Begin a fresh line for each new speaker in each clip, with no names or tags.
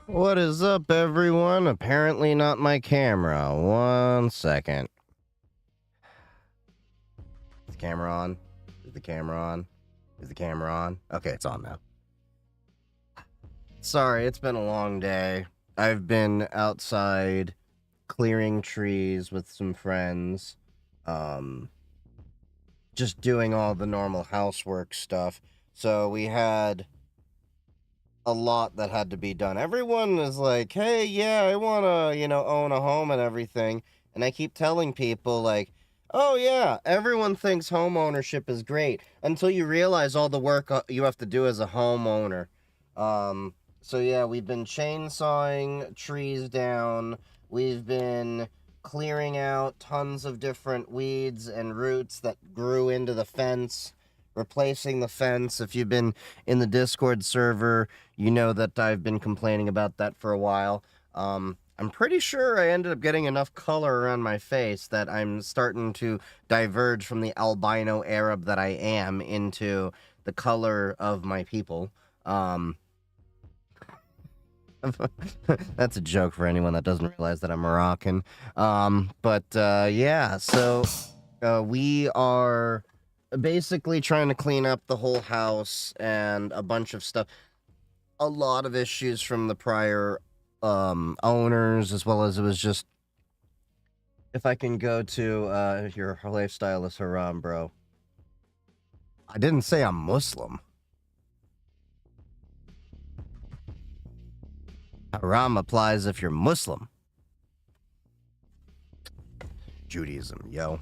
What is up, everyone? Apparently not my camera. 1 second. Is the camera on? Is the camera on? Is the camera on? Okay, it's on now. Sorry, it's been a long day. I've been outside clearing trees with some friends. Just doing all the normal housework stuff. So we had a lot that had to be done. Everyone is like, hey, yeah, I want to, own a home and everything. And I keep telling people, like, oh, yeah, everyone thinks home ownership is great until you realize all the work you have to do as a homeowner. So, yeah, we've been chainsawing trees down. We've been clearing out tons of different weeds and roots that grew into the fence, replacing the fence. If you've been in the Discord server, you know that I've been complaining about that for a while. I'm pretty sure I ended up getting enough color around my face that I'm starting to diverge from the albino Arab that I am into the color of my people. That's a joke for anyone that doesn't realize that I'm Moroccan. Yeah, so we are basically trying to clean up the whole house and a bunch of stuff. A lot of issues from the prior owners, as well as it was just, if I can go to your lifestyle is haram, bro. I didn't say I'm Muslim. Haram applies if you're Muslim. Judaism, yo.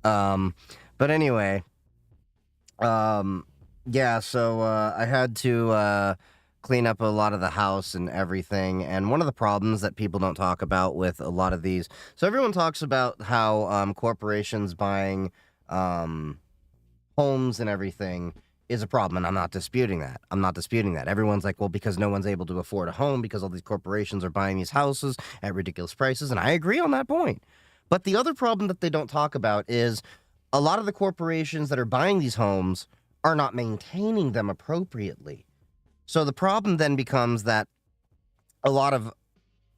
But anyway, yeah, so I had to clean up a lot of the house and everything. And one of the problems that people don't talk about with a lot of these, so everyone talks about how corporations buying homes and everything is a problem, and I'm not disputing that. Everyone's like, well, because no one's able to afford a home because all these corporations are buying these houses at ridiculous prices, and I agree on that point. But the other problem that they don't talk about is a lot of the corporations that are buying these homes are not maintaining them appropriately. So the problem then becomes that a lot of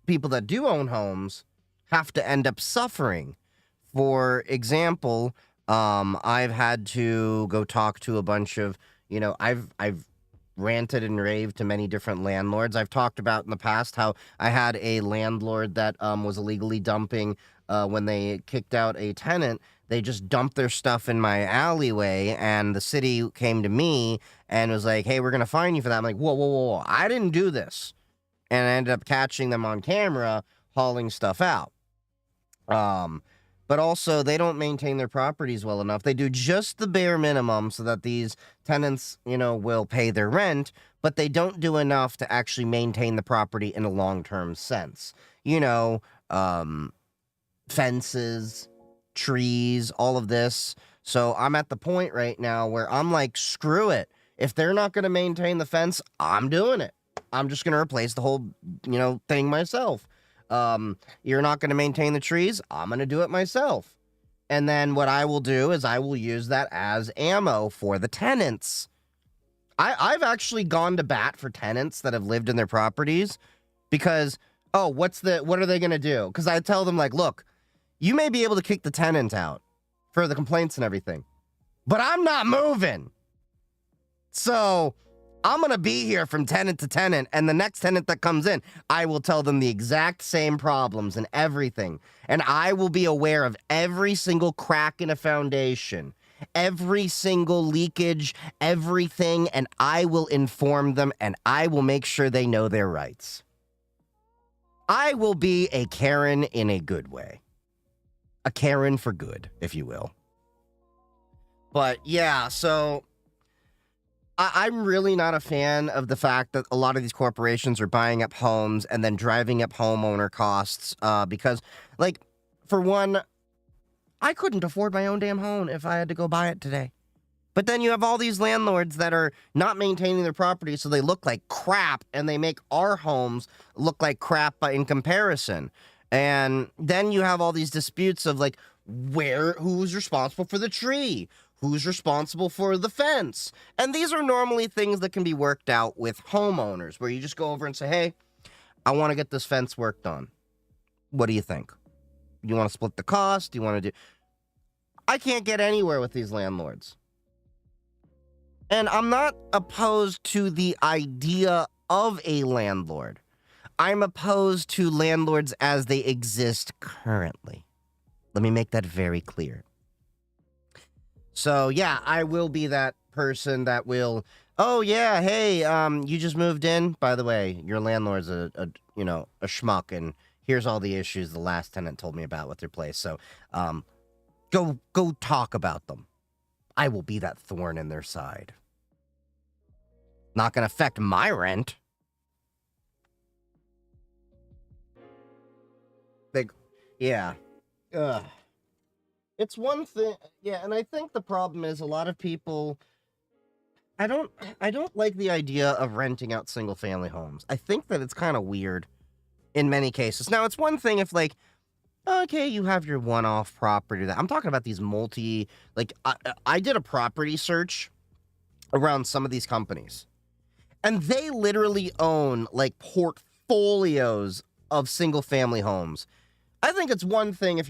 people that do own homes have to end up suffering. For example, I've had to go talk to a bunch of, I've ranted and raved to many different landlords. I've talked about in the past how I had a landlord that was illegally dumping when they kicked out a tenant. They just dumped their stuff in my alleyway, and the city came to me and was like, hey, we're going to fine you for that. I'm like, whoa, whoa, whoa, whoa, I didn't do this. And I ended up catching them on camera hauling stuff out. But also, they don't maintain their properties well enough. They do just the bare minimum so that these tenants, will pay their rent, but they don't do enough to actually maintain the property in a long-term sense. Fences, trees, all of this. So I'm at the point right now where I'm like, screw it. If they're not going to maintain the fence, I'm doing it. I'm just going to replace the whole, thing myself. You're not going to maintain the trees, I'm going to do it myself. And then what I will do is I will use that as ammo for the tenants. I've actually gone to bat for tenants that have lived in their properties because, what are they going to do? Because I tell them, like, look, you may be able to kick the tenant out for the complaints and everything, but I'm not moving. So I'm going to be here from tenant to tenant, and the next tenant that comes in, I will tell them the exact same problems and everything. And I will be aware of every single crack in a foundation, every single leakage, everything, and I will inform them, and I will make sure they know their rights. I will be a Karen in a good way. A Karen for good, if you will. But yeah, so I'm really not a fan of the fact that a lot of these corporations are buying up homes and then driving up homeowner costs because, like, for one, I couldn't afford my own damn home if I had to go buy it today. But then you have all these landlords that are not maintaining their property, so they look like crap, and they make our homes look like crap in comparison. And then you have all these disputes of, like, who's responsible for the tree? Who's responsible for the fence? And these are normally things that can be worked out with homeowners, where you just go over and say, hey, I want to get this fence work done. What do you think? You want to split the cost? Do you want to do... I can't get anywhere with these landlords. And I'm not opposed to the idea of a landlord. I'm opposed to landlords as they exist currently. Let me make that very clear. So, yeah, I will be that person that will, oh, yeah, hey, you just moved in. By the way, your landlord's a schmuck, and here's all the issues the last tenant told me about with your place. So, go talk about them. I will be that thorn in their side. Not going to affect my rent. Yeah. Ugh. It's one thing, yeah, and I think the problem is a lot of people, I don't like the idea of renting out single family homes. I think that it's kind of weird in many cases. Now, it's one thing if, like, okay, you have your one-off property. I'm talking about these I did a property search around some of these companies, and they literally own, like, portfolios of single family homes. I think it's one thing if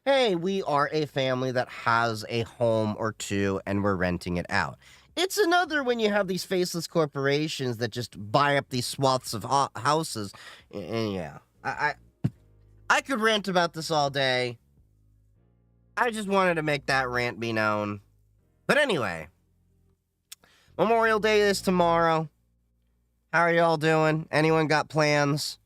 hey, we are a family that has a home or two and we're renting it out. It's another when you have these faceless corporations that just buy up these swaths of houses. And yeah, I could rant about this all day. I just wanted to make that rant be known. But anyway, Memorial Day is tomorrow. How are y'all doing? Anyone got plans?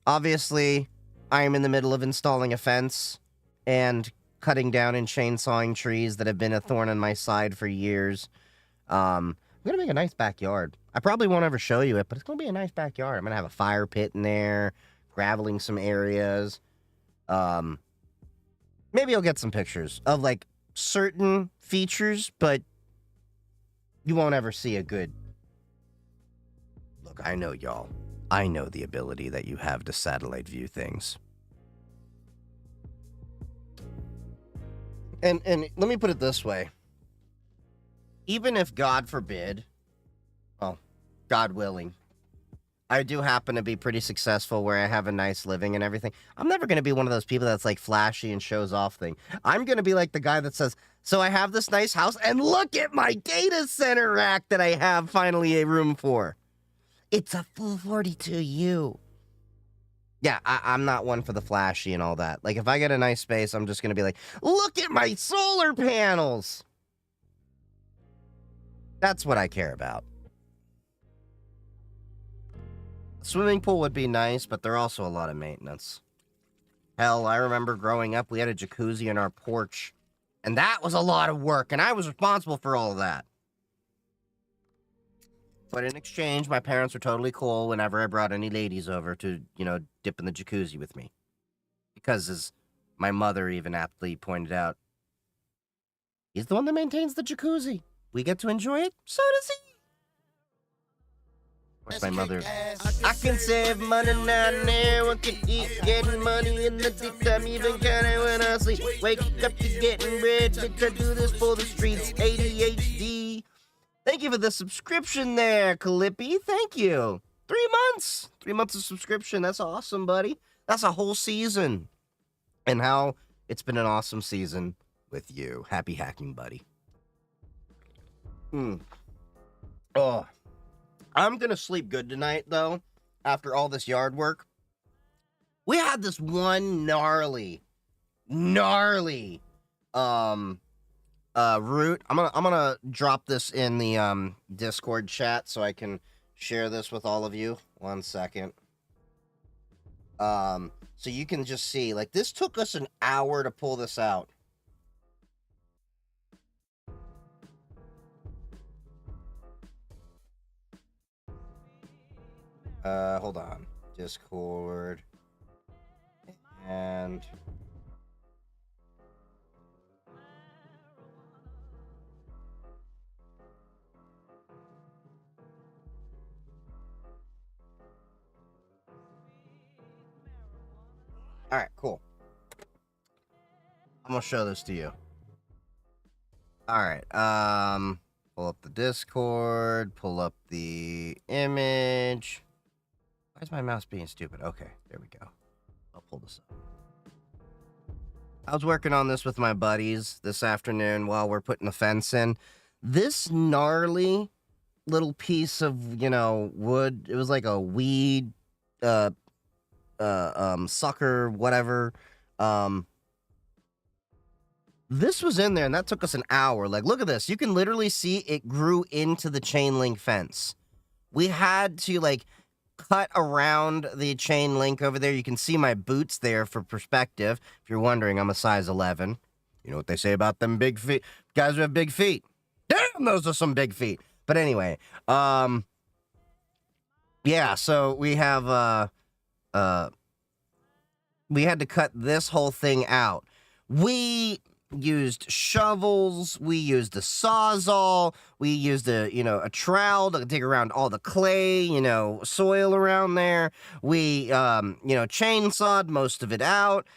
Obviously, I am in the middle of installing a fence and cutting down and chainsawing trees that have been a thorn in my side for years. I'm going to make a nice backyard. I probably won't ever show you it, but it's going to be a nice backyard. I'm going to have a fire pit in there, graveling some areas. Maybe I'll get some pictures of, like, certain features, but you won't ever see a good... Look, I know y'all. I know the ability that you have to satellite view things. And let me put it this way. Even if, God forbid, well, God willing, I do happen to be pretty successful where I have a nice living and everything, I'm never going to be one of those people that's, like, flashy and shows off thing. I'm going to be like the guy that says, so I have this nice house, and look at my data center rack that I have finally a room for. It's a full 42U. Yeah, I'm not one for the flashy and all that. Like, if I get a nice space, I'm just going to be like, look at my solar panels. That's what I care about. Swimming pool would be nice, but they're also a lot of maintenance. Hell, I remember growing up, we had a jacuzzi in our porch, and that was a lot of work, and I was responsible for all of that. But in exchange, my parents were totally cool whenever I brought any ladies over to, dip in the jacuzzi with me. Because, as my mother even aptly pointed out, he's the one that maintains the jacuzzi. We get to enjoy it, so does he. Where's my mother? I can save money now and there. One can eat, getting money in the daytime, even kinda when I sleep. Wake up to getting bread, bitch, I do this for the streets. ADHD. Thank you for the subscription there, Calippi. Thank you. 3 months. 3 months of subscription. That's awesome, buddy. That's a whole season. And how it's been an awesome season with you. Happy hacking, buddy. Oh. I'm going to sleep good tonight, though, after all this yard work. We had this one gnarly, root. I'm gonna drop this in the Discord chat so I can share this with all of you. 1 second. So you can just see, like, this took us an hour to pull this out. Hold on. Discord. And all right, cool. I'm gonna show this to you. All right. Pull up the Discord. Pull up the image. Why is my mouse being stupid? Okay, there we go. I'll pull this up. I was working on this with my buddies this afternoon while we're putting the fence in. This gnarly little piece of, wood, it was like a weed, sucker, whatever. This was in there and that took us an hour. Like, look at this. You can literally see it grew into the chain link fence. We had to, cut around the chain link over there. You can see my boots there for perspective. If you're wondering, I'm a size 11. You know what they say about them big feet? Guys who have big feet. Damn, those are some big feet. But anyway, yeah, so we have, we had to cut this whole thing out. We used shovels, we used a sawzall, we used a trowel to dig around all the clay, soil around there. We, chainsawed most of it out.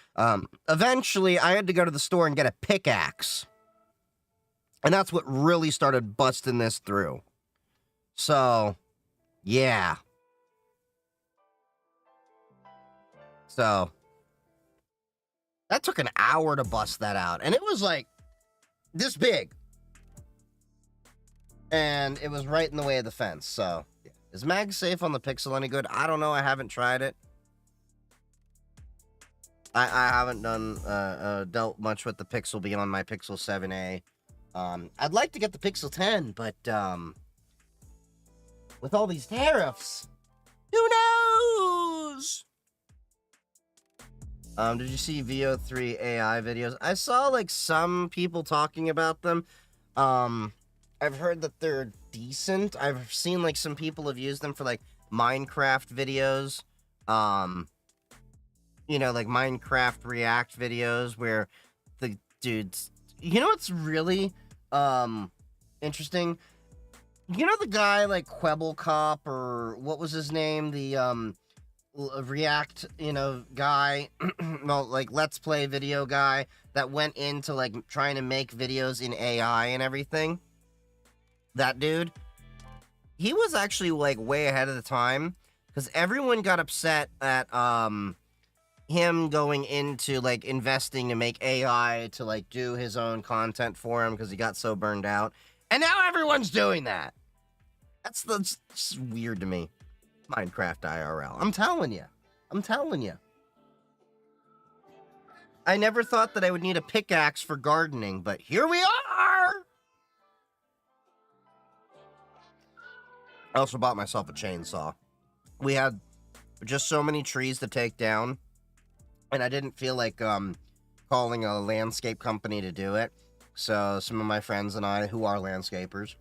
Eventually, I had to go to the store and get a pickaxe. And that's what really started busting this through. So, yeah. So, that took an hour to bust that out. And it was like this big. And it was right in the way of the fence. So, yeah. Is MagSafe on the Pixel any good? I don't know. I haven't tried it. I haven't dealt much with the Pixel beyond my Pixel 7a. I'd like to get the Pixel 10, but with all these tariffs, who knows? Did you see VO3 AI videos? I saw some people talking about them. I've heard that they're decent. I've seen some people have used them for Minecraft videos. Minecraft React videos where the dudes, what's really interesting? The guy Quebblecop, or what was his name? The React, guy, well, Let's Play video guy that went into trying to make videos in AI and everything. That dude, he was actually way ahead of the time, because everyone got upset at him going into investing to make AI to do his own content for him because he got so burned out, and now everyone's doing that. That's just weird to me. Minecraft IRL. I'm telling you. I never thought that I would need a pickaxe for gardening, but here we are! I also bought myself a chainsaw. We had just so many trees to take down, and I didn't feel like calling a landscape company to do it. So some of my friends and I, who are landscapers,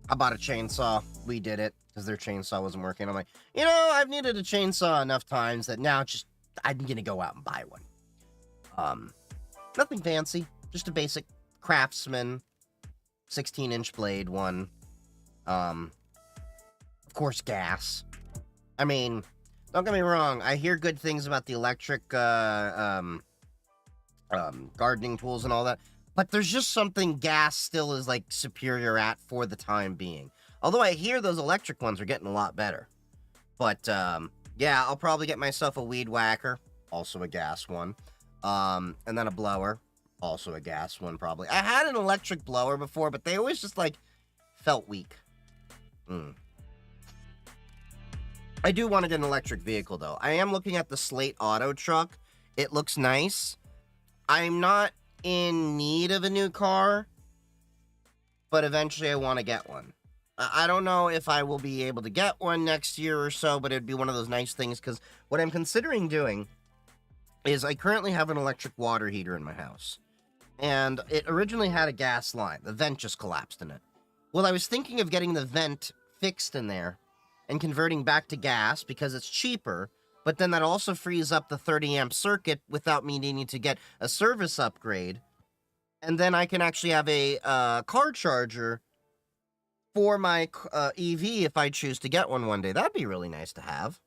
I bought a chainsaw. We did it because their chainsaw wasn't working. I'm like, I've needed a chainsaw enough times that now I'm gonna go out and buy one. Nothing fancy, just a basic Craftsman 16-inch blade one. Of course, gas. I mean, don't get me wrong. I hear good things about the electric gardening tools and all that. But there's just something gas still is superior at for the time being. Although I hear those electric ones are getting a lot better. But yeah, I'll probably get myself a weed whacker, also a gas one. And then a blower, also a gas one probably. I had an electric blower before, but they always just felt weak. I do want to get an electric vehicle though. I am looking at the Slate Auto truck. It looks nice. I'm not in need of a new car, but eventually I want to get one. I don't know if I will be able to get one next year or so, but it'd be one of those nice things, because what I'm considering doing is I currently have an electric water heater in my house, and it originally had a gas line. The vent just collapsed in it. Well, I was thinking of getting the vent fixed in there and converting back to gas because it's cheaper. But then that also frees up the 30-amp circuit without me needing to get a service upgrade. And then I can actually have a car charger for my EV if I choose to get one day. That'd be really nice to have.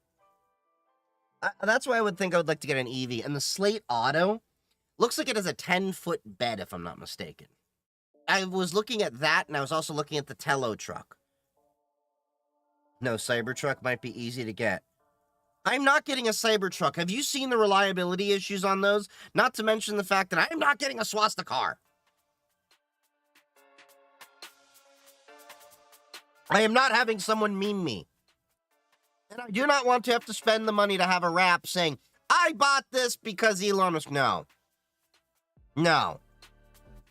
That's why I would think I would like to get an EV. And the Slate Auto looks like it has a 10-foot bed, if I'm not mistaken. I was looking at that, and I was also looking at the Tello truck. No, Cybertruck might be easy to get. I'm not getting a Cybertruck. Have you seen the reliability issues on those? Not to mention the fact that I am not getting a Swasta car. I am not having someone meme me. And I do not want to have to spend the money to have a rap saying, I bought this because Elon was... No. No.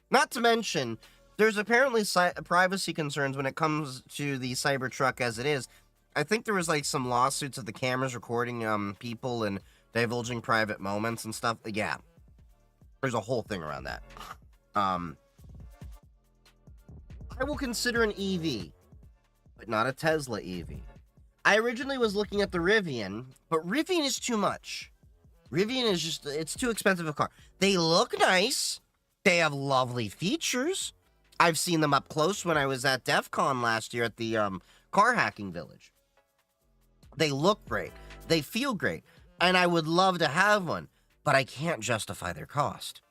Not to mention, there's apparently privacy concerns when it comes to the Cybertruck as it is. I think there was like some lawsuits of the cameras recording people and divulging private moments and stuff. Yeah. There's a whole thing around that. I will consider an EV, but not a Tesla EV. I originally was looking at the Rivian, but Rivian is too much. Rivian is just, it's too expensive a car. They look nice. They have lovely features. I've seen them up close when I was at DEF CON last year at the car hacking village. They look great. They feel great. And I would love to have one, but I can't justify their cost.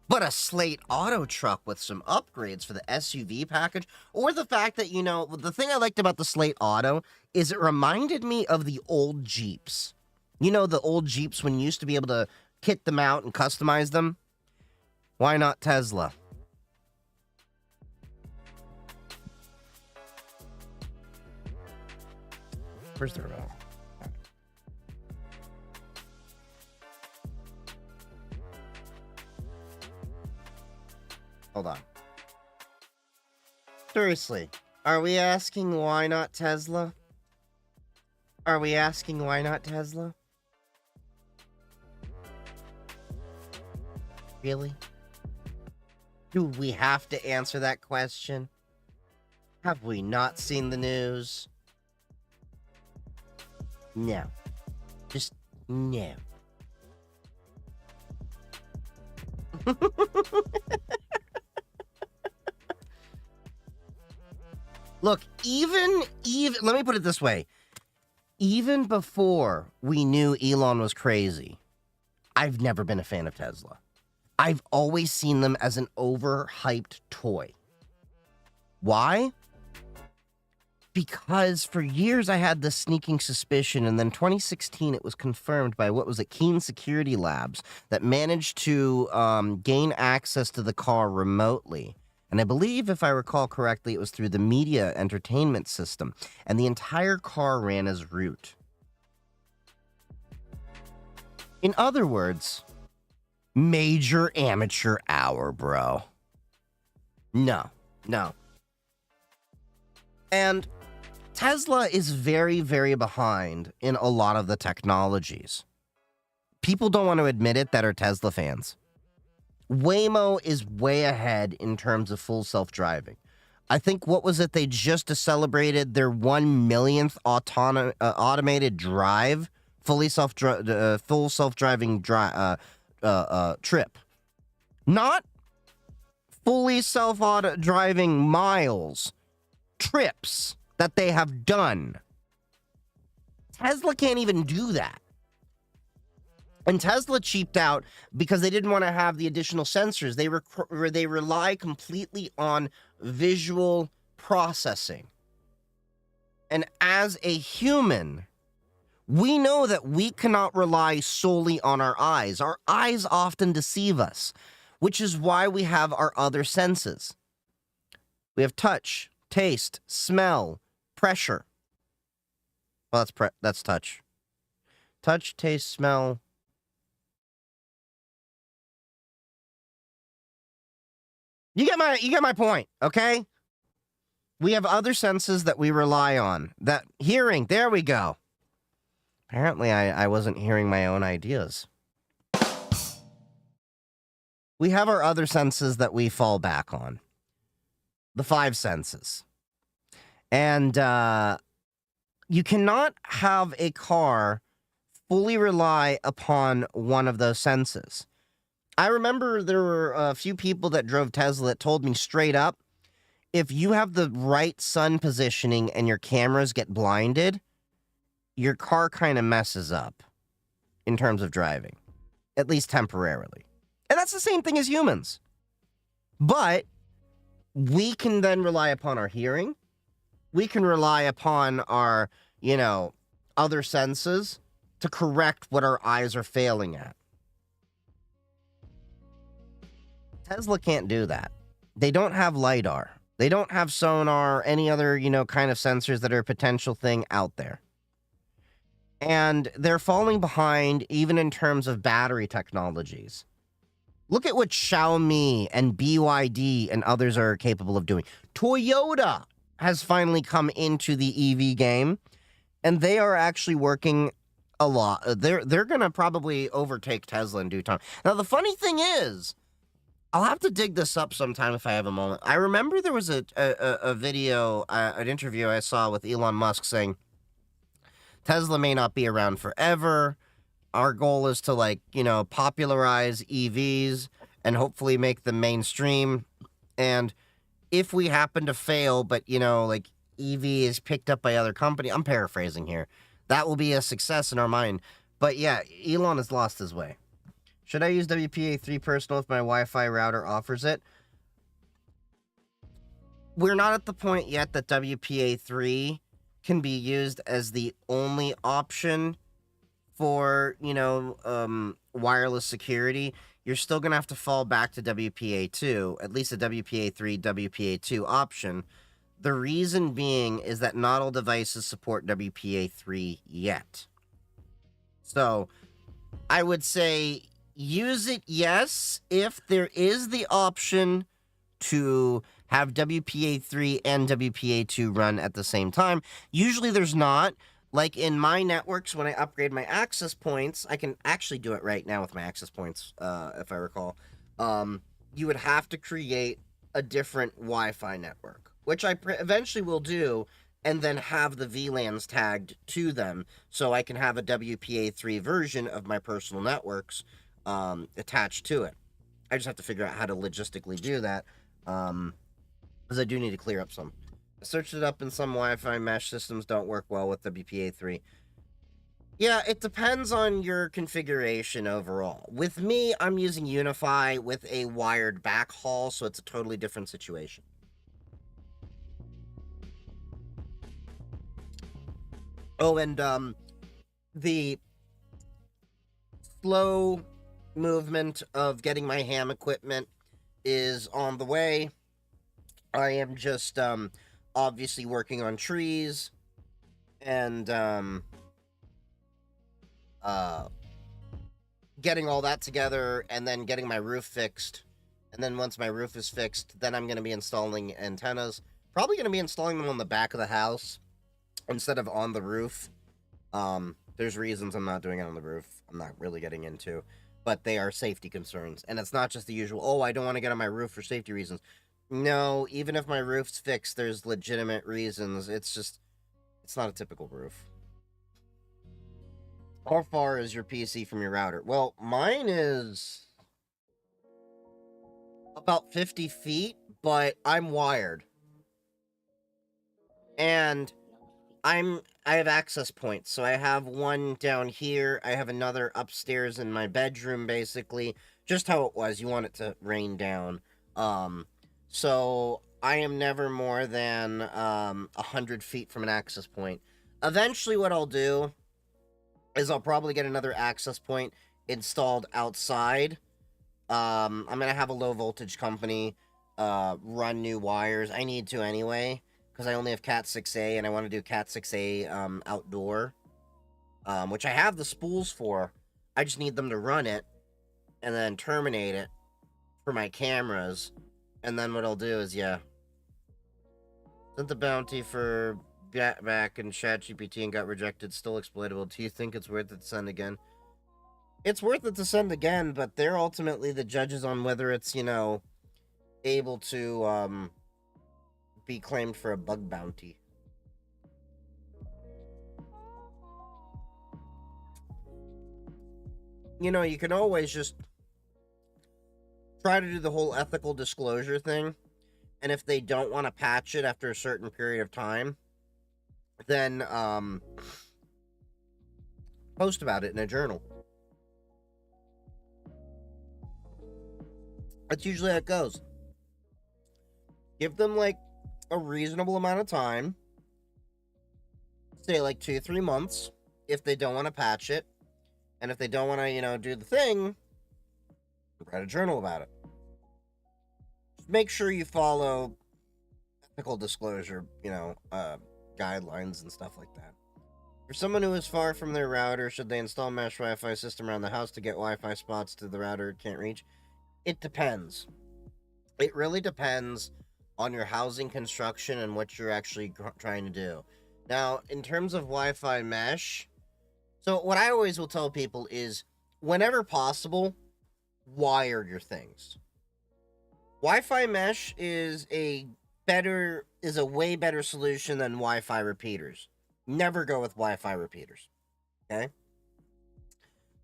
But a Slate Auto truck with some upgrades for the SUV package, or the fact that, you know, the thing I liked about the Slate Auto is it reminded me of the old Jeeps. You know, the old Jeeps when you used to be able to kit them out and customize them? Why not Tesla? Where's the remote? Hold on. Seriously, are we asking why not Tesla? Are we asking why not Tesla? Really? Do we have to answer that question? Have we not seen the news? No. Just no. Look, even let me put it this way. Even before we knew Elon was crazy, I've never been a fan of Tesla. I've always seen them as an overhyped toy. Why? Because for years I had this sneaking suspicion, and then 2016 it was confirmed by what was it, Keen Security Labs, that managed to gain access to the car remotely. And I believe, if I recall correctly, it was through the media entertainment system, and the entire car ran as root. In other words, major amateur hour, bro. No. And Tesla is very, very behind in a lot of the technologies. People don't want to admit it that are Tesla fans. Waymo is way ahead in terms of full self-driving. I think, what was it? They just celebrated their 1 millionth automated drive, full self-driving trip. Not fully self-driving miles. Trips that they have done. Tesla can't even do that. And Tesla cheaped out because they didn't want to have the additional sensors. They rely completely on visual processing. And as a human, we know that we cannot rely solely on our eyes. Our eyes often deceive us, which is why we have our other senses. We have touch, taste, smell, pressure. Well, that's touch. Touch, taste, smell. You get my point, okay? We have other senses that we rely on. That hearing, there we go. Apparently, I wasn't hearing my own ideas. We have our other senses that we fall back on. The 5 senses. And you cannot have a car fully rely upon one of those senses. I remember there were a few people that drove Tesla that told me straight up, if you have the right sun positioning and your cameras get blinded, your car kind of messes up in terms of driving, at least temporarily. And that's the same thing as humans. But we can then rely upon our hearing, we can rely upon our, you know, other senses to correct what our eyes are failing at. Tesla can't do that. They don't have LiDAR. They don't have sonar or any other, kind of sensors that are a potential thing out there. And they're falling behind even in terms of battery technologies. Look at what Xiaomi and BYD and others are capable of doing. Toyota has finally come into the EV game, and they are actually working a lot. They're going to probably overtake Tesla in due time. Now, the funny thing is, I'll have to dig this up sometime if I have a moment. I remember there was a video, an interview I saw with Elon Musk saying, Tesla may not be around forever. Our goal is to, popularize EVs and hopefully make them mainstream. And if we happen to fail, but, EV is picked up by other company, I'm paraphrasing here, that will be a success in our mind. But yeah, Elon has lost his way. Should I use WPA3 Personal if my Wi-Fi router offers it? We're not at the point yet that WPA3 can be used as the only option for, wireless security. You're still going to have to fall back to WPA2, at least a WPA3, WPA2 option. The reason being is that not all devices support WPA3 yet. So, I would say use it, yes, if there is the option to have WPA3 and WPA2 run at the same time. Usually there's not. Like in my networks, when I upgrade my access points, I can actually do it right now with my access points, if I recall. You would have to create a different Wi-Fi network, which I eventually will do, and then have the VLANs tagged to them, so I can have a WPA3 version of my personal networks attached to it. I just have to figure out how to logistically do that, because I do need to clear up some. I searched it up, and some Wi-Fi mesh systems don't work well with WPA3. Yeah, it depends on your configuration overall. With me, I'm using Unify with a wired backhaul, so it's a totally different situation. Oh, and the slow movement of getting my ham equipment is on the way. I am just obviously working on trees and getting all that together, and then getting my roof fixed. And then once my roof is fixed, then I'm going to be installing antennas. Probably going to be installing them on the back of the house instead of on the roof. There's reasons I'm not doing it on the roof. I'm not really getting into, but they are safety concerns. And it's not just the usual, oh, I don't want to get on my roof for safety reasons. No, even if my roof's fixed, there's legitimate reasons. It's not a typical roof. How far is your PC from your router? Well, mine is about 50 feet, but I'm wired. And I have access points. So I have one down here. I have another upstairs in my bedroom, basically. Just how it was. You want it to rain down. So I am never more than 100 feet from an access point. Eventually what I'll do is I'll probably get another access point installed outside. I'm going to have a low voltage company run new wires. I need to anyway, because I only have Cat 6A, and I want to do Cat 6A outdoor, which I have the spools for. I just need them to run it and then terminate it for my cameras. And then what I'll do is, yeah, sent the bounty for back and ChatGPT and got rejected. Still exploitable. Do you think it's worth it to send again? It's worth it to send again, but they're ultimately the judges on whether it's, able to be claimed for a bug bounty. You can always just try to do the whole ethical disclosure thing, and if they don't want to patch it after a certain period of time, then post about it in a journal. That's usually how it goes. Give them, a reasonable amount of time, say like 2-3 months if they don't want to patch it. And if they don't want to, do the thing, write a journal about it. Just make sure you follow ethical disclosure, guidelines and stuff like that. For someone who is far from their router, should they install a mesh Wi-Fi system around the house to get Wi-Fi spots to the router it can't reach? It depends. It really depends on your housing construction and what you're actually trying to do. Now, in terms of Wi-Fi mesh, so what I always will tell people is, whenever possible, wire your things. Wi-Fi mesh is a way better solution than Wi-Fi repeaters. Never go with Wi-Fi repeaters, okay?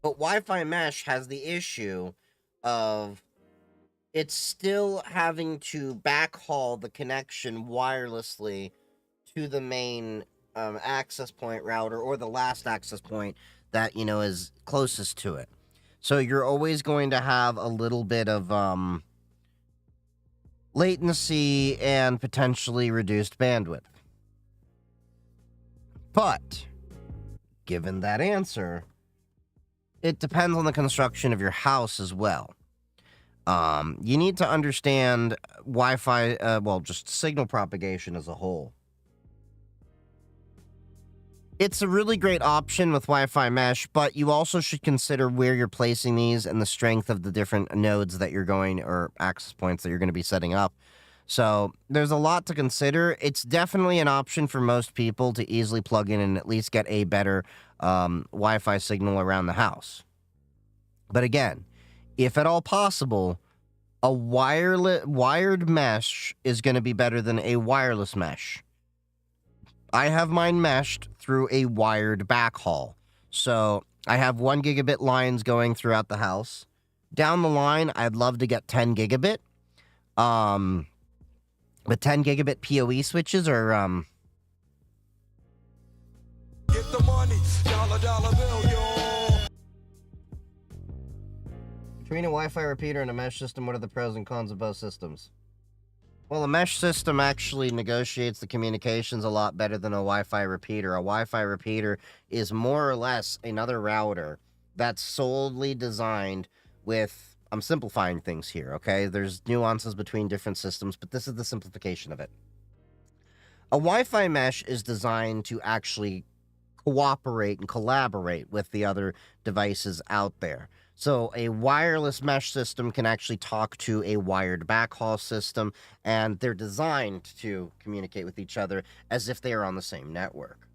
But Wi-Fi mesh has the issue of it's still having to backhaul the connection wirelessly to the main access point router, or the last access point that, is closest to it. So you're always going to have a little bit of latency and potentially reduced bandwidth. But, given that answer, it depends on the construction of your house as well. You need to understand Wi-Fi, just signal propagation as a whole. It's a really great option with Wi-Fi mesh, but you also should consider where you're placing these and the strength of the different nodes that you're going, or access points that you're going to be setting up. So there's a lot to consider. It's definitely an option for most people to easily plug in and at least get a better Wi-Fi signal around the house. But again, if at all possible, a wired mesh is going to be better than a wireless mesh. I have mine meshed through a wired backhaul. So I have 1 gigabit lines going throughout the house. Down the line, I'd love to get 10 gigabit. But 10 gigabit PoE switches are,
Get the money, dollar bill, yo.
Between a Wi-Fi repeater and a mesh system, what are the pros and cons of both systems? Well, a mesh system actually negotiates the communications a lot better than a Wi-Fi repeater. A Wi-Fi repeater is more or less another router that's solely designed with... I'm simplifying things here, okay? There's nuances between different systems, but this is the simplification of it. A Wi-Fi mesh is designed to actually cooperate and collaborate with the other devices out there. So a wireless mesh system can actually talk to a wired backhaul system, and they're designed to communicate with each other as if they are on the same network.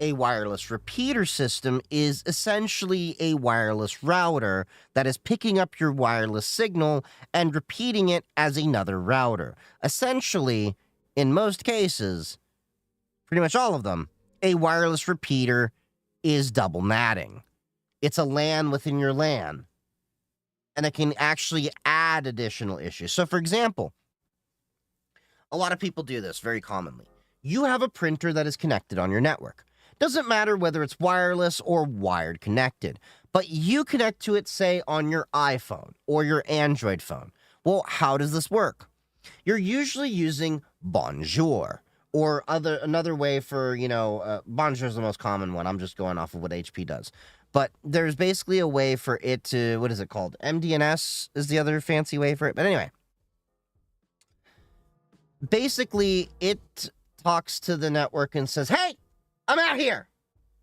A wireless repeater system is essentially a wireless router that is picking up your wireless signal and repeating it as another router. Essentially, in most cases, pretty much all of them, a wireless repeater is double NATing. It's a LAN within your LAN, and it can actually add additional issues. So, for example, a lot of people do this very commonly. You have a printer that is connected on your network. Doesn't matter whether it's wireless or wired connected, but you connect to it, say, on your iPhone or your Android phone. Well, how does this work? You're usually using Bonjour, or another way for, Bonjour is the most common one. I'm just going off of what HP does. But there's basically a way for it to, what is it called? MDNS is the other fancy way for it. But anyway, basically it talks to the network and says, hey, I'm out here.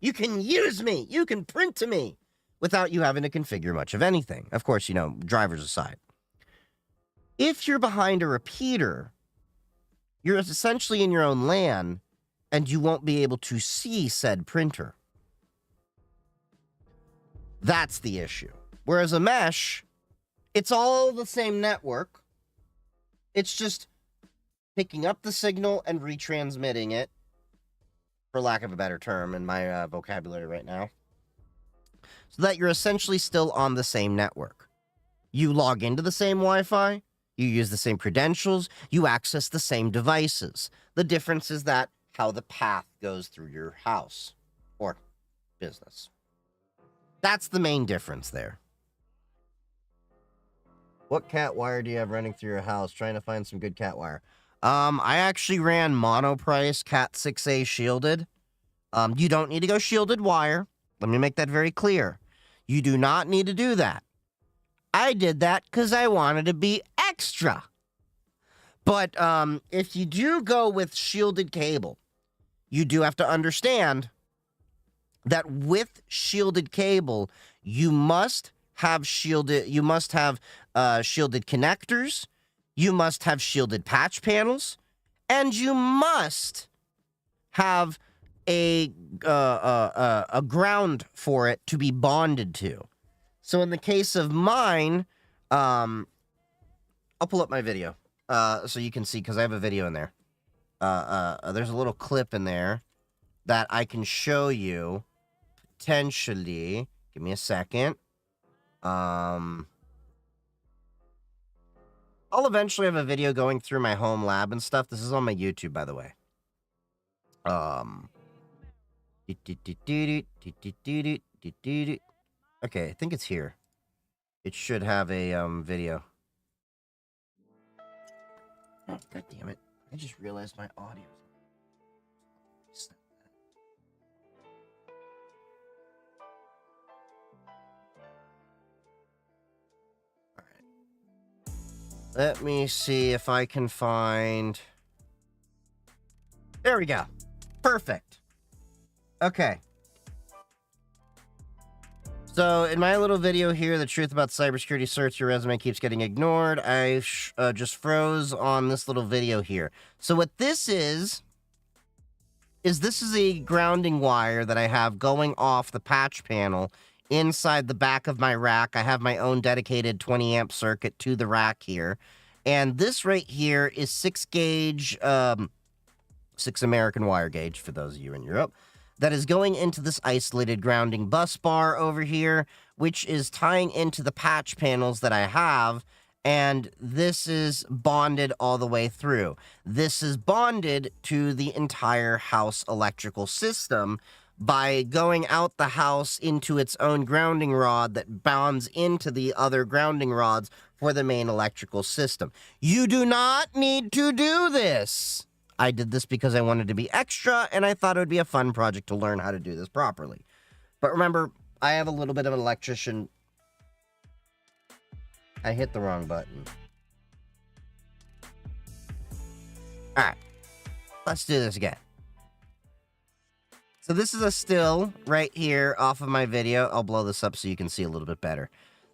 You can use me. You can print to me without you having to configure much of anything. Of course, drivers aside. If you're behind a repeater, you're essentially in your own LAN, and you won't be able to see said printer. That's the issue. Whereas a mesh, it's all the same network. It's just picking up the signal and retransmitting it, for lack of a better term in my vocabulary right now, so that you're essentially still on the same network. You log into the same Wi-Fi, you use the same credentials, you access the same devices. The difference is that how the path goes through your house or business. That's the main difference there. What cat wire do you have running through your house? Trying to find some good cat wire. I actually ran Monoprice Cat 6A shielded. You don't need to go shielded wire. Let me make that very clear. You do not need to do that. I did that because I wanted to be extra. But if you do go with shielded cable, you do have to understand that with shielded cable, you must have shielded connectors, you must have shielded patch panels, and you must have a ground for it to be bonded to. So in the case of mine, I'll pull up my video so you can see, because I have a video in there. There's a little clip in there that I can show you potentially. Give me a second. I'll eventually have a video going through my home lab and stuff. This is on my YouTube, by the way. Okay, I think it's here. It should have a video. Oh, God damn it. I just realized my audio. Let me see if I can find... There we go. Perfect. Okay. So, in my little video here, the truth about cybersecurity search, your resume keeps getting ignored, I just froze on this little video here. So what this is this is a grounding wire that I have going off the patch panel inside the back of my rack. I have my own dedicated 20 amp circuit to the rack here. And this right here is 6 gauge, 6 American wire gauge for those of you in Europe, that is going into this isolated grounding bus bar over here, which is tying into the patch panels that I have. And this is bonded all the way through. This is bonded to the entire house electrical system by going out the house into its own grounding rod that bonds into the other grounding rods for the main electrical system. You do not need to do this. I did this because I wanted to be extra, and I thought it would be a fun project to learn how to do this properly. But remember, I have a little bit of an electrician. I hit the wrong button. Alright. Let's do this again. So this is a still right here off of my video. I'll blow this up so you can see a little bit better.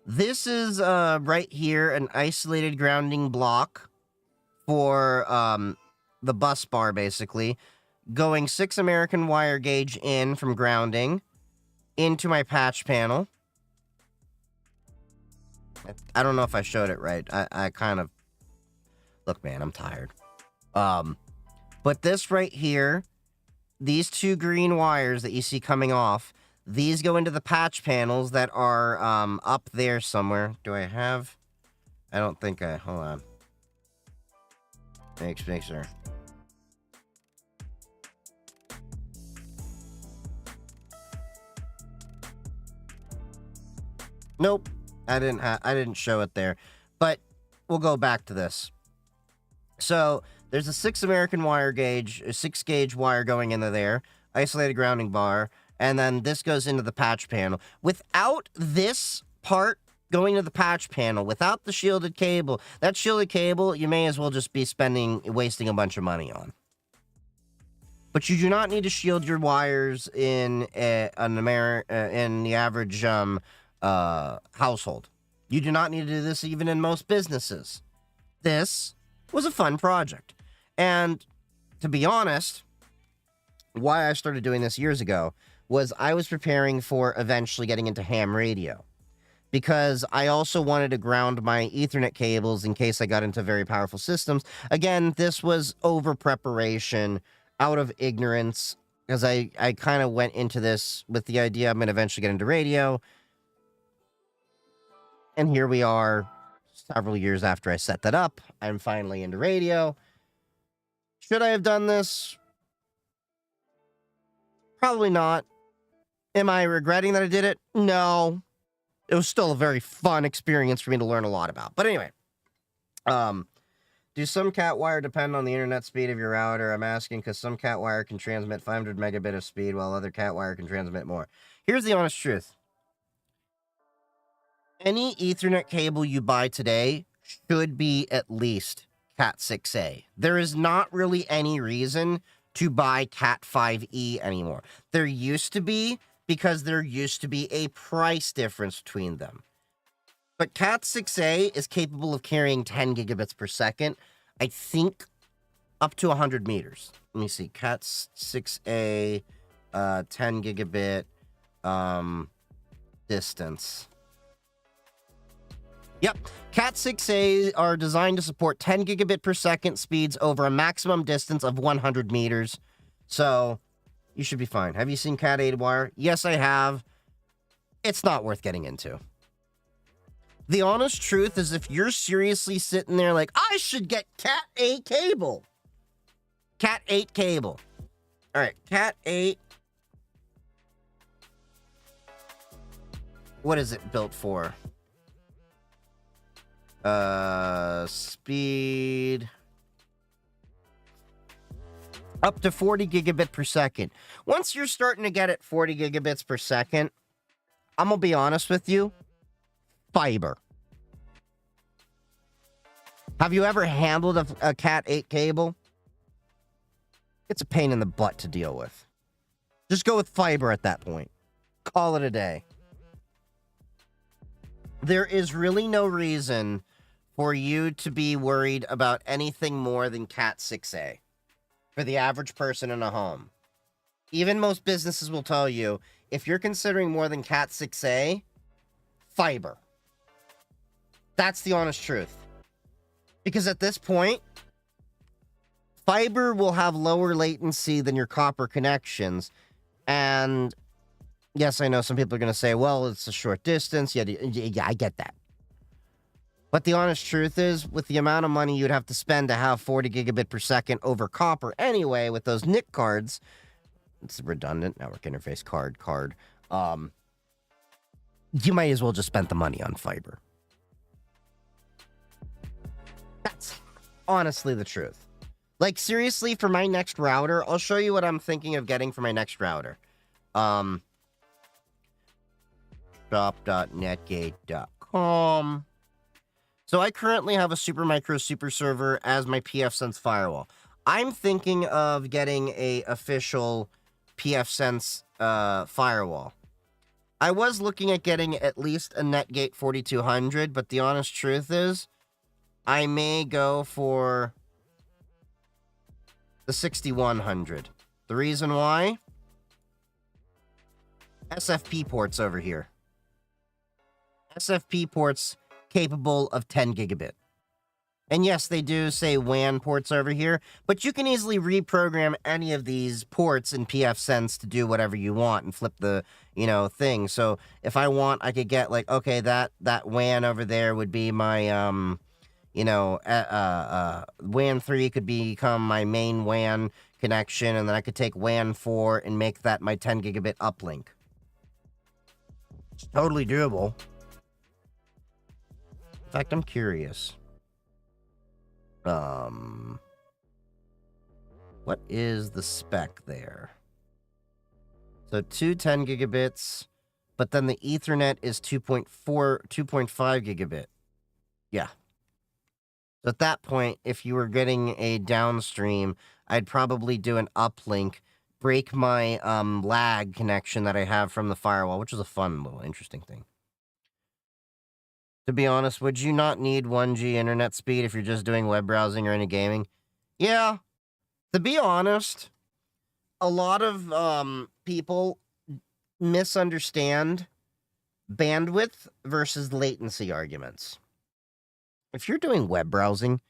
This is right here an isolated grounding block for the bus bar, basically. Going 6 American wire gauge in from grounding into my patch panel. I don't know if I showed it right. I kind of... Look, man, I'm tired. But this right here, these 2 green wires that you see coming off, these go into the patch panels that are up there somewhere. Do I have... I don't think I... Hold on. Make sure. Nope. I didn't show it there. But we'll go back to this. So there's a 6 American wire gauge, a 6 gauge wire going into there, isolated grounding bar, and then this goes into the patch panel. Without this part going to the patch panel, without the shielded cable, that shielded cable you may as well just be wasting a bunch of money on. But you do not need to shield your wires in in the average household. You do not need to do this even in most businesses. This was a fun project. And to be honest, why I started doing this years ago was I was preparing for eventually getting into ham radio. Because I also wanted to ground my Ethernet cables in case I got into very powerful systems. Again, this was over preparation, out of ignorance, because I kind of went into this with the idea I'm going to eventually get into radio. And here we are, several years after I set that up. I'm finally into radio. Should I have done this? Probably not. Am I regretting that I did it? No. It was still a very fun experience for me to learn a lot about. But anyway, Do some cat wire depend on the internet speed of your router? I'm asking because some cat wire can transmit 500 megabit of speed while other cat wire can transmit more. Here's the honest truth. Any Ethernet cable you buy today should be at least Cat 6A. There is not really any reason to buy Cat 5E anymore. There used to be, because there used to be a price difference between them. But Cat 6A is capable of carrying 10 gigabits per second. I think up to 100 meters. Let me see. Cat 6A, 10 gigabit distance. Yep. Cat 6A are designed to support 10 gigabit per second speeds over a maximum distance of 100 meters. So you should be fine. Have you seen Cat 8 wire? Yes, I have. It's not worth getting into. The honest truth is, if you're seriously sitting there like, I should get Cat 8 cable. Cat 8 cable. All right, Cat 8. What is it built for? Speed. Up to 40 gigabit per second. Once you're starting to get at 40 gigabits per second, I'm going to be honest with you. Fiber. Have you ever handled a Cat 8 cable? It's a pain in the butt to deal with. Just go with fiber at that point. Call it a day. There is really no reason for you to be worried about anything more than Cat 6A for the average person in a home. Even most businesses will tell you, if you're considering more than Cat 6A, fiber. That's the honest truth. Because at this point, fiber will have lower latency than your copper connections. And yes, I know some people are going to say, well, it's a short distance. Yeah, I get that. But the honest truth is, with the amount of money you'd have to spend to have 40 gigabit per second over copper anyway, with those NIC cards, it's a redundant network interface card, you might as well just spend the money on fiber. That's honestly the truth. Like, seriously, for my next router, I'll show you what I'm thinking of getting for my next router. Shop.netgate.com. So I currently have a Supermicro Super Server as my pfSense firewall. I'm thinking of getting a official pfSense firewall. I was looking at getting at least a Netgate 4200, but the honest truth is, I may go for the 6100. The reason why? SFP ports over here. SFP ports capable of 10 gigabit. And yes, they do say WAN ports over here, but you can easily reprogram any of these ports in pfSense to do whatever you want and flip the, thing. So if I want, I could get like, okay, that WAN over there would be my, WAN 3 could become my main WAN connection, and then I could take WAN 4 and make that my 10 gigabit uplink. It's totally doable. In fact, I'm curious. What is the spec there? So 10 gigabits, but then the Ethernet is 2.5 gigabit. Yeah. So at that point, if you were getting a downstream, I'd probably do an uplink, break my lag connection that I have from the firewall, which is a fun little interesting thing. To be honest, would you not need 1G internet speed if you're just doing web browsing or any gaming? Yeah. To be honest, a lot of people misunderstand bandwidth versus latency arguments. If you're doing web browsing,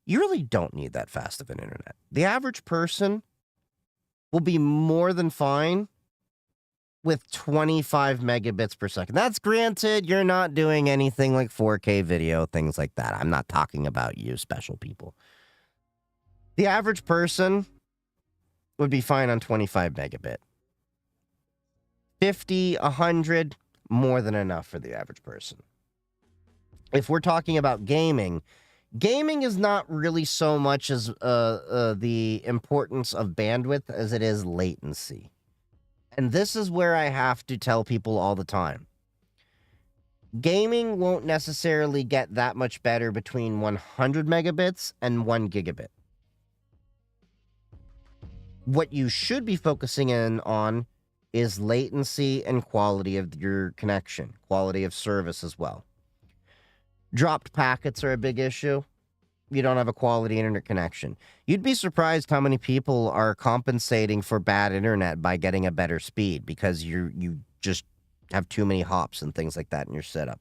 you really don't need that fast of an internet. The average person will be more than fine with 25 megabits per second. That's granted, you're not doing anything like 4K video, things like that. I'm not talking about you special people. The average person would be fine on 25 megabit. 50, 100, more than enough for the average person. If we're talking about gaming, Gaming is not really so much as the importance of bandwidth as it is latency. And this is where I have to tell people all the time. Gaming won't necessarily get that much better between 100 megabits and 1 gigabit. What you should be focusing in on is latency and quality of your connection, quality of service as well. Dropped packets are a big issue. You don't have a quality internet connection. You'd be surprised how many people are compensating for bad internet by getting a better speed because you just have too many hops and things like that in your setup.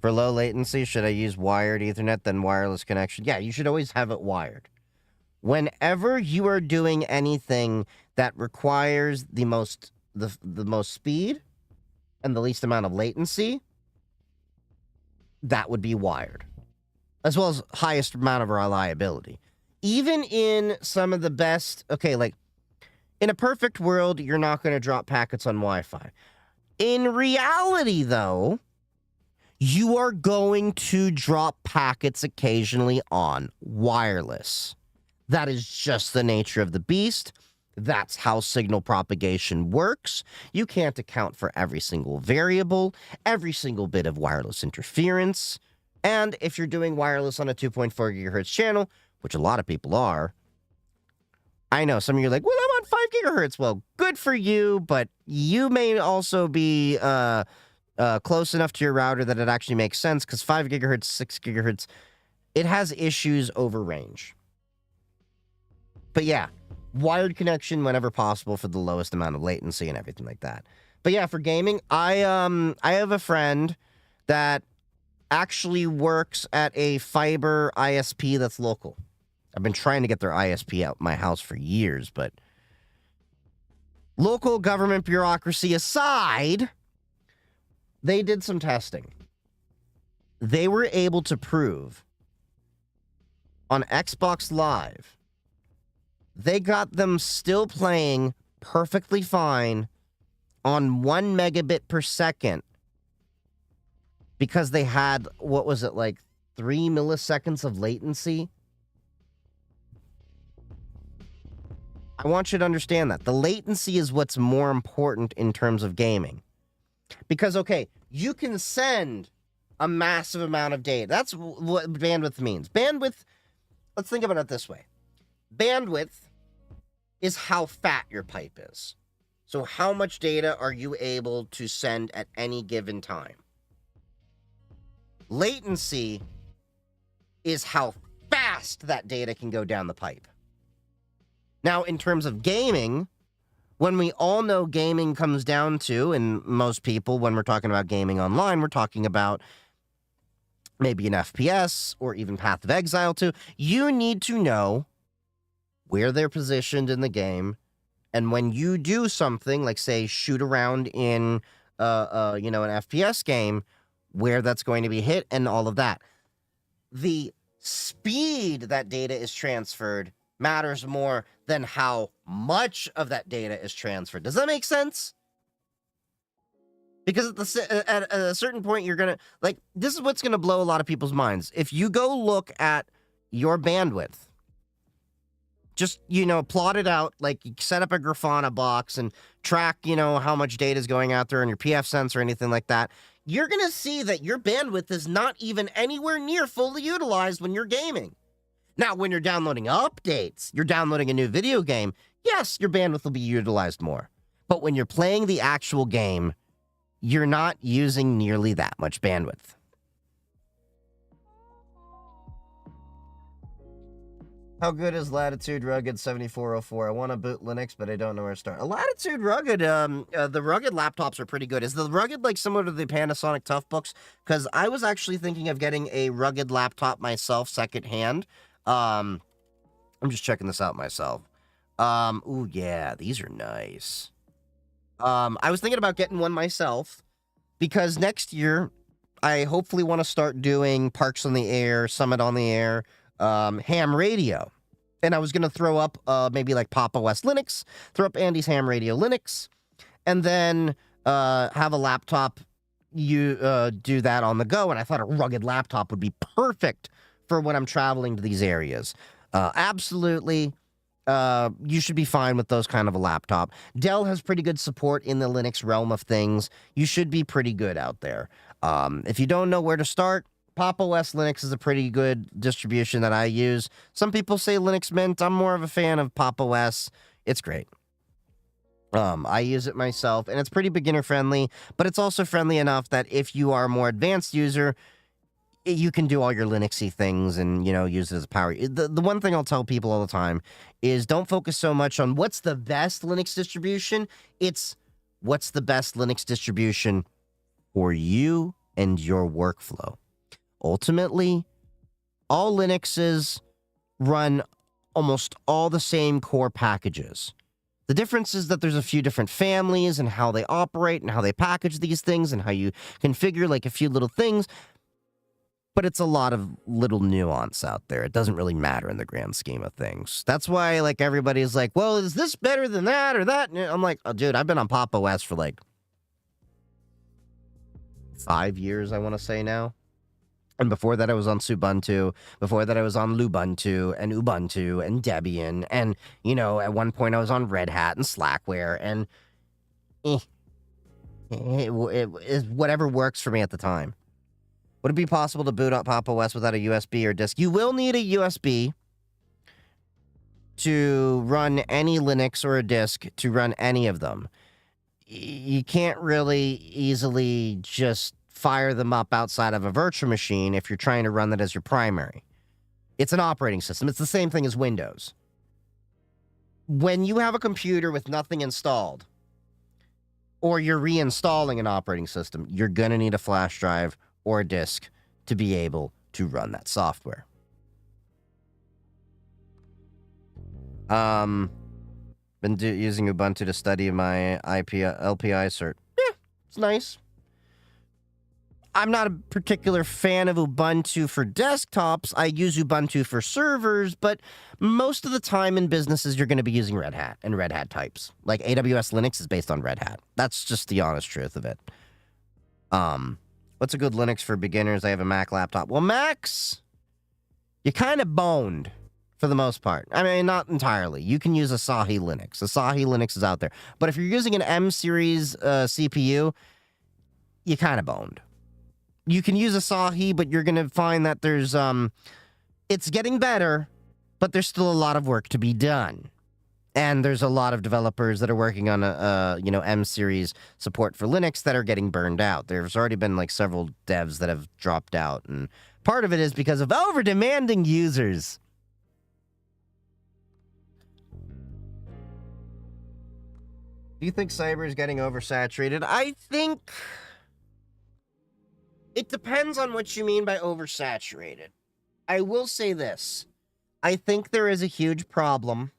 For low latency, should I use wired Ethernet than wireless connection? Yeah, you should always have it wired. Whenever you are doing anything that requires the most speed and the least amount of latency, that would be wired, as well as highest amount of reliability. Even in some of the best, like in a perfect world, you're not going to drop packets on Wi-Fi. In reality, though, you are going to drop packets occasionally on wireless. That is just the nature of the beast. That's how signal propagation works. You can't account for every single variable, every single bit of wireless interference. And if you're doing wireless on a 2.4 gigahertz channel, which a lot of people are, I know some of you are like, well, I'm on 5 gigahertz. Well, good for you, but you may also be close enough to your router that it actually makes sense, because 5 gigahertz, 6 gigahertz, it has issues over range. But yeah, wired connection whenever possible for the lowest amount of latency and everything like that. But yeah, for gaming, I have a friend that actually works at a fiber ISP that's local. I've been trying to get their ISP out my house for years, but local government bureaucracy aside, they did some testing. They were able to prove on Xbox Live, they got them still playing perfectly fine on 1 megabit per second because they had, what was it, like 3 milliseconds of latency? I want you to understand that. The latency is what's more important in terms of gaming. Because, you can send a massive amount of data. That's what bandwidth means. Bandwidth, let's think about it this way. Bandwidth is how fat your pipe is. So how much data are you able to send at any given time? Latency is how fast that data can go down the pipe. Now, in terms of gaming, when we all know gaming comes down to, and most people, when we're talking about gaming online, we're talking about maybe an FPS or even Path of Exile 2. You need to know where they're positioned in the game, and when you do something like, say, shoot around in an FPS game, where that's going to be hit and all of that. The speed that data is transferred matters more than how much of that data is transferred. Does that make sense? Because at a certain point, you're gonna, this is what's gonna blow a lot of people's minds. If you go look at your bandwidth, just, plot it out, you set up a Grafana box and track, how much data is going out there on your pfSense or anything like that. You're going to see that your bandwidth is not even anywhere near fully utilized when you're gaming. Now, when you're downloading updates, you're downloading a new video game, yes, your bandwidth will be utilized more. But when you're playing the actual game, you're not using nearly that much bandwidth. How good is Latitude Rugged 7404? I want to boot Linux, but I don't know where to start. A Latitude Rugged, the Rugged laptops are pretty good. Is the Rugged similar to the Panasonic Toughbooks? Because I was actually thinking of getting a Rugged laptop myself, secondhand. I'm just checking this out myself. Ooh, yeah, these are nice. I was thinking about getting one myself because next year I hopefully want to start doing Parks on the Air, Summit on the Air, ham radio. And I was going to throw up maybe Pop! OS Linux, throw up Andy's Ham Radio Linux, and then have a laptop you do that on the go, and I thought a rugged laptop would be perfect for when I'm traveling to these areas. Absolutely, you should be fine with those kind of a laptop. Dell has pretty good support in the Linux realm of things. You should be pretty good out there. If you don't know where to start, Pop! OS Linux is a pretty good distribution that I use. Some people say Linux Mint. I'm more of a fan of Pop! OS. It's great. I use it myself, and it's pretty beginner friendly, but it's also friendly enough that if you are a more advanced user, you can do all your Linuxy things and, use it as power. The one thing I'll tell people all the time is don't focus so much on what's the best Linux distribution. It's what's the best Linux distribution for you and your workflow. Ultimately, all Linuxes run almost all the same core packages. The difference is that there's a few different families and how they operate and how they package these things and how you configure like a few little things. But it's a lot of little nuance out there. It doesn't really matter in the grand scheme of things. That's why like everybody's like, well, is this better than that or that? And I'm like, oh, dude, I've been on Pop! OS for like 5 years, I want to say now. And before that, I was on Subuntu. Before that, I was on Lubuntu and Ubuntu and Debian. And, at one point, I was on Red Hat and Slackware. And it whatever works for me at the time. Would it be possible to boot up Pop! OS without a USB or disk? You will need a USB to run any Linux or a disk to run any of them. You can't really easily just fire them up outside of a virtual machine if you're trying to run that as your primary. It's an operating system. It's the same thing as Windows. When you have a computer with nothing installed, or you're reinstalling an operating system, you're going to need a flash drive or a disk to be able to run that software. Been using Ubuntu to study my LPI cert. Yeah, it's nice. I'm not a particular fan of Ubuntu for desktops. I use Ubuntu for servers, but most of the time in businesses, you're going to be using Red Hat and Red Hat types. Like AWS Linux is based on Red Hat. That's just the honest truth of it. What's a good Linux for beginners? I have a Mac laptop. Well, Macs, you kind of boned for the most part. I mean, not entirely. You can use Asahi Linux. Asahi Linux is out there. But if you're using an M series CPU, you kind of boned. You can use Asahi, but you're going to find that there's, it's getting better, but there's still a lot of work to be done. And there's a lot of developers that are working on M series support for Linux that are getting burned out. There's already been like several devs that have dropped out, and part of it is because of over-demanding users. Do you think cyber is getting oversaturated? I think it depends on what you mean by oversaturated. I will say this. I think there is a huge problem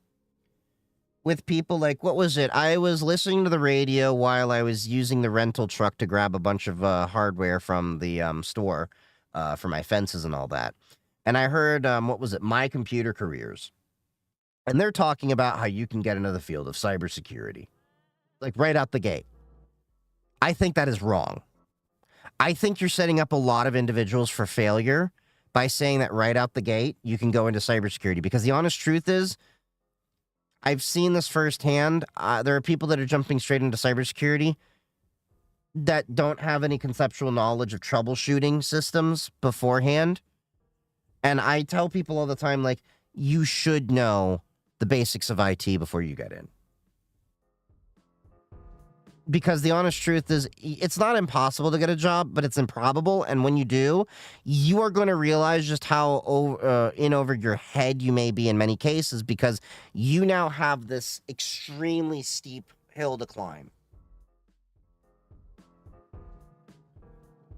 with people like, what was it? I was listening to the radio while I was using the rental truck to grab a bunch of hardware from the store for my fences and all that. And I heard, what was it? My Computer Careers. And they're talking about how you can get into the field of cybersecurity. Like right out the gate. I think that is wrong. I think you're setting up a lot of individuals for failure by saying that right out the gate, you can go into cybersecurity. Because the honest truth is, I've seen this firsthand. There are people that are jumping straight into cybersecurity that don't have any conceptual knowledge of troubleshooting systems beforehand. And I tell people all the time, like, you should know the basics of IT before you get in. Because the honest truth is, it's not impossible to get a job, but it's improbable. And when you do, you are going to realize just how in over your head you may be in many cases, because you now have this extremely steep hill to climb.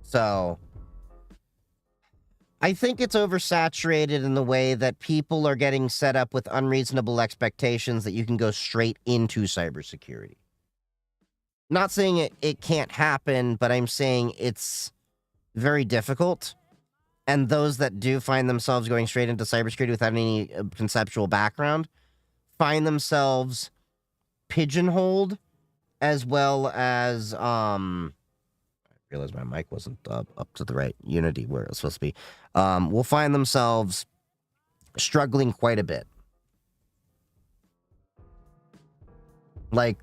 So I think it's oversaturated in the way that people are getting set up with unreasonable expectations that you can go straight into cybersecurity. Not saying it can't happen, but I'm saying it's very difficult. And those that do find themselves going straight into cybersecurity without any conceptual background find themselves pigeonholed, as well as Realize my mic wasn't up to the right unity where it was supposed to be. Will find themselves struggling quite a bit. Like,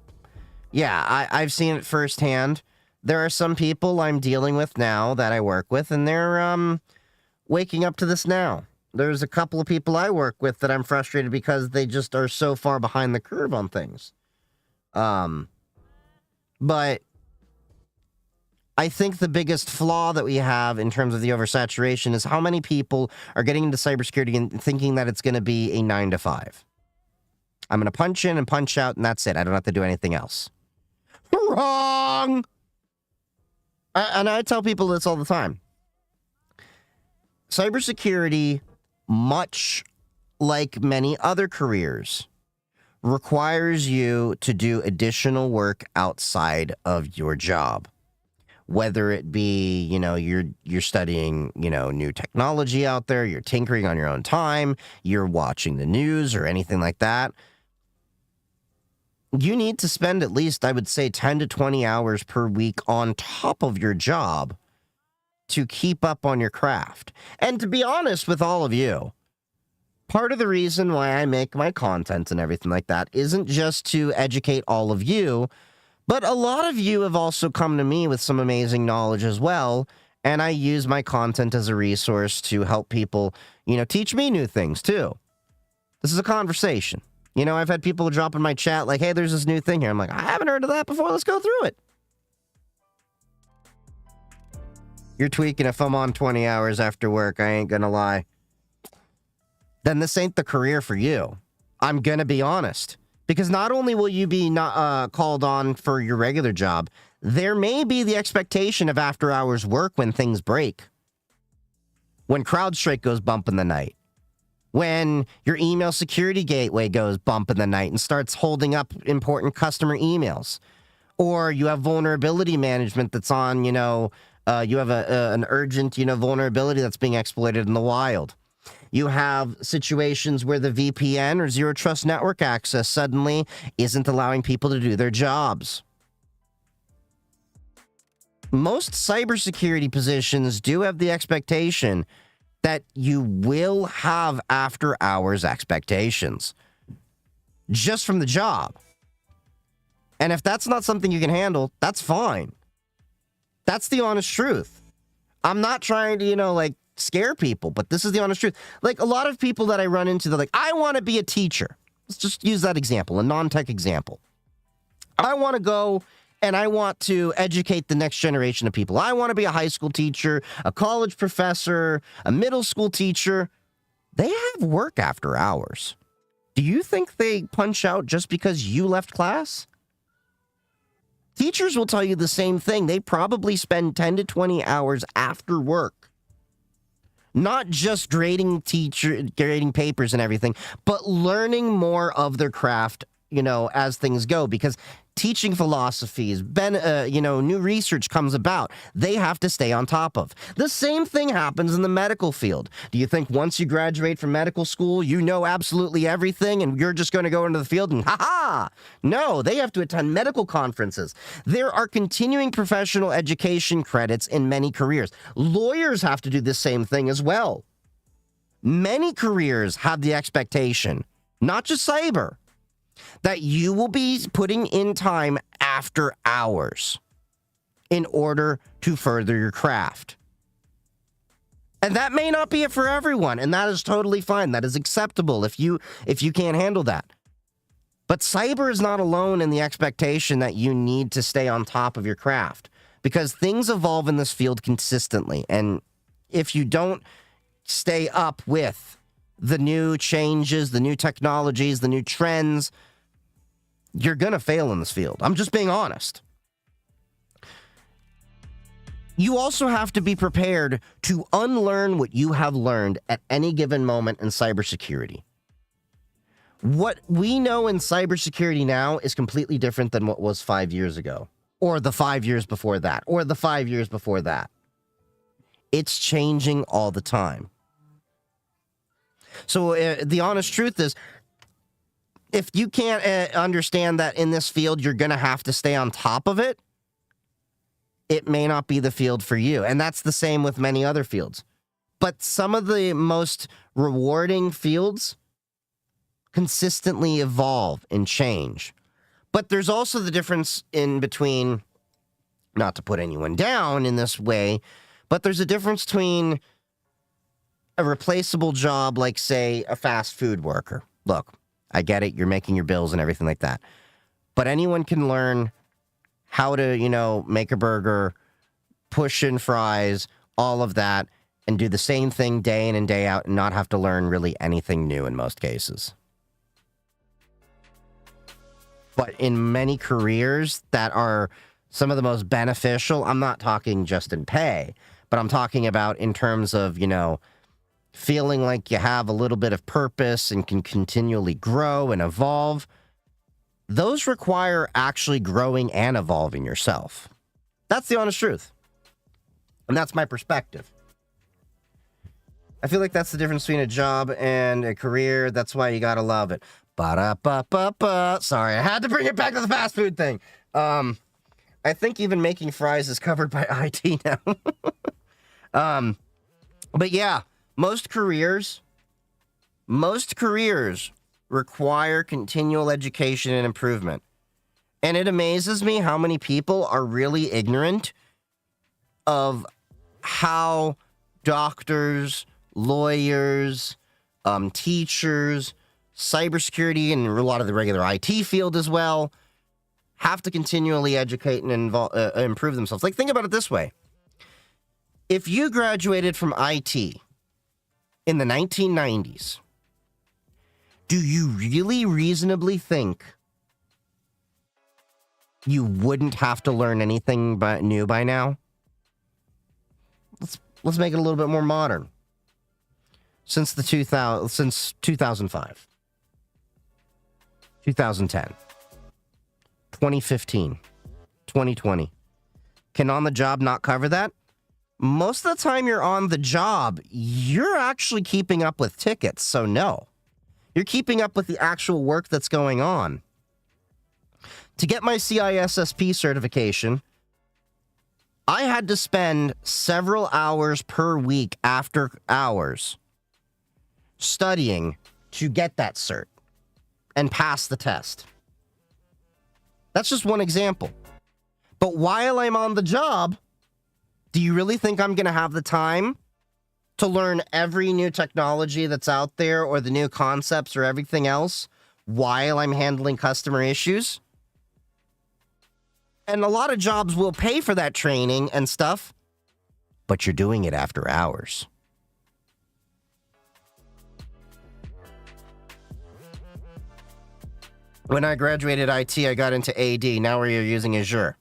yeah, I've seen it firsthand. There are some people I'm dealing with now that I work with, and they're waking up to this now. There's a couple of people I work with that I'm frustrated because they just are so far behind the curve on things. But I think the biggest flaw that we have in terms of the oversaturation is how many people are getting into cybersecurity and thinking that it's going to be a 9 to 5. I'm going to punch in and punch out, and that's it. I don't have to do anything else. Wrong! And I tell people this all the time. Cybersecurity, much like many other careers, requires you to do additional work outside of your job. Whether it be, you're studying, new technology out there, you're tinkering on your own time, you're watching the news or anything like that. You need to spend at least, I would say, 10 to 20 hours per week on top of your job to keep up on your craft. And to be honest with all of you, part of the reason why I make my content and everything like that isn't just to educate all of you, but a lot of you have also come to me with some amazing knowledge as well, and I use my content as a resource to help people, teach me new things too. This is a conversation. I've had people drop in my chat like, hey, there's this new thing here. I'm like, I haven't heard of that before. Let's go through it. You're tweaking if I'm on 20 hours after work. I ain't gonna lie. Then this ain't the career for you. I'm gonna be honest. Because not only will you be not called on for your regular job, there may be the expectation of after-hours work when things break. When CrowdStrike goes bump in the night. When your email security gateway goes bump in the night and starts holding up important customer emails. Or you have vulnerability management that's on, you have an urgent, vulnerability that's being exploited in the wild. You have situations where the VPN or zero trust network access suddenly isn't allowing people to do their jobs. Most cybersecurity positions do have the expectation that you will have after hours expectations just from the job. And if that's not something you can handle, that's fine. That's the honest truth. I'm not trying to, scare people, but this is the honest truth. Like, a lot of people that I run into, they're like, I want to be a teacher. Let's just use that example, a non-tech example. I want to go and I want to educate the next generation of people. I want to be a high school teacher, a college professor, a middle school teacher. They have work after hours. Do you think they punch out just because you left class? Teachers will tell you the same thing. They probably spend 10 to 20 hours after work. Not just grading papers and everything, but learning more of their craft, as things go. Because teaching philosophies, new research comes about. They have to stay on top of. The same thing happens in the medical field. Do you think once you graduate from medical school, you know absolutely everything and you're just going to go into the field and ha-ha? No, they have to attend medical conferences. There are continuing professional education credits in many careers. Lawyers have to do the same thing as well. Many careers have the expectation, not just cyber, that you will be putting in time after hours in order to further your craft. And that may not be it for everyone, and that is totally fine. That is acceptable if you can't handle that. But cyber is not alone in the expectation that you need to stay on top of your craft, because things evolve in this field consistently. And if you don't stay up with the new changes, the new technologies, the new trends, you're going to fail in this field. I'm just being honest. You also have to be prepared to unlearn what you have learned at any given moment in cybersecurity. What we know in cybersecurity now is completely different than what was 5 years ago, or the 5 years before that, or the 5 years before that. It's changing all the time. So the honest truth is, if you can't understand that in this field, you're going to have to stay on top of it, it may not be the field for you. And that's the same with many other fields. But some of the most rewarding fields consistently evolve and change. But there's also the difference in between, not to put anyone down in this way, but there's a difference between a replaceable job like, say, a fast food worker. Look, I get it. You're making your bills and everything like that. But anyone can learn how to, make a burger, push in fries, all of that, and do the same thing day in and day out and not have to learn really anything new in most cases. But in many careers that are some of the most beneficial, I'm not talking just in pay, but I'm talking about in terms of, feeling like you have a little bit of purpose and can continually grow and evolve. Those require actually growing and evolving yourself. That's the honest truth. And that's my perspective. I feel like that's the difference between a job and a career. That's why you gotta love it. Ba-da-ba-ba-ba. Sorry, I had to bring it back to the fast food thing. I think even making fries is covered by IT now. But yeah, most careers require continual education and improvement. And it amazes me how many people are really ignorant of how doctors, lawyers, teachers, cybersecurity, and a lot of the regular IT field as well, have to continually educate and improve themselves. Like, think about it this way. If you graduated from IT in the 1990s, do you really reasonably think you wouldn't have to learn anything new by now? Let's make it a little bit more modern. Since 2005, 2010, 2015, 2020, can on the job not cover that? Most of the time you're on the job, you're actually keeping up with tickets, so no. You're keeping up with the actual work that's going on. To get my CISSP certification, I had to spend several hours per week after hours studying to get that cert and pass the test. That's just one example. But while I'm on the job, do you really think I'm going to have the time to learn every new technology that's out there or the new concepts or everything else while I'm handling customer issues? And a lot of jobs will pay for that training and stuff, but you're doing it after hours. When I graduated IT, I got into AD. Now we're using Azure.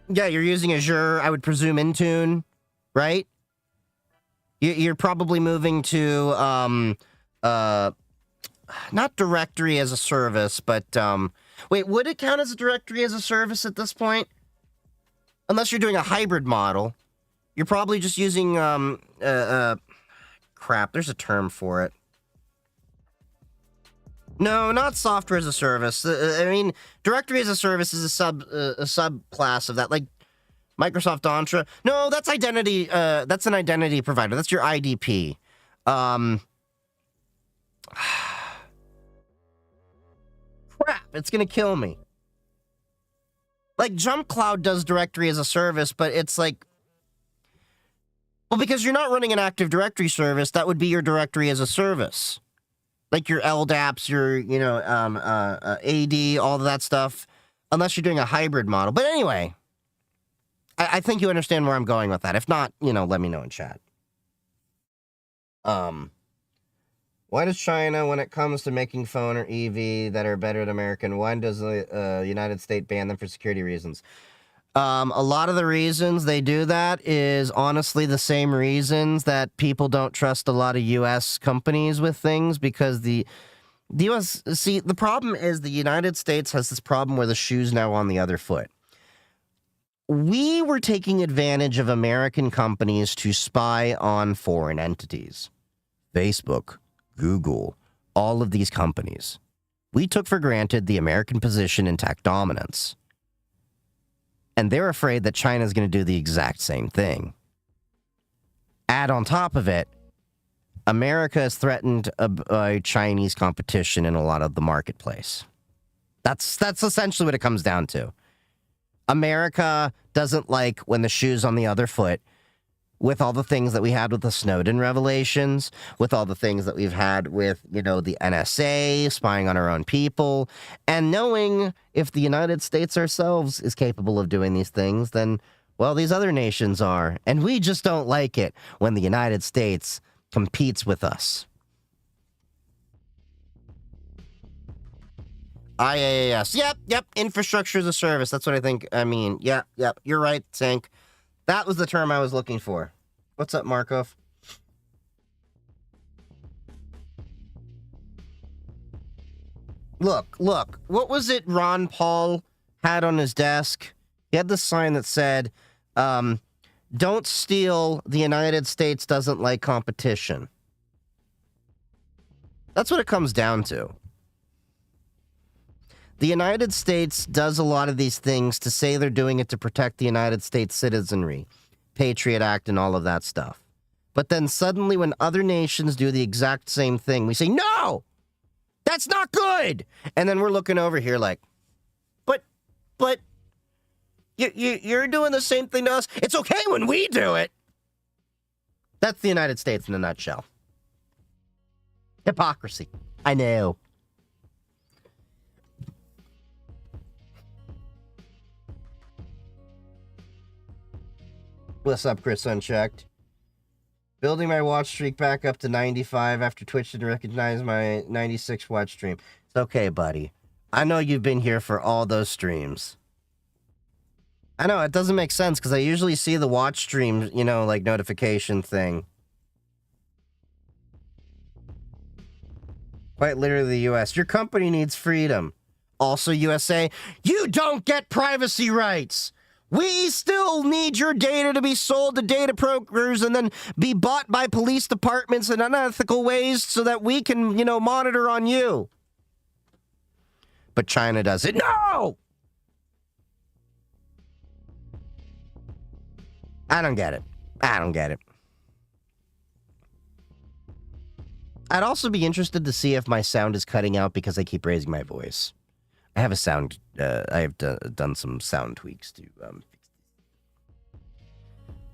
Yeah, you're using Azure, I would presume Intune, right? You're probably moving to, not directory as a service, but, wait, would it count as a directory as a service at this point? Unless you're doing a hybrid model. You're probably just using, crap, there's a term for it. No, not software as a service. I mean, directory as a service is a subclass of that, like Microsoft Entra. No, that's identity. That's an identity provider. That's your IDP. Crap, it's gonna kill me. Like Jump Cloud does directory as a service, but it's like, well, because you're not running an Active Directory service, that would be your directory as a service. Like your LDAPs, your, AD, all of that stuff, unless you're doing a hybrid model. But anyway, I think you understand where I'm going with that. If not, let me know in chat. Why does China, when it comes to making phone or EV that are better than American, why does the United States ban them for security reasons? A lot of the reasons they do that is honestly the same reasons that people don't trust a lot of U.S. companies with things, because the U.S. See, the problem is the United States has this problem where the shoe's now on the other foot. We were taking advantage of American companies to spy on foreign entities. Facebook, Google, all of these companies. We took for granted the American position in tech dominance. And they're afraid that China's going to do the exact same thing. Add on top of it, America is threatened by Chinese competition in a lot of the marketplace. That's essentially what it comes down to. America doesn't like when the shoe's on the other foot, with all the things that we had with the Snowden revelations, with all the things that we've had with, the NSA spying on our own people, and knowing if the United States ourselves is capable of doing these things, then, well, these other nations are. And we just don't like it when the United States competes with us. IaaS. Yep. Infrastructure as a service. That's what I think. I mean, yep. You're right, Tank. That was the term I was looking for. What's up, Markov? Look. What was it Ron Paul had on his desk? He had this sign that said, don't steal, the United States doesn't like competition. That's what it comes down to. The United States does a lot of these things to say they're doing it to protect the United States citizenry, Patriot Act and all of that stuff. But then suddenly when other nations do the exact same thing, we say, no, that's not good. And then we're looking over here like, but you're doing the same thing to us. It's okay when we do it. That's the United States in a nutshell. Hypocrisy. I know. What's up, Chris Unchecked? Building my watch streak back up to 95 after Twitch didn't recognize my 96 watch stream. It's okay, buddy. I know you've been here for all those streams. I know, it doesn't make sense, because I usually see the watch stream, like, notification thing. Quite literally the U.S. Your company needs freedom. Also, USA, you don't get privacy rights! We still need your data to be sold to data brokers and then be bought by police departments in unethical ways so that we can, monitor on you. But China does it. No! I don't get it. I'd also be interested to see if my sound is cutting out because I keep raising my voice. I have a sound, I have done some sound tweaks to fix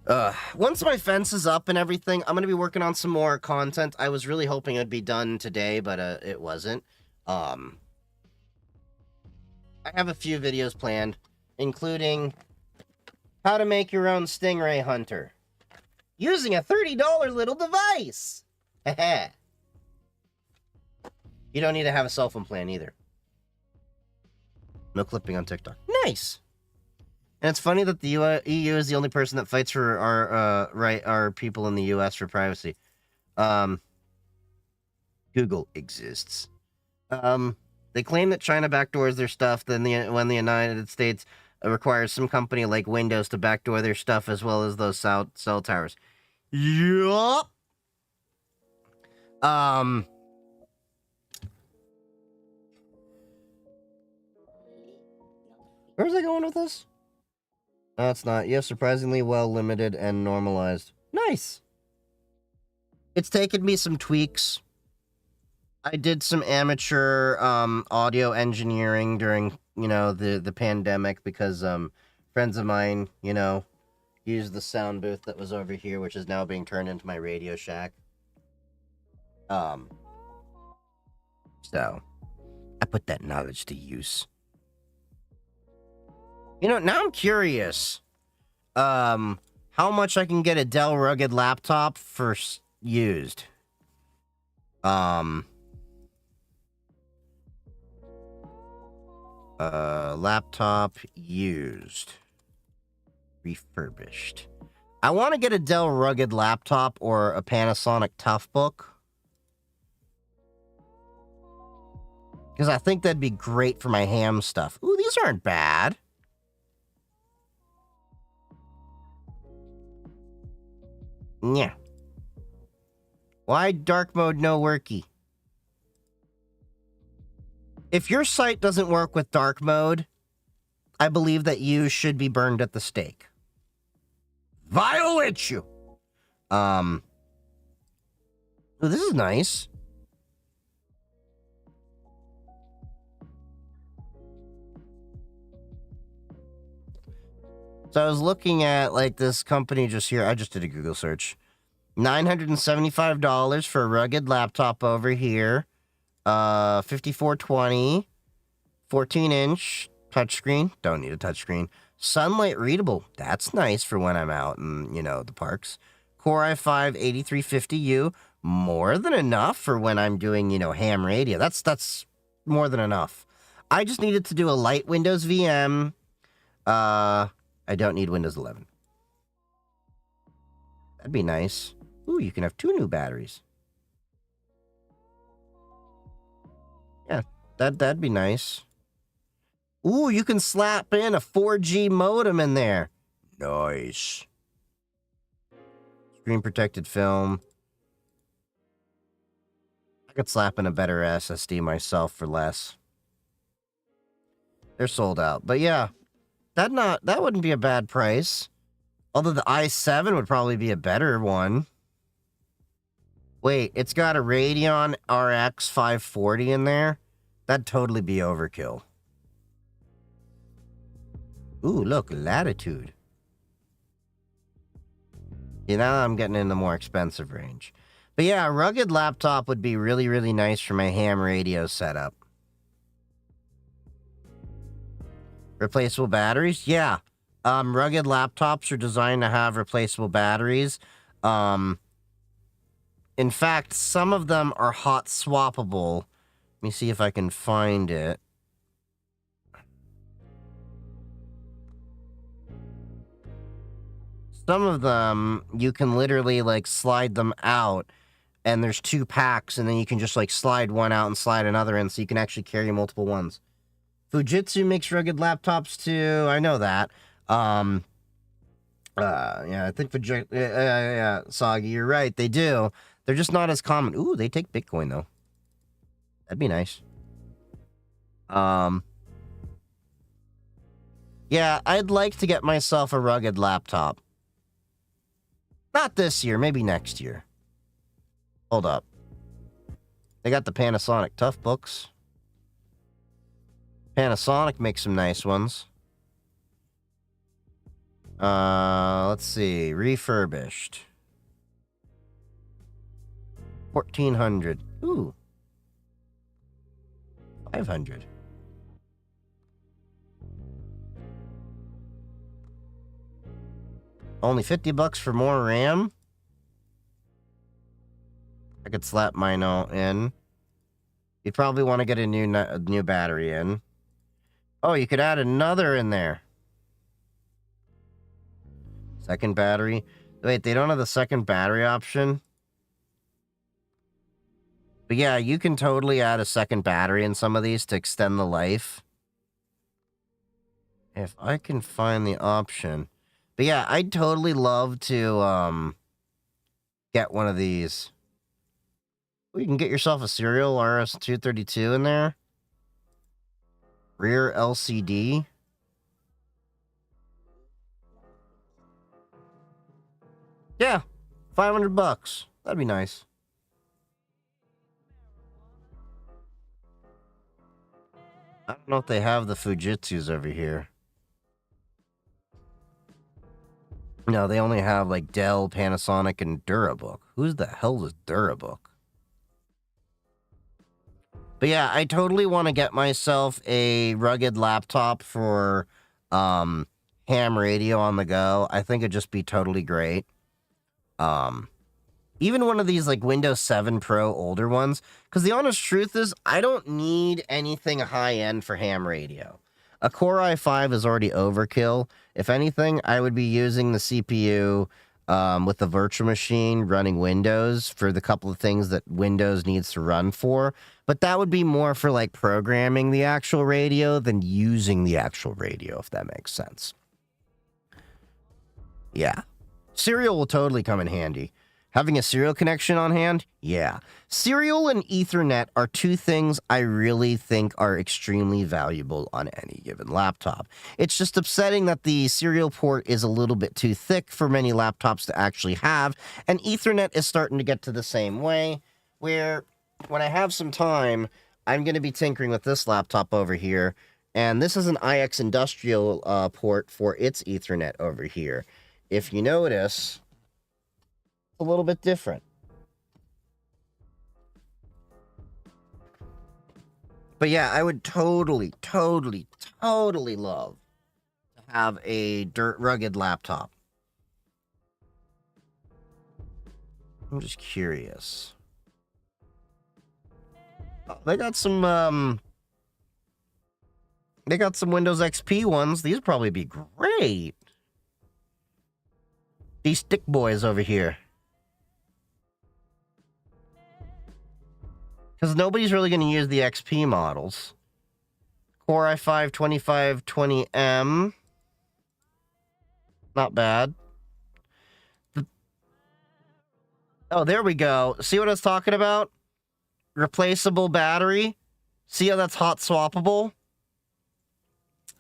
this. Once my fence is up and everything, I'm going to be working on some more content. I was really hoping it'd be done today, but it wasn't. I have a few videos planned, including how to make your own stingray hunter using a $30 little device. You don't need to have a cell phone plan either. No clipping on TikTok. Nice. And it's funny that the EU is the only person that fights for our people in the US for privacy. Google exists. They claim that China backdoors their stuff, then when the United States requires some company like Windows to backdoor their stuff as well as those cell towers. Yup. Where was I going with this? No, it's not. Yeah, surprisingly well limited and normalized. Nice. It's taken me some tweaks. I did some amateur audio engineering during, the pandemic because friends of mine, used the sound booth that was over here, which is now being turned into my Radio Shack. So I put that knowledge to use. Now I'm curious, how much I can get a Dell rugged laptop for used. Laptop used. Refurbished. I want to get a Dell rugged laptop or a Panasonic Toughbook. Because I think that'd be great for my ham stuff. Ooh, these aren't bad. Yeah. Why dark mode no worky? If your site doesn't work with dark mode, I believe that you should be burned at the stake. Violate you! Oh, this is nice. So I was looking at, like, this company just here. I just did a Google search. $975 for a rugged laptop over here. 5420. 14-inch touchscreen. Don't need a touchscreen. Sunlight readable. That's nice for when I'm out in, the parks. Core i5 8350U. More than enough for when I'm doing, ham radio. That's more than enough. I just needed to do a light Windows VM. I don't need Windows 11. That'd be nice. Ooh, you can have 2 new batteries. Yeah, that'd be nice. Ooh, you can slap in a 4G modem in there. Nice. Screen protected film. I could slap in a better SSD myself for less. They're sold out. But yeah, that wouldn't be a bad price. Although the i7 would probably be a better one. Wait, it's got a Radeon RX 540 in there? That'd totally be overkill. Ooh, look, Latitude. Now I'm getting in the more expensive range. But yeah, a rugged laptop would be really, really nice for my ham radio setup. Replaceable batteries? Yeah. Rugged laptops are designed to have replaceable batteries. In fact, some of them are hot swappable. Let me see if I can find it. Some of them, you can literally, like, slide them out, and there's 2 packs, and then you can just, like, slide one out and slide another in, so you can actually carry multiple ones. Fujitsu makes rugged laptops, too. I know that. Yeah, I think yeah, Soggy, you're right, they do. They're just not as common. Ooh, they take Bitcoin, though. That'd be nice. Yeah, I'd like to get myself a rugged laptop. Not this year, maybe next year. Hold up. They got the Panasonic Toughbooks. Panasonic makes some nice ones. Let's see. Refurbished. 1,400. Ooh. 500. Only $50 for more RAM? I could slap mine all in. You'd probably want to get a new battery in. Oh, you could add another in there. Second battery. Wait, they don't have the second battery option? But yeah, you can totally add a second battery in some of these to extend the life. If I can find the option. But yeah, I'd totally love to get one of these. Oh, you can get yourself a serial RS-232 in there. Rear LCD. Yeah, $500. That'd be nice. I don't know if they have the Fujitsus over here. No, they only have like Dell, Panasonic, and Durabook. Who's the hell is Durabook? But yeah, I totally want to get myself a rugged laptop for ham radio on the go. I think it'd just be totally great. Even one of these like Windows 7 Pro older ones, because the honest truth is I don't need anything high-end for ham radio. A Core i5 is already overkill. If anything, I would be using the CPU with the virtual machine running Windows for the couple of things that Windows needs to run for. But that would be more for like programming the actual radio than using the actual radio, if that makes sense. Yeah. Serial will totally come in handy. Having a serial connection on hand? Yeah. Serial and Ethernet are two things I really think are extremely valuable on any given laptop. It's just upsetting that the serial port is a little bit too thick for many laptops to actually have, and Ethernet is starting to get to the same way, where when I have some time, I'm going to be tinkering with this laptop over here, and this is an IX Industrial port for its Ethernet over here. If you notice, a little bit different. But yeah, I would totally love to have a dirt rugged laptop. I'm just curious. Oh, they got some Windows XP ones. These would probably be great. These thick boys over here. Because nobody's really going to use the XP models. Core i5-2520M. Not bad. Oh, there we go. See what I was talking about? Replaceable battery. See how that's hot swappable?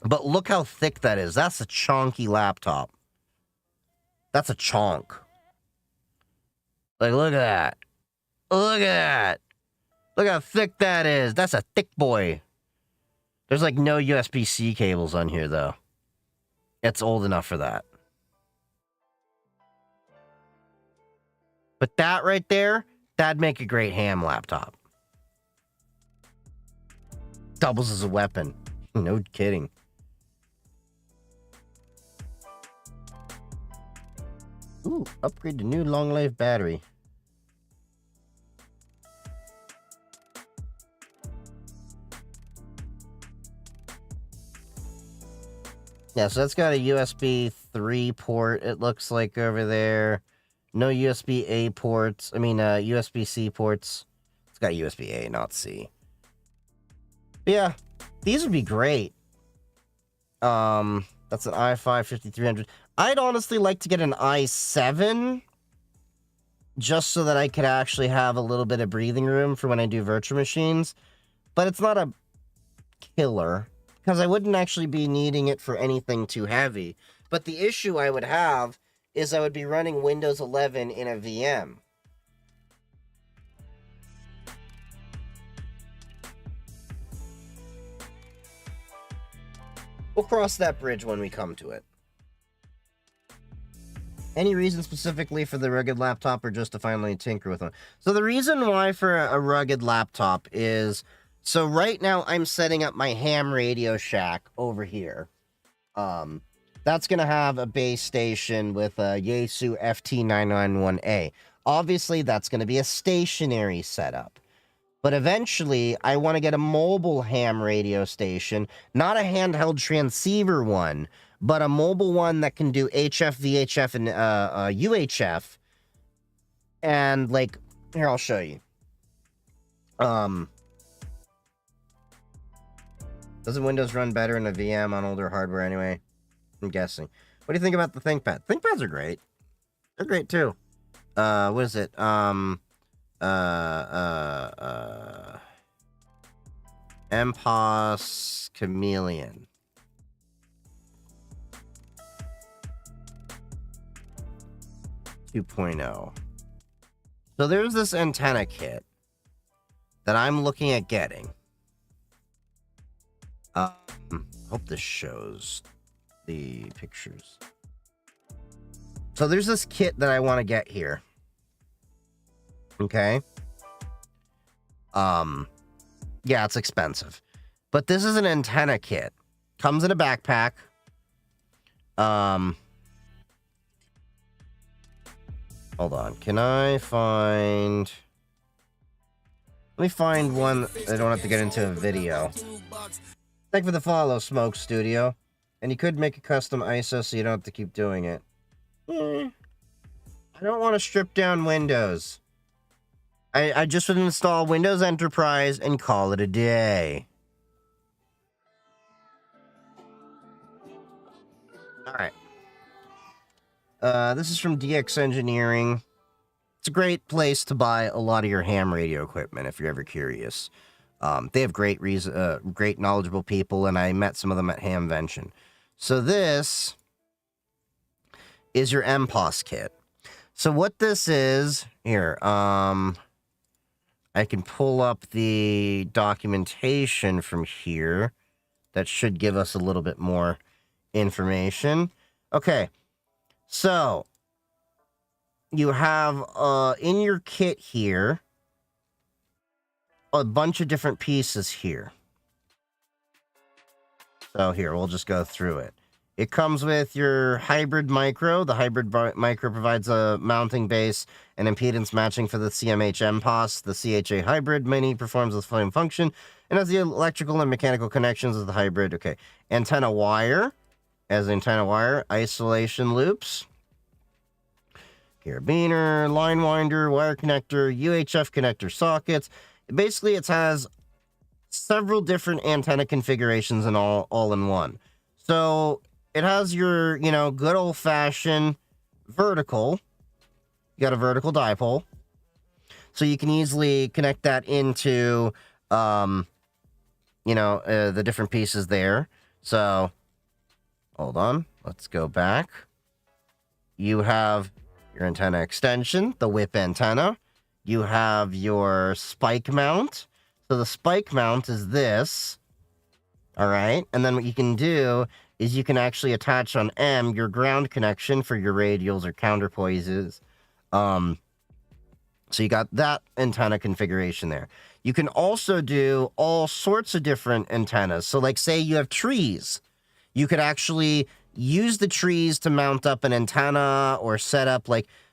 But look how thick that is. That's a chonky laptop. That's a chonk. Like, look at that. Look at that. Look how thick that is. That's a thick boy. There's like no USB-C cables on here, though. It's old enough for that. But that right there, that'd make a great ham laptop. Doubles as a weapon. No kidding. Ooh, upgrade to new long life battery. Yeah, so that's got a USB 3 port, it looks like over there. No USB-A ports. I mean, USB-C ports. It's got USB-A, not C. But yeah, these would be great. That's an i5-5300. I'd honestly like to get an i7, just so that I could actually have a little bit of breathing room for when I do virtual machines. But it's not a killer, because I wouldn't actually be needing it for anything too heavy. But the issue I would have is I would be running Windows 11 in a VM. We'll cross that bridge when we come to it. Any reason specifically for the rugged laptop, or just to finally tinker with one? So the reason why for a rugged laptop is... So right now, I'm setting up my ham Radio Shack over here. That's going to have a base station with a Yaesu FT991A. Obviously, that's going to be a stationary setup. But eventually, I want to get a mobile ham radio station. Not a handheld transceiver one, but a mobile one that can do HF, VHF, and UHF. And, like, here, I'll show you. Doesn't Windows run better in a VM on older hardware anyway? I'm guessing. What do you think about the ThinkPad? ThinkPads are great. They're great too. What is it? MPOS Chameleon. .2. So there's this antenna kit that I'm looking at getting. Hope this shows the pictures. So there's this kit that I want to get here. Okay. Yeah, it's expensive. But this is an antenna kit. Comes in a backpack. Hold on. Can I find... Let me find one I don't have to get into a video. Thank you for the follow, Smoke Studio. And you could make a custom ISO so you don't have to keep doing it. I don't want to strip down Windows. I just would install Windows Enterprise and call it a day. Alright. This is from DX Engineering. It's a great place to buy a lot of your ham radio equipment if you're ever curious. They have great knowledgeable people, and I met some of them at Hamvention. So this is your MPOS kit. So what this is, here, I can pull up the documentation from here. That should give us a little bit more information. Okay, so you have in your kit here a bunch of different pieces here. So here, we'll just go through it. It comes with your hybrid micro. The hybrid micro provides a mounting base and impedance matching for the CMH MPOS. The CHA hybrid mini performs the same function and has the electrical and mechanical connections of the hybrid. Okay, antenna wire, as antenna wire, isolation loops, carabiner, line winder, wire connector, UHF connector sockets. Basically, it has several different antenna configurations and all in one. So it has your, good old-fashioned vertical. You got a vertical dipole. So you can easily connect that into, the different pieces there. So, hold on. Let's go back. You have your antenna extension, the whip antenna. You have your spike mount. So the spike mount is this. All right. And then what you can do is you can actually attach on M your ground connection for your radials or counterpoises. So you got that antenna configuration there. You can also do all sorts of different antennas. So like say you have trees. You could actually use the trees to mount up an antenna or set up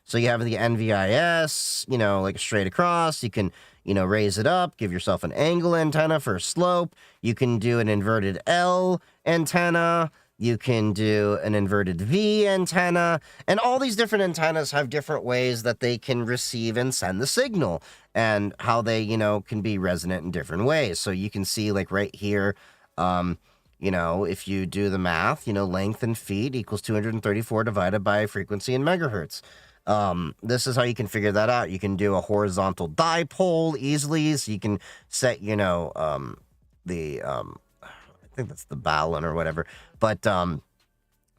so you have the NVIS, like straight across. You can, raise it up, give yourself an angle antenna for a slope. You can do an inverted L antenna. You can do an inverted V antenna. And all these different antennas have different ways that they can receive and send the signal and how they, can be resonant in different ways. So you can see right here, if you do the math, length in feet equals 234 divided by frequency in megahertz. This is how you can figure that out. You can do a horizontal dipole easily, so you can set, I think that's the balun or whatever, but,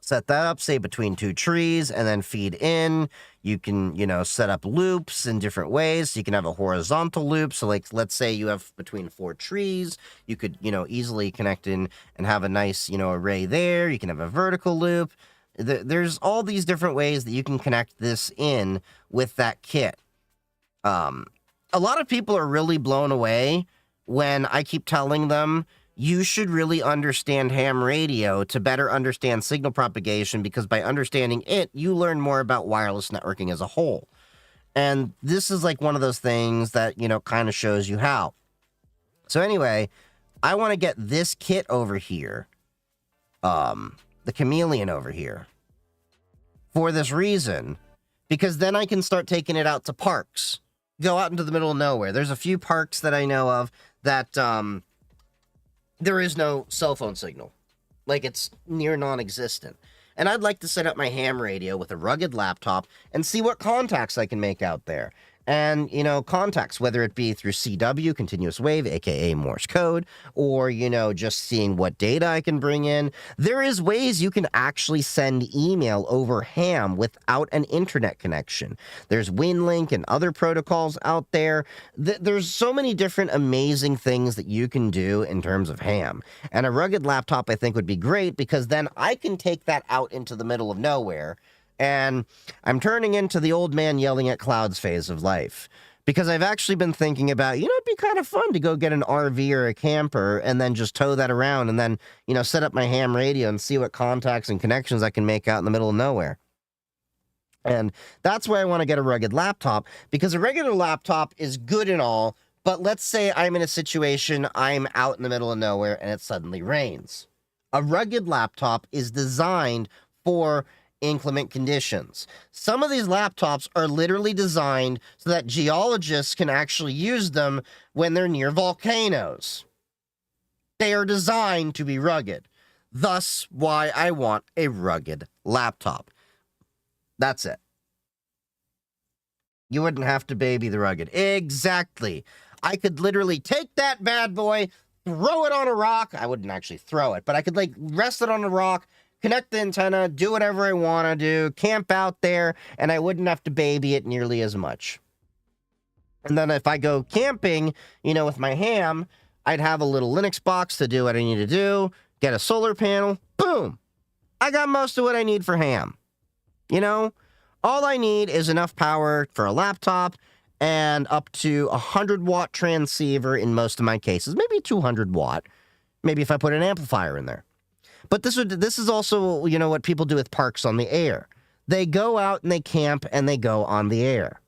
set that up, say between two trees, and then feed in. You can, set up loops in different ways. So you can have a horizontal loop. So let's say you have between four trees, you could, easily connect in and have a nice, array there. You can have a vertical loop. There's all these different ways that you can connect this in with that kit. A lot of people are really blown away when I keep telling them you should really understand ham radio to better understand signal propagation, because by understanding it, you learn more about wireless networking as a whole. And this is one of those things that, kind of shows you how. So anyway, I want to get this kit over here. The chameleon over here, for this reason, because then I can start taking it out to parks, go out into the middle of nowhere. There's a few parks that I know of that there is no cell phone signal, it's near non-existent. And I'd like to set up my ham radio with a rugged laptop and see what contacts I can make out there. And, contacts, whether it be through CW, continuous wave, aka Morse code, or, just seeing what data I can bring in. There is ways you can actually send email over ham without an internet connection. There's WinLink and other protocols out there. There's so many different amazing things that you can do in terms of ham. And a rugged laptop, I think, would be great, because then I can take that out into the middle of nowhere. And I'm turning into the old man yelling at clouds phase of life, because I've actually been thinking about, it'd be kind of fun to go get an RV or a camper and then just tow that around and then, set up my ham radio and see what contacts and connections I can make out in the middle of nowhere. And that's why I want to get a rugged laptop, because a regular laptop is good and all, but let's say I'm in a situation, I'm out in the middle of nowhere and it suddenly rains. A rugged laptop is designed for inclement conditions. Some of these laptops are literally designed so that geologists can actually use them when they're near volcanoes. They are designed to be rugged. Thus, why I want a rugged laptop. That's it. You wouldn't have to baby the rugged. Exactly. I could literally take that bad boy, throw it on a rock. I wouldn't actually throw it, but I could like rest it on a rock, connect the antenna, do whatever I want to do, camp out there, and I wouldn't have to baby it nearly as much. And then if I go camping, with my ham, I'd have a little Linux box to do what I need to do, get a solar panel, boom. I got most of what I need for ham. All I need is enough power for a laptop and up to 100-watt transceiver in most of my cases, maybe 200-watt, maybe if I put an amplifier in there. But this is also, what people do with parks on the air. They go out and they camp and they go on the air.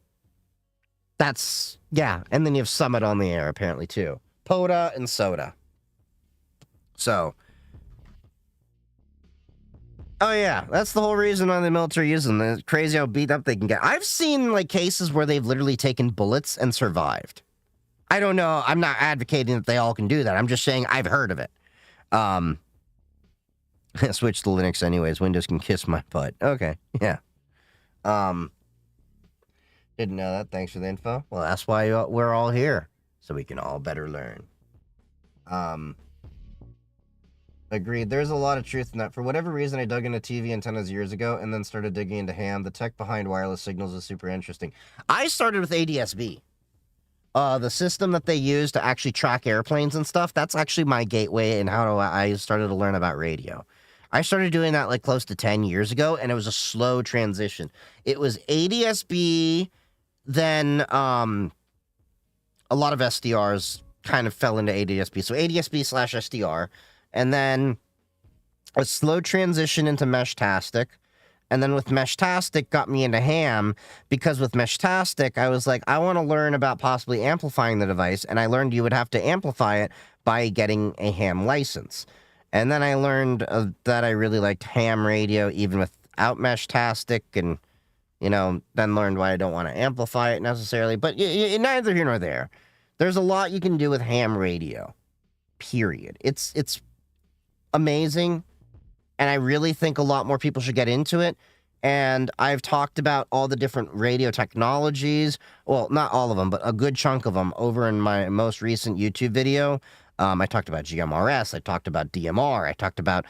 And then you have Summit on the air, apparently, too. Poda and Soda. So, oh yeah, that's the whole reason why the military uses them. It's crazy how beat up they can get. I've seen, cases where they've literally taken bullets and survived. I don't know. I'm not advocating that they all can do that. I'm just saying I've heard of it. Switch to Linux anyways. Windows can kiss my butt. Okay, yeah. Didn't know that. Thanks for the info. Well, that's why we're all here, so we can all better learn. Agreed. There's a lot of truth in that. For whatever reason, I dug into TV antennas years ago and then started digging into ham. The tech behind wireless signals is super interesting. I started with ADS-B. The system that they use to actually track airplanes and stuff, that's actually my gateway and how I started to learn about radio. I started doing that close to 10 years ago, and it was a slow transition. It was ADS-B, then a lot of SDRs kind of fell into ADS-B. So ADS-B/SDR, and then a slow transition into Meshtastic. And then with Meshtastic got me into ham, because with Meshtastic, I was like, I want to learn about possibly amplifying the device, and I learned you would have to amplify it by getting a ham license. And then I learned that I really liked ham radio even without Meshtastic, and, then learned why I don't want to amplify it necessarily. But neither here nor there. There's a lot you can do with ham radio, period. It's amazing. And I really think a lot more people should get into it. And I've talked about all the different radio technologies. Well, not all of them, but a good chunk of them over in my most recent YouTube video. I talked about GMRS. I talked about DMR. I talked about,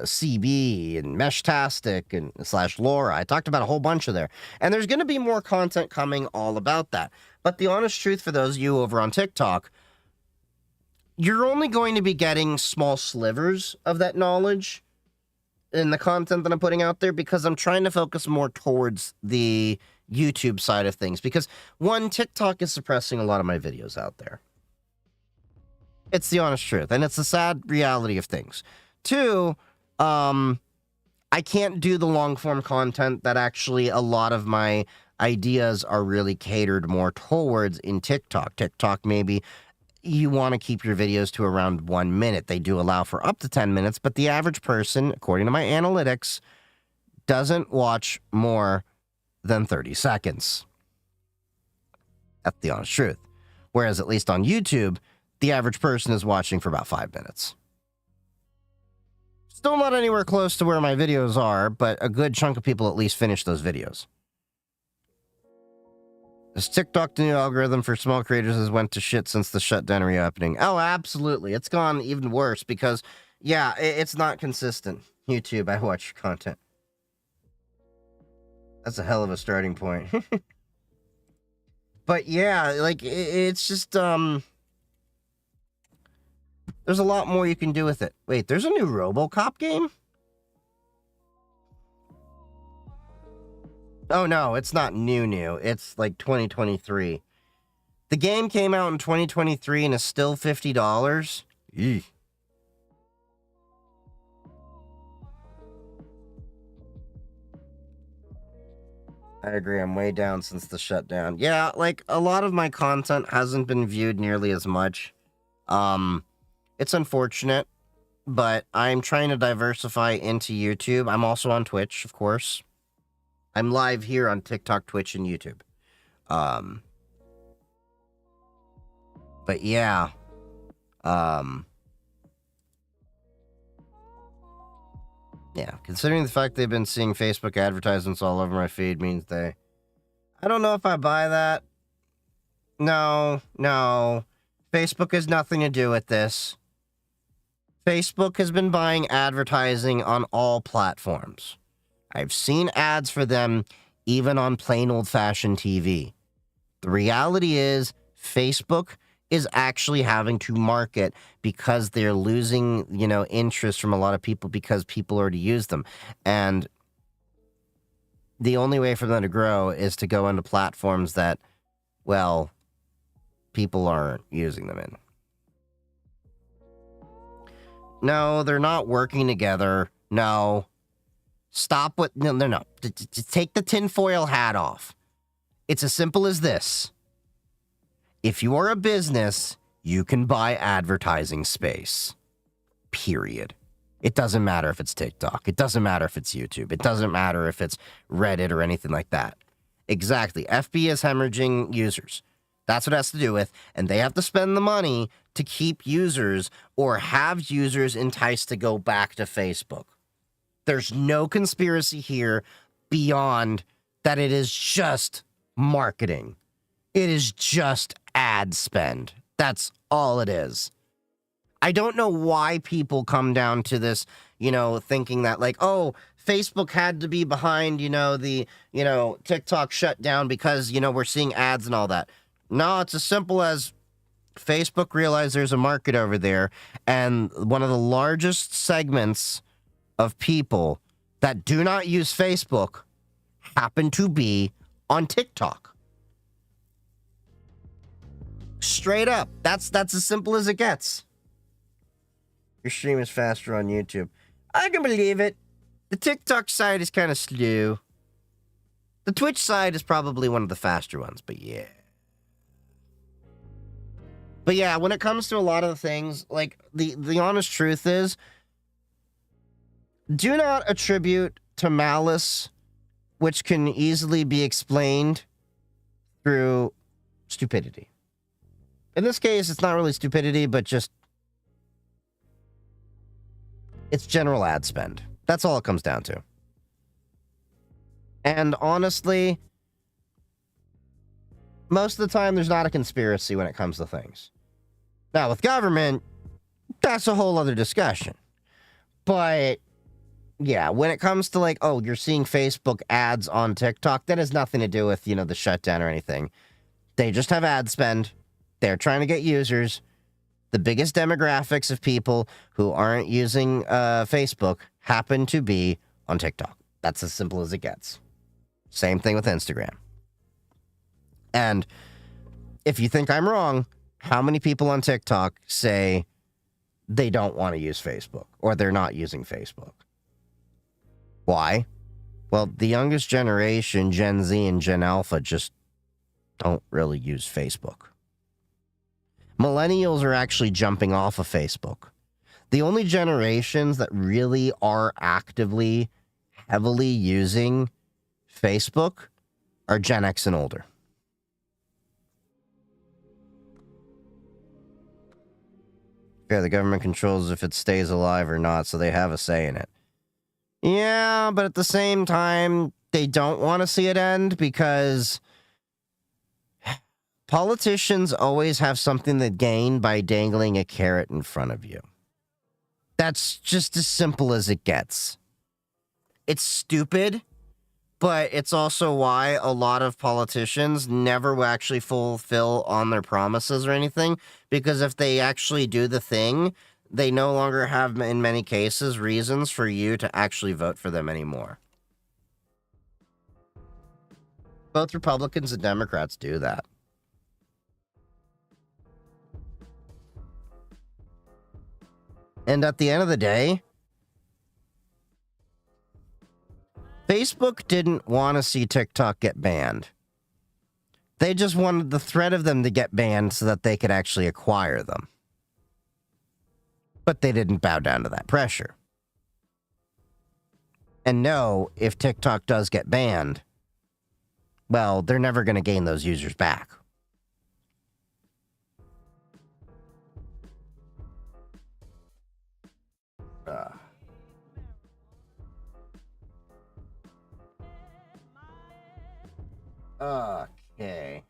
CB and Meshtastic and /LoRa. I talked about a whole bunch of there. And there's going to be more content coming all about that. But the honest truth for those of you over on TikTok, you're only going to be getting small slivers of that knowledge in the content that I'm putting out there, because I'm trying to focus more towards the YouTube side of things. Because, one, TikTok is suppressing a lot of my videos out there. It's the honest truth, and it's the sad reality of things. Two, I can't do the long-form content that actually a lot of my ideas are really catered more towards in TikTok. TikTok, maybe you want to keep your videos to around 1 minute. They do allow for up to 10 minutes, but the average person, according to my analytics, doesn't watch more than 30 seconds. That's the honest truth. Whereas, at least on YouTube, the average person is watching for about 5 minutes. Still not anywhere close to where my videos are, but a good chunk of people at least finish those videos. Is TikTok the new algorithm for small creators has went to shit since the shutdown reopening? Oh, absolutely. It's gone even worse because, yeah, it's not consistent. YouTube, I watch your content. That's a hell of a starting point. But yeah, it's just, there's a lot more you can do with it. Wait, there's a new RoboCop game? Oh, no, it's not new. It's 2023. The game came out in 2023 and is still $50? Eek. I agree, I'm way down since the shutdown. Yeah, a lot of my content hasn't been viewed nearly as much. It's unfortunate, but I'm trying to diversify into YouTube. I'm also on Twitch, of course. I'm live here on TikTok, Twitch, and YouTube. But yeah. Yeah, considering the fact they've been seeing Facebook advertisements all over my feed means I don't know if I buy that. No. Facebook has nothing to do with this. Facebook has been buying advertising on all platforms. I've seen ads for them even on plain old-fashioned TV. The reality is, Facebook is actually having to market because they're losing, interest from a lot of people because people already use them. And the only way for them to grow is to go into platforms that, well, people aren't using them in. No, they're not working together. No. Stop with... No. Just take the tinfoil hat off. It's as simple as this. If you are a business, you can buy advertising space. Period. It doesn't matter if it's TikTok. It doesn't matter if it's YouTube. It doesn't matter if it's Reddit or anything like that. Exactly. FB is hemorrhaging users. That's what it has to do with. And they have to spend the money to keep users or have users enticed to go back to Facebook. There's no conspiracy here beyond that it is just marketing. It is just ad spend. That's all it is. I don't know why people come down to this, thinking that Facebook had to be behind, the TikTok shutdown because, we're seeing ads and all that. No, it's as simple as Facebook realized there's a market over there, and one of the largest segments of people that do not use Facebook happen to be on TikTok. Straight up. That's as simple as it gets. Your stream is faster on YouTube. I can believe it. The TikTok side is kind of slow. The Twitch side is probably one of the faster ones, but yeah. But yeah, when it comes to a lot of the things, the honest truth is, do not attribute to malice, which can easily be explained through stupidity. In this case, it's not really stupidity, but just it's general ad spend. That's all it comes down to. And honestly, most of the time, there's not a conspiracy when it comes to things. Now, with government, that's a whole other discussion. But, yeah, when it comes to you're seeing Facebook ads on TikTok, that has nothing to do with, the shutdown or anything. They just have ad spend. They're trying to get users. The biggest demographics of people who aren't using Facebook happen to be on TikTok. That's as simple as it gets. Same thing with Instagram. And if you think I'm wrong, how many people on TikTok say they don't want to use Facebook or they're not using Facebook? Why? Well, the youngest generation, Gen Z and Gen Alpha, just don't really use Facebook. Millennials are actually jumping off of Facebook. The only generations that really are actively, heavily using Facebook are Gen X and older. Yeah, the government controls if it stays alive or not, so they have a say in it. Yeah, but at the same time, they don't want to see it end because politicians always have something to gain by dangling a carrot in front of you. That's just as simple as it gets. It's stupid, but it's also why a lot of politicians never will actually fulfill on their promises or anything, because if they actually do the thing, they no longer have, in many cases, reasons for you to actually vote for them anymore. Both Republicans and Democrats do that. And at the end of the day, Facebook didn't want to see TikTok get banned. They just wanted the threat of them to get banned so that they could actually acquire them. But they didn't bow down to that pressure. And no, if TikTok does get banned, well, they're never going to gain those users back. Okay.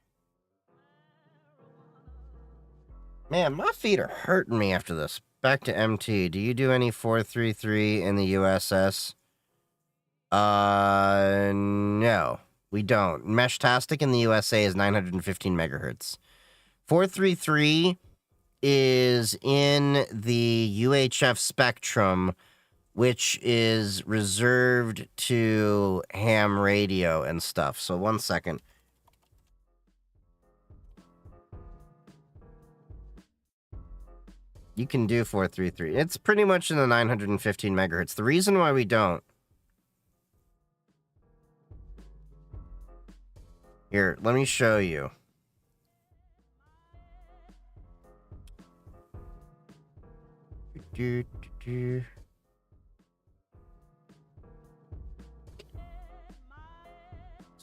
Man, my feet are hurting me after this. Back to MT. Do you do any 433 in the USS? No, we don't. Meshtastic in the USA is 915 megahertz. 433 is in the UHF spectrum, which is reserved to ham radio and stuff. So 1 second. You can do 433. It's pretty much in the 915 megahertz. The reason why we don't... Here, let me show you.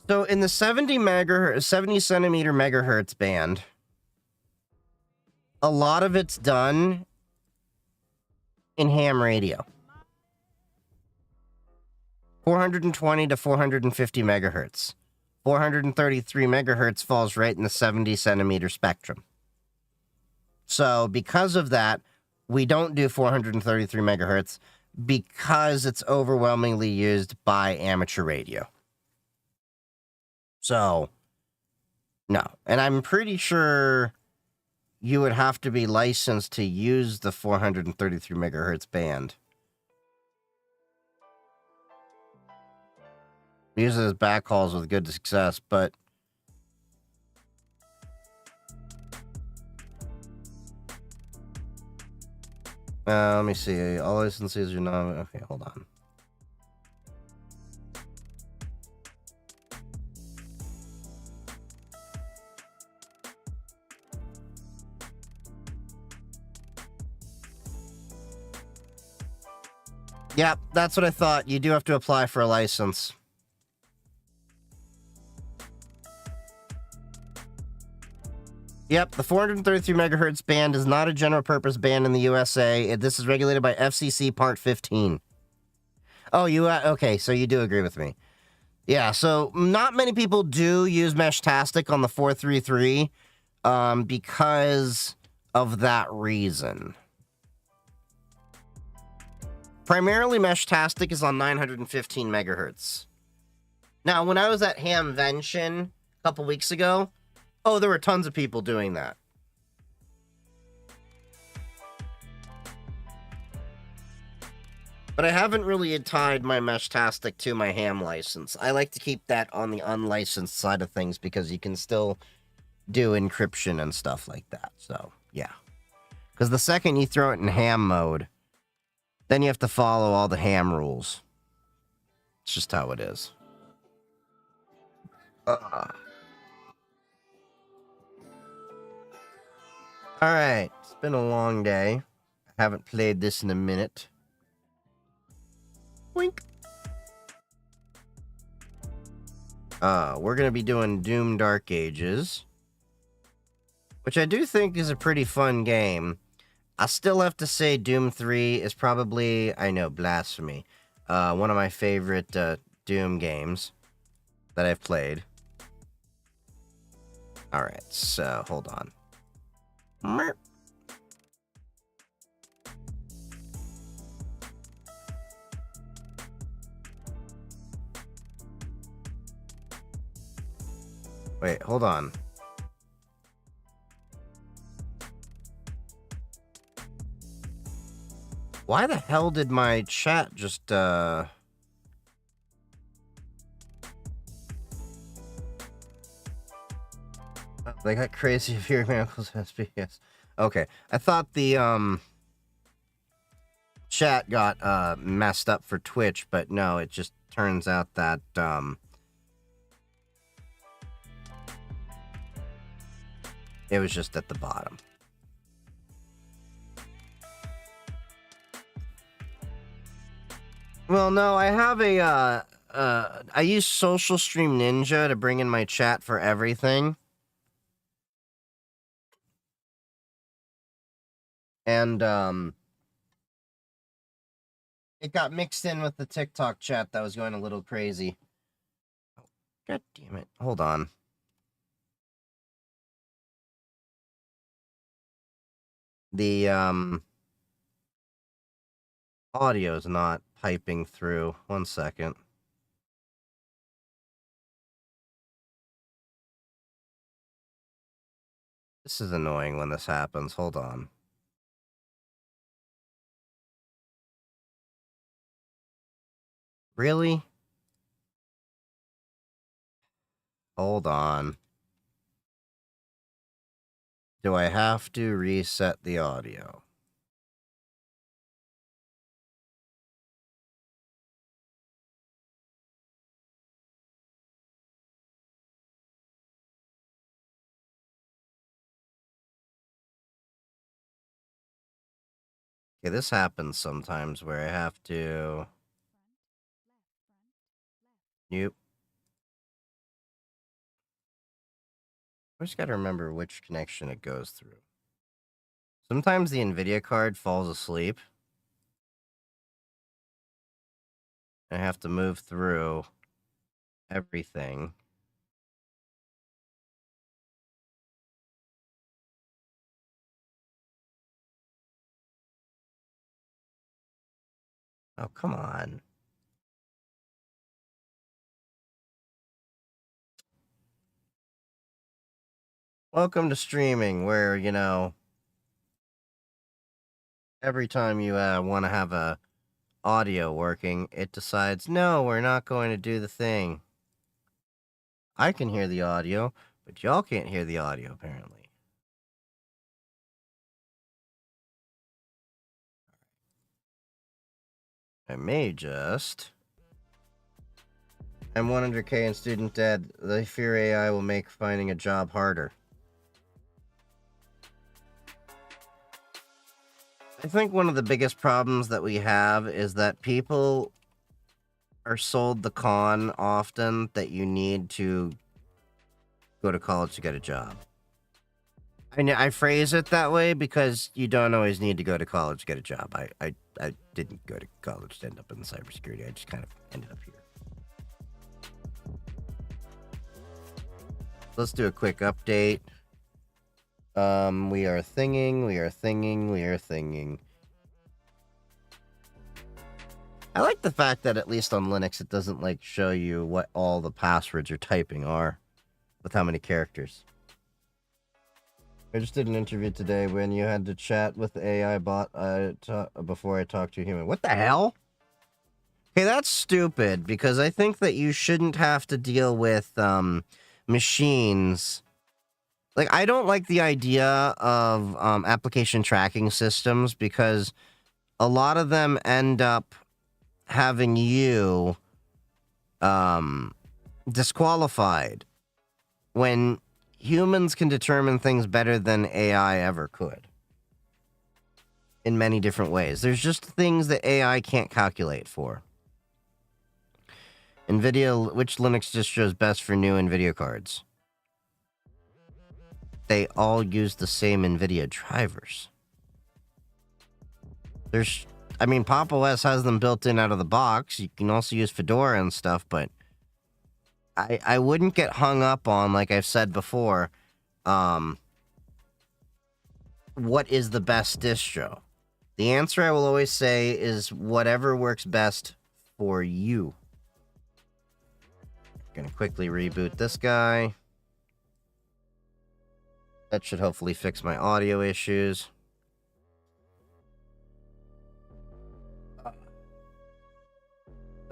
So in the 70 centimeter megahertz band, a lot of it's done in ham radio. 420 to 450 megahertz. 433 megahertz falls right in the 70 centimeter spectrum. So because of that, we don't do 433 megahertz because it's overwhelmingly used by amateur radio. So, no. And I'm pretty sure you would have to be licensed to use the 433 megahertz band. Uses backhauls with good success, but let me see. All licenses are not... Okay, hold on. Yep, that's what I thought. You do have to apply for a license. Yep, the 433 megahertz band is not a general purpose band in the USA. This is regulated by FCC Part 15. Oh, okay, so you do agree with me. Yeah, so not many people do use Meshtastic on the 433 because of that reason. Primarily, Meshtastic is on 915 megahertz. Now, when I was at Hamvention a couple weeks ago, oh, there were tons of people doing that. But I haven't really tied my Meshtastic to my ham license. I like to keep that on the unlicensed side of things because you can still do encryption and stuff like that. So, yeah. Because the second you throw it in ham mode, then you have to follow all the ham rules. It's just how it is. Alright, it's been a long day. I haven't played this in a minute. Wink. We're gonna be doing Doom Dark Ages, which I do think is a pretty fun game. I still have to say Doom 3 is probably, I know, blasphemy, one of my favorite Doom games that I've played. Alright, so, hold on. Merp. Wait, hold on. Why the hell did my chat just, They got crazy if your miracles SPS. Okay, I thought the, chat got, messed up for Twitch, but no, it just turns out that, it was just at the bottom. Well, no, I have a, I use Social Stream Ninja to bring in my chat for everything. And, it got mixed in with the TikTok chat that was going a little crazy. God damn it. Hold on. The audio is not piping through. 1 second. This is annoying when this happens. Hold on. Really? Hold on. Do I have to reset the audio? Okay, this happens sometimes where I have to... Nope. I just gotta remember which connection it goes through. Sometimes the NVIDIA card falls asleep. I have to move through everything. Oh, come on. Welcome to streaming, where, you know, every time you want to have a audio working, it decides, no, we're not going to do the thing. I can hear the audio, but y'all can't hear the audio, apparently. I may just... I'm 100k and student dead. They fear AI will make finding a job harder. I think one of the biggest problems that we have is that people are sold the con often that you need to go to college to get a job. I phrase it that way because you don't always need to go to college to get a job. I didn't go to college to end up in cybersecurity. I just kind of ended up here. Let's do a quick update. We are thinging. I like the fact that at least on Linux, it doesn't like show you what all the passwords you're typing are with how many characters. I just did an interview today when you had to chat with the AI bot before I talked to a human. What the hell? Okay, that's stupid because I think that you shouldn't have to deal with machines. Like, I don't like the idea of application tracking systems because a lot of them end up having you disqualified when humans can determine things better than AI ever could in many different ways. There's just things that AI can't calculate for. NVIDIA, which Linux distro is best for new NVIDIA cards? They all use the same NVIDIA drivers. I mean, Pop! OS has them built in out of the box. You can also use Fedora and stuff, but I wouldn't get hung up on, like I've said before, what is the best distro? The answer I will always say is whatever works best for you. Gonna quickly reboot this guy. That should hopefully fix my audio issues.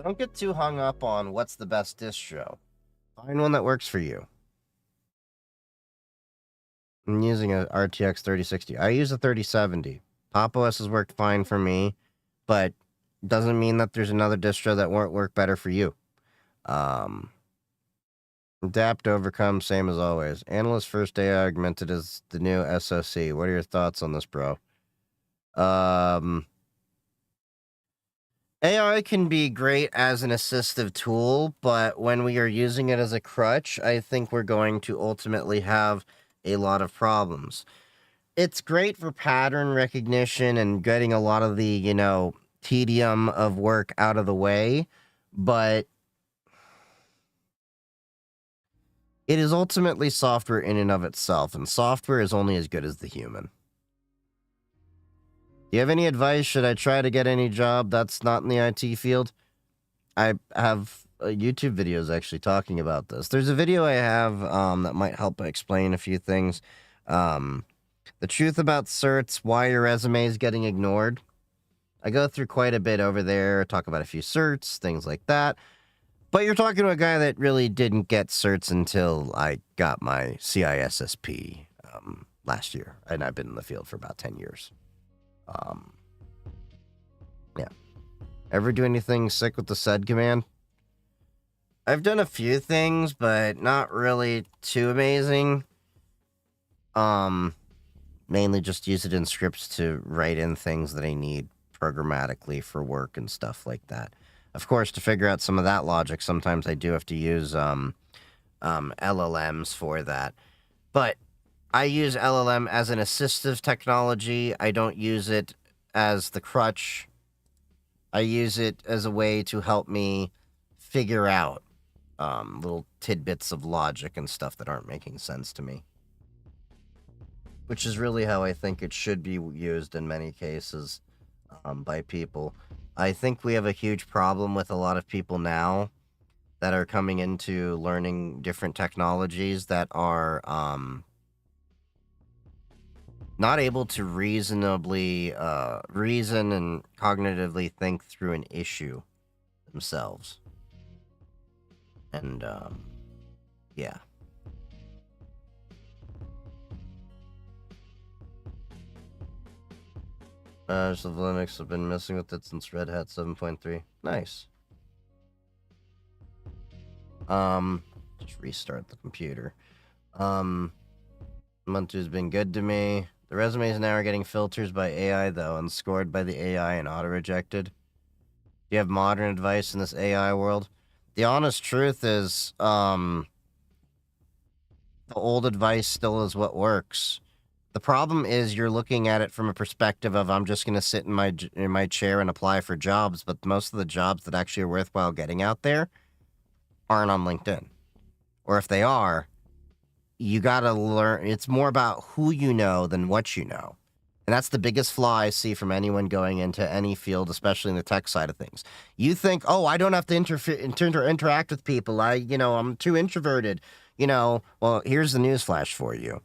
Don't get too hung up on what's the best distro. Find one that works for you. I'm using a RTX 3060. I use a 3070. Pop! OS has worked fine for me, but doesn't mean that there's another distro that won't work better for you. Adapt, overcome, same as always. Analyst first AI augmented is the new SoC. What are your thoughts on this, bro? AI can be great as an assistive tool, but when we are using it as a crutch, I think we're going to ultimately have a lot of problems. It's great for pattern recognition and getting a lot of the, you know, tedium of work out of the way, but it is ultimately software in and of itself, and software is only as good as the human. Do you have any advice? Should I try to get any job that's not in the IT field? I have YouTube videos actually talking about this. There's a video I have that might help explain a few things. The truth about certs, why your resume is getting ignored. I go through quite a bit over there, talk about a few certs, things like that. But you're talking to a guy that really didn't get certs until I got my CISSP last year. And I've been in the field for about 10 years. Yeah. Ever do anything sick with the SED command? I've done a few things, but not really too amazing. Mainly just use it in scripts to write in things that I need programmatically for work and stuff like that. Of course, to figure out some of that logic, sometimes I do have to use LLMs for that. But I use LLM as an assistive technology. I don't use it as the crutch. I use it as a way to help me figure out little tidbits of logic and stuff that aren't making sense to me. Which is really how I think it should be used in many cases by people. I think we have a huge problem with a lot of people now that are coming into learning different technologies that are not able to reasonably reason and cognitively think through an issue themselves. And yeah. So Linux have been messing with it since Red Hat 7.3. Nice. Just restart the computer. Ubuntu's been good to me. The resumes now are getting filters by AI, though, and scored by the AI and auto-rejected. Do you have modern advice in this AI world? The honest truth is, the old advice still is what works. The problem is you're looking at it from a perspective of I'm just going to sit in my chair and apply for jobs, but most of the jobs that actually are worthwhile getting out there aren't on LinkedIn. Or if they are, you got to learn. It's more about who you know than what you know. And that's the biggest flaw I see from anyone going into any field, especially in the tech side of things. You think, oh, I don't have to interact with people. I'm too introverted. Well, here's the newsflash for you.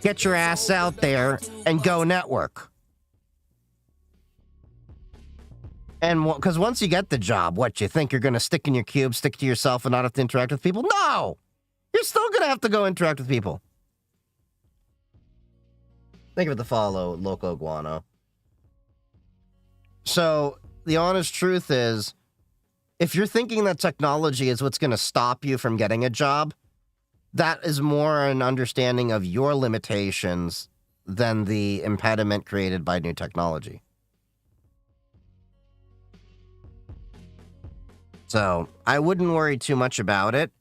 Get your ass out there and go network. And because once you get the job, what, you think you're going to stick in your cube, stick to yourself and not have to interact with people? No! You're still going to have to go interact with people. Think of it, the follow, Loco Guano. So, the honest truth is, if you're thinking that technology is what's going to stop you from getting a job, that is more an understanding of your limitations than the impediment created by new technology. So, I wouldn't worry too much about it.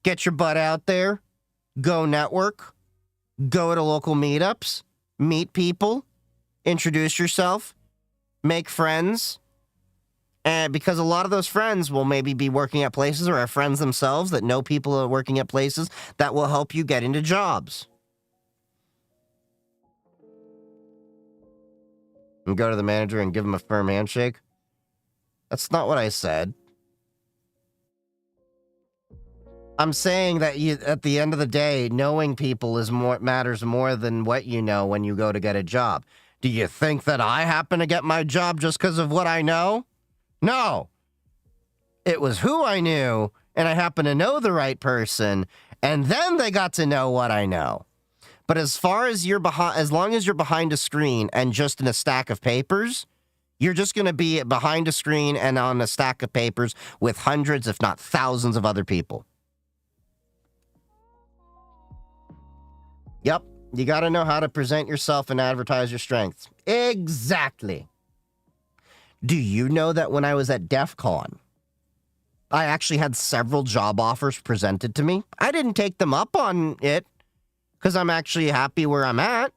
Get your butt out there. Go network. Go to local meetups. Meet people. Introduce yourself. Make friends. And because a lot of those friends will maybe be working at places or are friends themselves that know people are working at places that will help you get into jobs. And go to the manager and give him a firm handshake. That's not what I said. I'm saying that at the end of the day, knowing people matters more than what you know when you go to get a job. Do you think that I happen to get my job just because of what I know? No. It was who I knew, and I happen to know the right person, and then they got to know what I know. But as long as you're behind a screen and just in a stack of papers, you're just going to be behind a screen and on a stack of papers with hundreds, if not thousands, of other people. Yep, you got to know how to present yourself and advertise your strengths. Exactly. Do you know that when I was at DEF CON, I actually had several job offers presented to me? I didn't take them up on it because I'm actually happy where I'm at.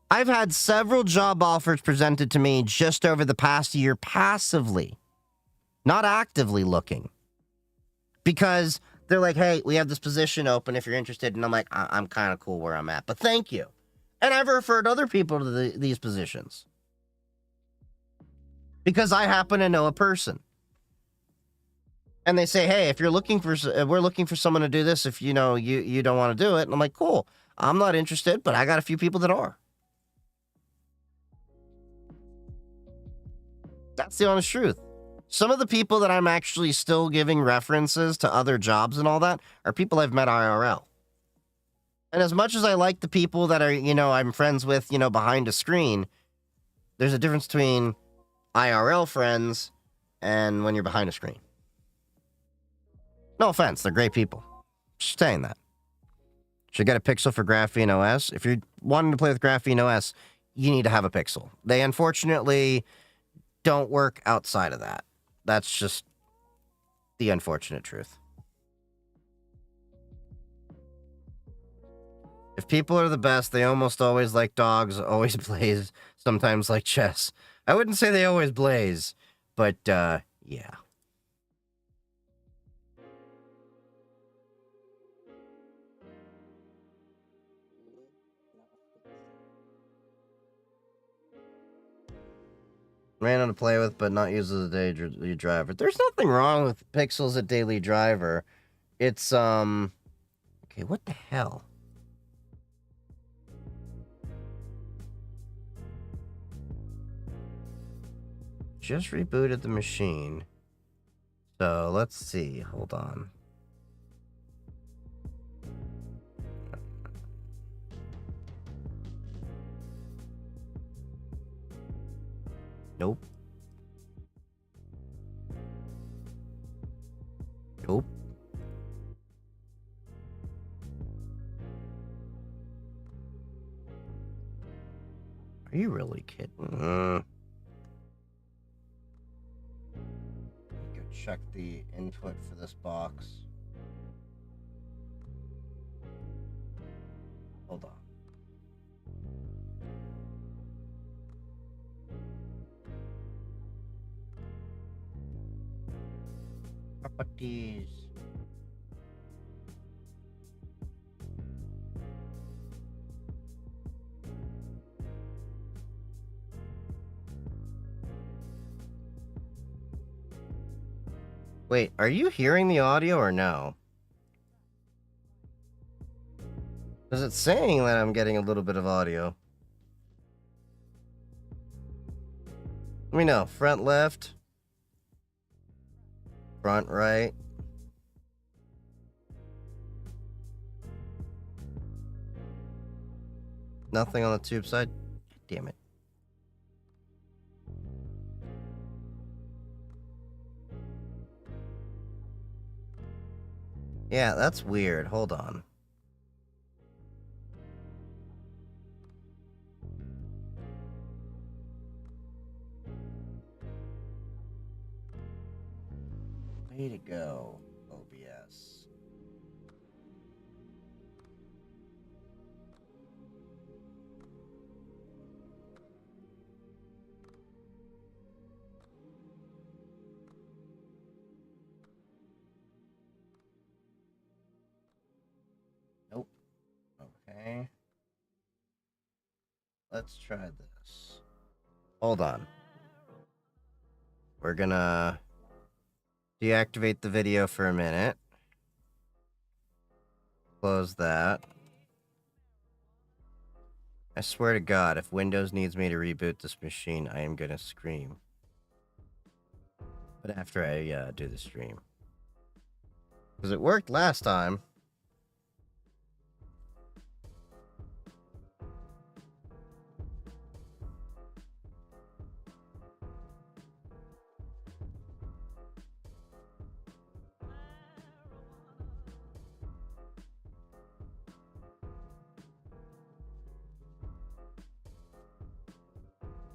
I've had several job offers presented to me just over the past year passively, not actively looking. Because they're like, hey, we have this position open if you're interested. And I'm like, I'm kind of cool where I'm at, but thank you. And I've referred other people to these positions because I happen to know a person. And they say, hey, if you're looking for, we're looking for someone to do this. If you know, you don't want to do it. And I'm like, cool. I'm not interested, but I got a few people that are. That's the honest truth. Some of the people that I'm actually still giving references to other jobs and all that are people I've met IRL. And as much as I like the people that are, I'm friends with, behind a screen, there's a difference between IRL friends and when you're behind a screen. No offense, they're great people. Just saying that. Should get a Pixel for Graphene OS. If you're wanting to play with Graphene OS, you need to have a Pixel. They unfortunately don't work outside of that. That's just the unfortunate truth. If people are the best, they almost always like dogs, always blaze, sometimes like chess. I wouldn't say they always blaze, but, yeah. Random to play with, but not used as a daily driver. There's nothing wrong with Pixels as daily driver. It's, okay, what the hell? Just rebooted the machine. So, let's see. Hold on. Nope. Nope. Are you really kidding? Go check the input for this box. Hold on. Properties. Wait, are you hearing the audio or no? Because it's saying that I'm getting a little bit of audio. Let me know. Front left. Front right. Nothing on the tube side. Damn it. Yeah, that's weird. Hold on. Way to go, OBS. Nope. Okay. Let's try this. Hold on. We're gonna deactivate the video for a minute. Close that. I swear to God, if Windows needs me to reboot this machine, I am gonna scream. But after I do the stream. Because it worked last time.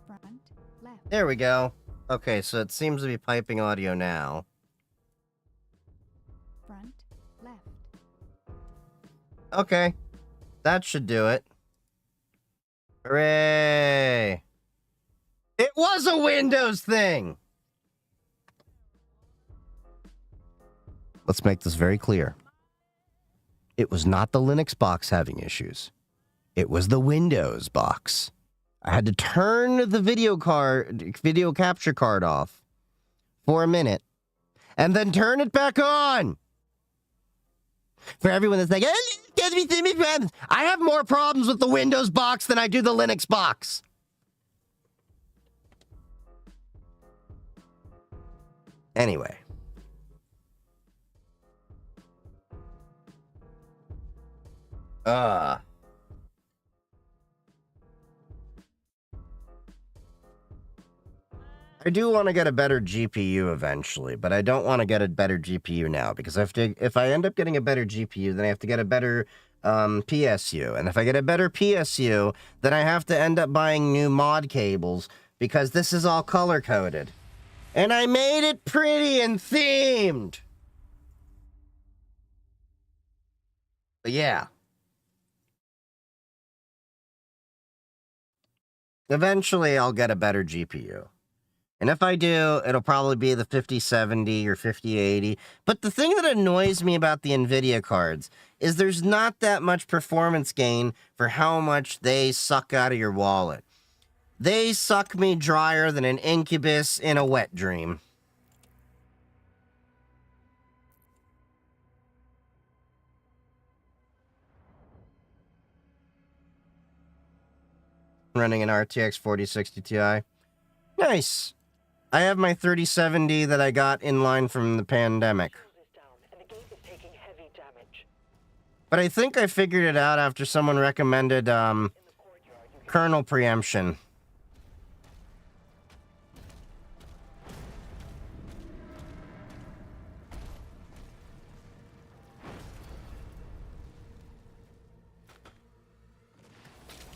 Front, left.
There we go. Okay, so it seems to be piping audio now.
Front, left.
Okay. That should do it. Hooray! It was a Windows thing! Let's make this very clear. It was not the Linux box having issues. It was the Windows box. I had to turn the video capture card off for a minute and then turn it back on. For everyone that's like, I have more problems with the Windows box than I do the Linux box. Anyway. I do want to get a better GPU eventually, but I don't want to get a better GPU now because if I end up getting a better GPU, then I have to get a better PSU. And if I get a better PSU, then I have to end up buying new mod cables because this is all color-coded. And I made it pretty and themed. But yeah. Eventually, I'll get a better GPU. And if I do, it'll probably be the 5070 or 5080. But the thing that annoys me about the NVIDIA cards is there's not that much performance gain for how much they suck out of your wallet. They suck me drier than an incubus in a wet dream. Running an RTX 4060 Ti. Nice. I have my 3070 that I got in line from the pandemic. But I think I figured it out after someone recommended kernel preemption.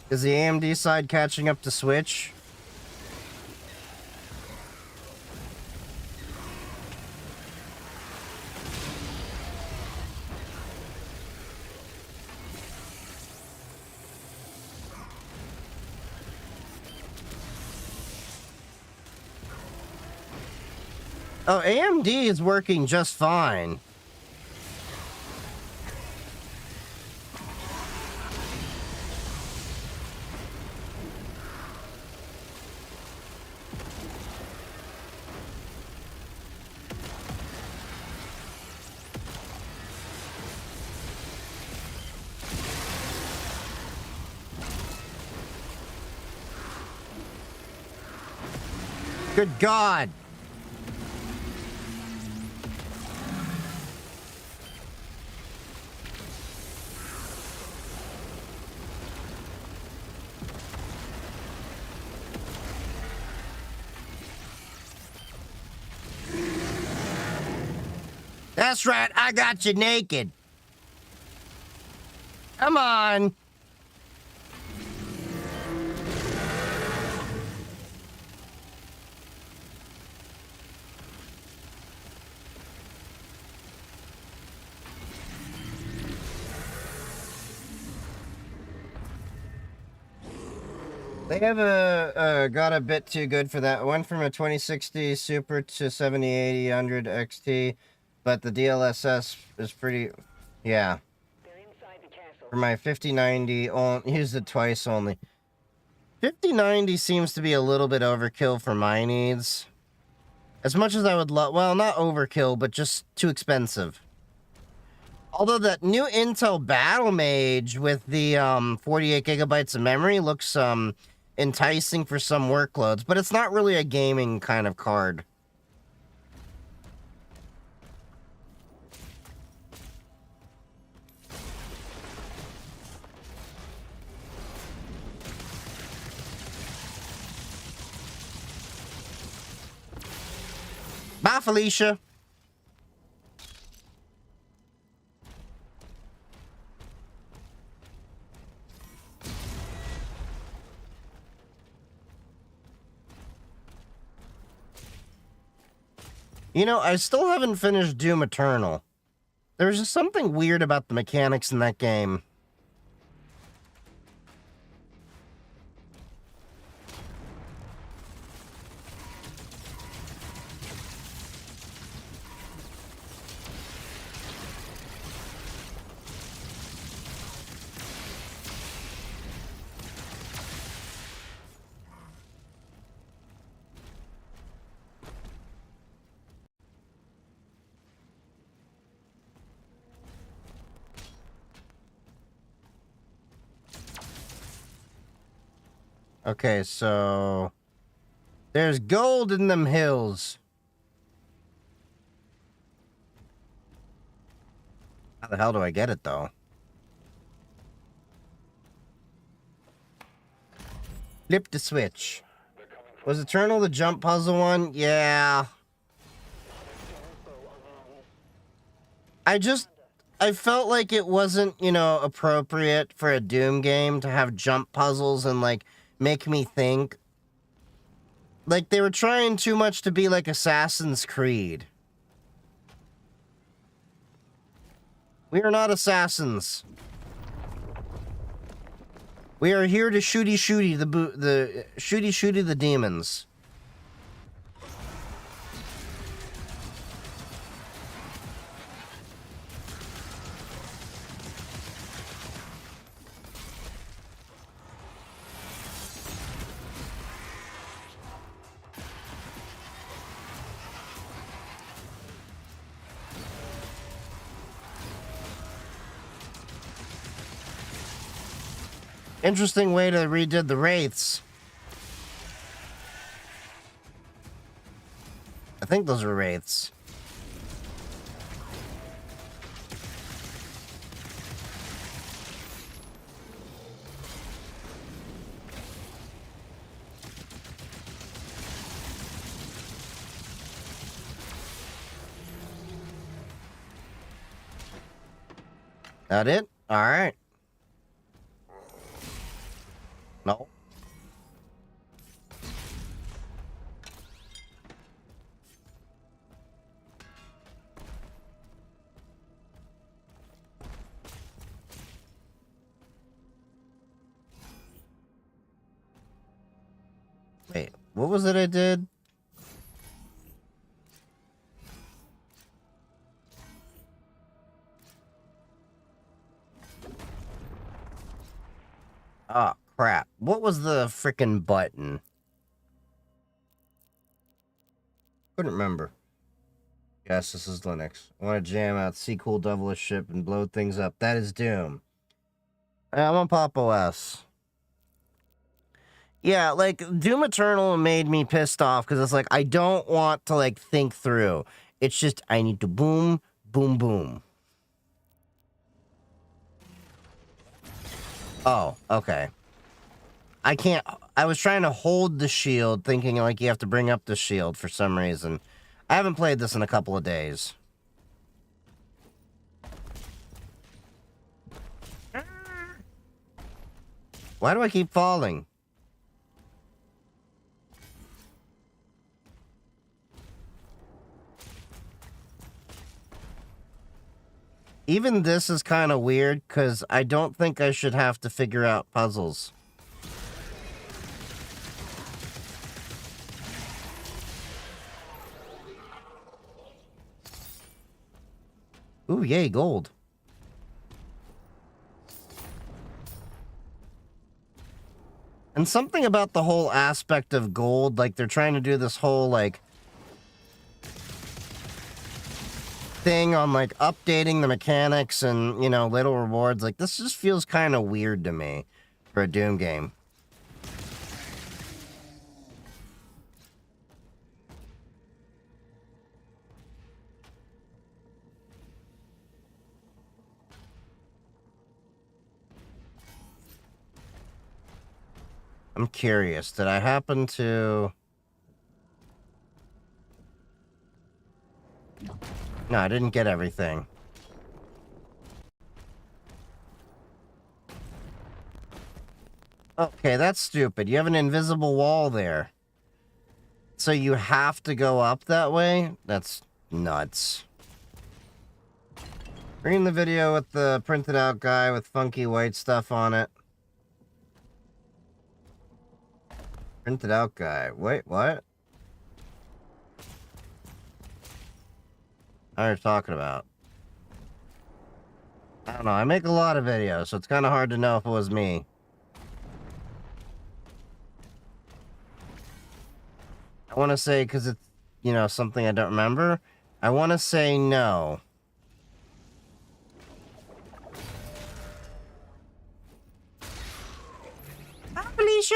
Is the AMD side catching up to Switch? Oh, AMD is working just fine. Good God. That's right, I got you naked. Come on. They have got a bit too good for that. Went from a 2060 Super to 7080 100 XT, but the DLSS is pretty, yeah. For my 5090, used it twice only. 5090 seems to be a little bit overkill for my needs. As much as I would love, well, not overkill, but just too expensive. Although that new Intel Battle Mage with the 48 gigabytes of memory looks enticing for some workloads, but it's not really a gaming kind of card. Bye, Felicia. You know, I still haven't finished Doom Eternal. There's just something weird about the mechanics in that game. Okay, so there's gold in them hills. How the hell do I get it, though? Flip the switch. Was Eternal the jump puzzle one? Yeah. I felt like it wasn't, appropriate for a Doom game to have jump puzzles and, like, make me think. Like, they were trying too much to be like Assassin's Creed. We are not assassins. We are here to shooty the demons. Interesting way to redid the wraiths. I think those are wraiths. That it? All right. No. Wait, what was it I did? Oh, crap. What was the frickin' button? Couldn't remember. Yes, this is Linux. I want to jam out, see cool devilish ship, and blow things up. That is Doom. I'm on Pop OS. Yeah, like, Doom Eternal made me pissed off, because it's like, I don't want to, like, think through. It's just, I need to boom, boom, boom. Oh, okay. I can't... I was trying to hold the shield, thinking, like, you have to bring up the shield for some reason. I haven't played this in a couple of days. Why do I keep falling? Even this is kind of weird, because I don't think I should have to figure out puzzles. Ooh, yay, gold. And something about the whole aspect of gold, like they're trying to do this whole, like, thing on, like, updating the mechanics and, little rewards. Like, this just feels kind of weird to me for a Doom game. I'm curious, did I happen to... No, I didn't get everything. Okay, that's stupid. You have an invisible wall there. So you have to go up that way? That's nuts. Bring in the video with the printed out guy with funky white stuff on it. Printed out guy. Wait, what? What are you talking about? I don't know. I make a lot of videos, so it's kind of hard to know if it was me. I want to say, because it's, something I don't remember. I want to say no. Hi, Felicia.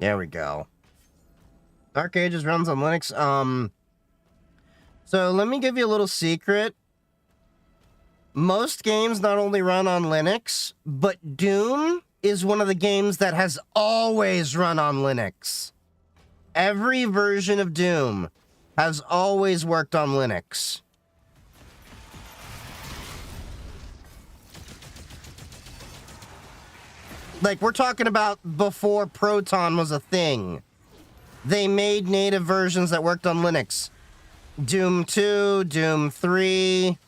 There we go. Dark Ages runs on Linux. So let me give you a little secret. Most games not only run on Linux, but Doom is one of the games that has always run on Linux. Every version of Doom has always worked on Linux. Like, we're talking about before Proton was a thing. They made native versions that worked on Linux. Doom 2, Doom 3.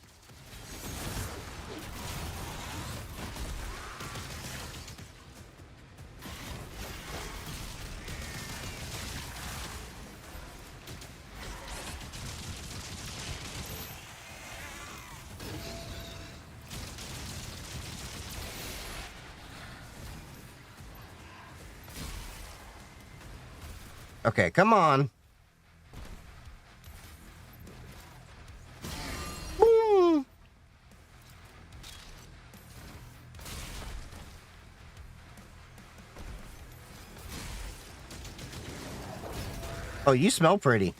Okay, come on. Boom. Oh, you smell pretty.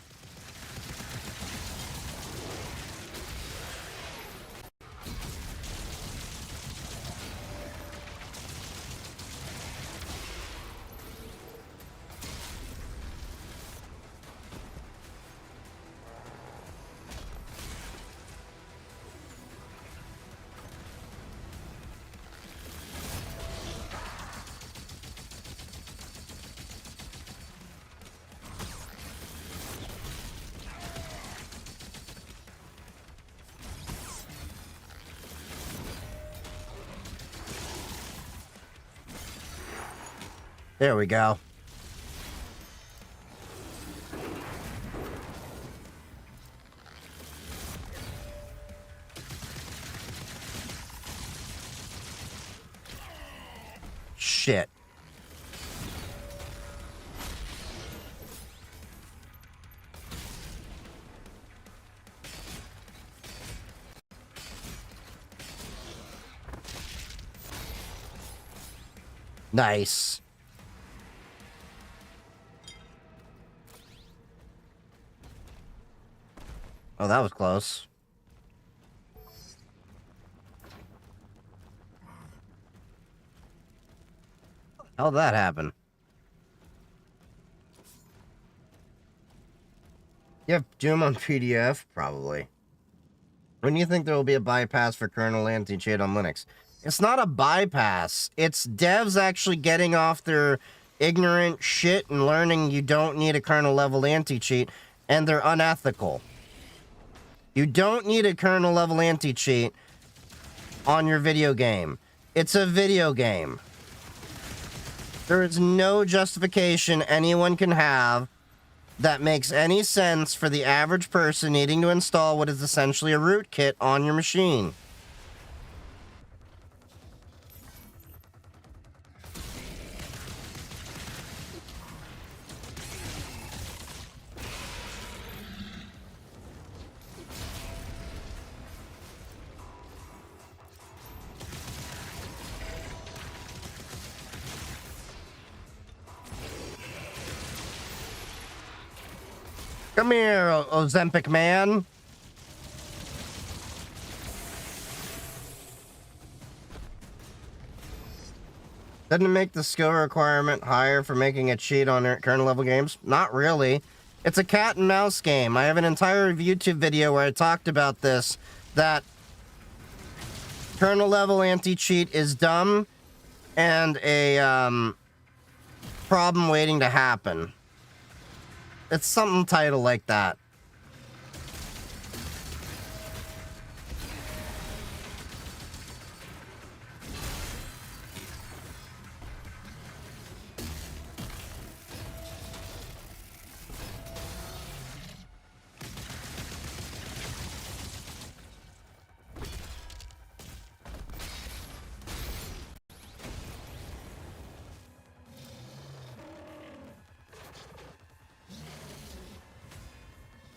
There we go. Shit. Nice. Oh, that was close. How'd that happen? You have Doom on PDF? Probably. When do you think there will be a bypass for kernel anti-cheat on Linux? It's not a bypass. It's devs actually getting off their ignorant shit and learning you don't need a kernel level anti-cheat, and they're unethical. You don't need a kernel level anti-cheat on your video game. It's a video game. There is no justification anyone can have that makes any sense for the average person needing to install what is essentially a rootkit on your machine. Come here, Ozempic man. Doesn't it make the skill requirement higher for making a cheat on kernel level games? Not really. It's a cat and mouse game. I have an entire YouTube video where I talked about this, that kernel level anti-cheat is dumb and a problem waiting to happen. It's something title like that.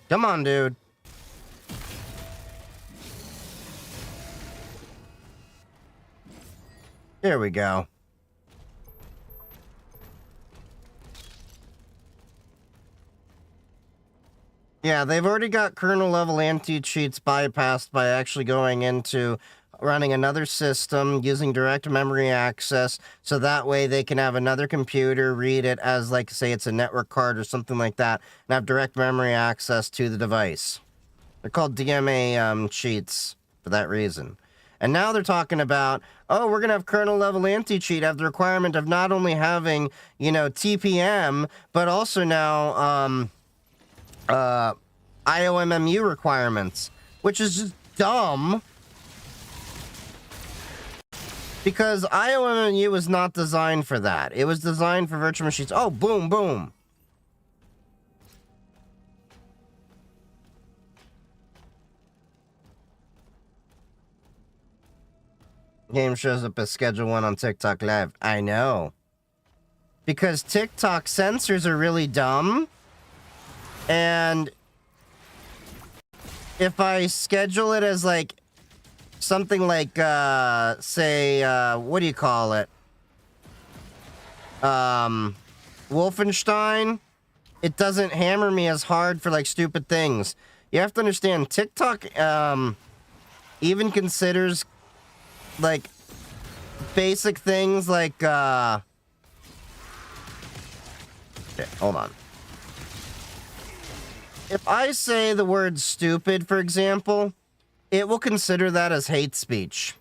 Come on, dude. There we go. Yeah, they've already got kernel level anti-cheats bypassed by actually going into running another system using direct memory access, so that way they can have another computer read it as, like, say it's a network card or something like that, and have direct memory access to the device. They're called DMA cheats for that reason. And now they're talking about, oh, we're going to have kernel level anti-cheat have the requirement of not only having, you know, TPM, but also now, IOMMU requirements, which is just dumb. Because IOMMU was not designed for that. It was designed for virtual machines. Oh, boom, boom. Game shows up as Schedule 1 on TikTok Live. I know. Because TikTok censors are really dumb. And if I schedule it as, like, something like, say, what do you call it? Wolfenstein, it doesn't hammer me as hard for, like, stupid things. You have to understand, TikTok, even considers, like, basic things like, okay, hold on. If I say the word stupid, for example, it will consider that as hate speech.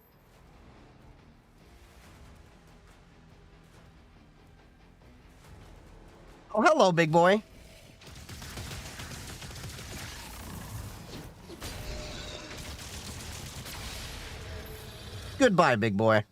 Oh, hello, big boy. Goodbye, big boy.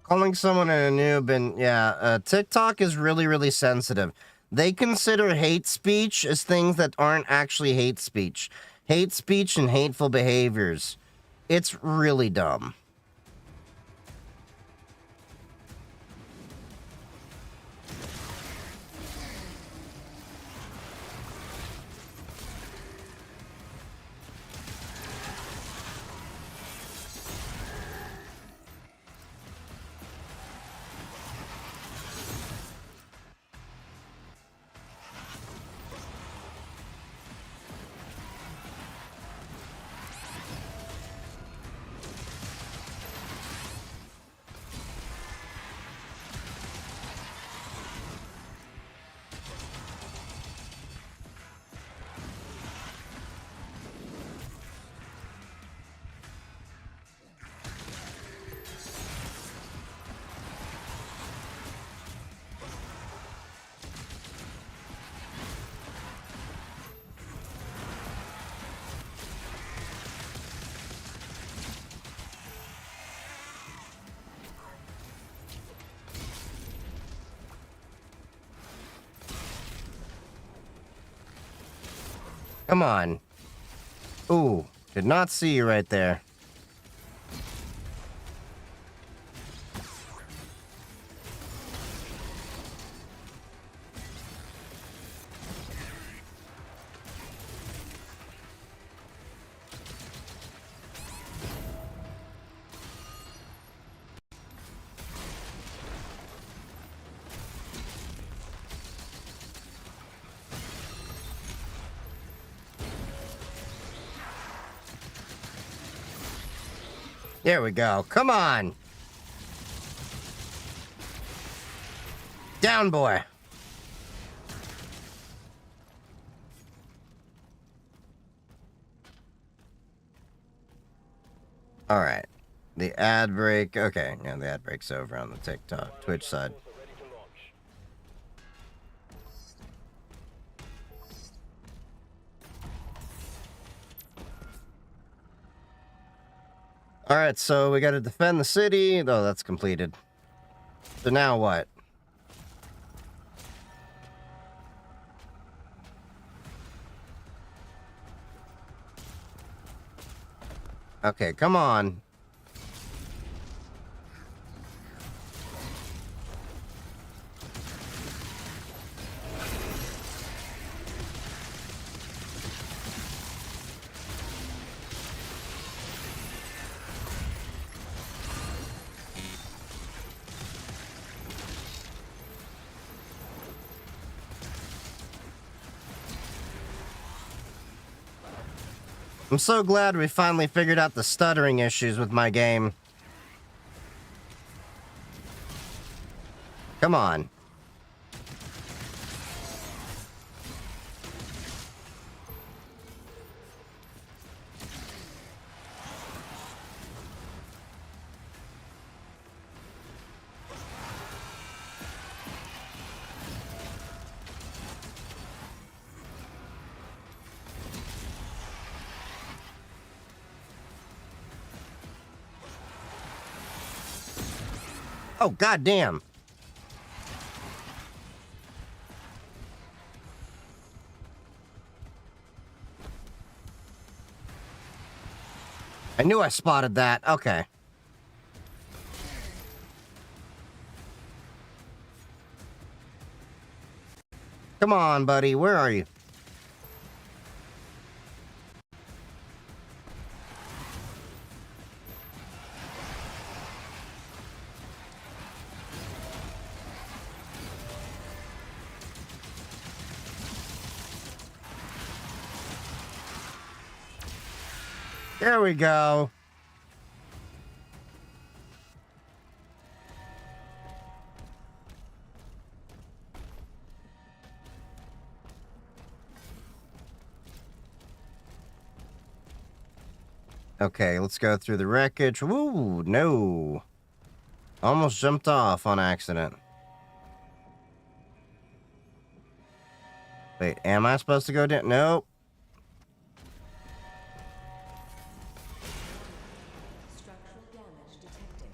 Calling someone a noob and, yeah, TikTok is really, really sensitive. They consider hate speech as things that aren't actually hate speech. Hate speech and hateful behaviors. It's really dumb. Come on. Ooh, did not see you right there. There we go. Come on. Down, boy. All right. The ad break. Okay, yeah, the ad break's over on the TikTok, Twitch side. All right, so we got to defend the city. Oh, that's completed. So now what? Okay, come on. I'm so glad we finally figured out the stuttering issues with my game. Come on. Oh, goddamn. I knew I spotted that. Okay. Come on, buddy. Where are you? There we go. Okay, let's go through the wreckage. Woo, no. Almost jumped off on accident. Wait, am I supposed to go down? Nope.
Structural damage detected.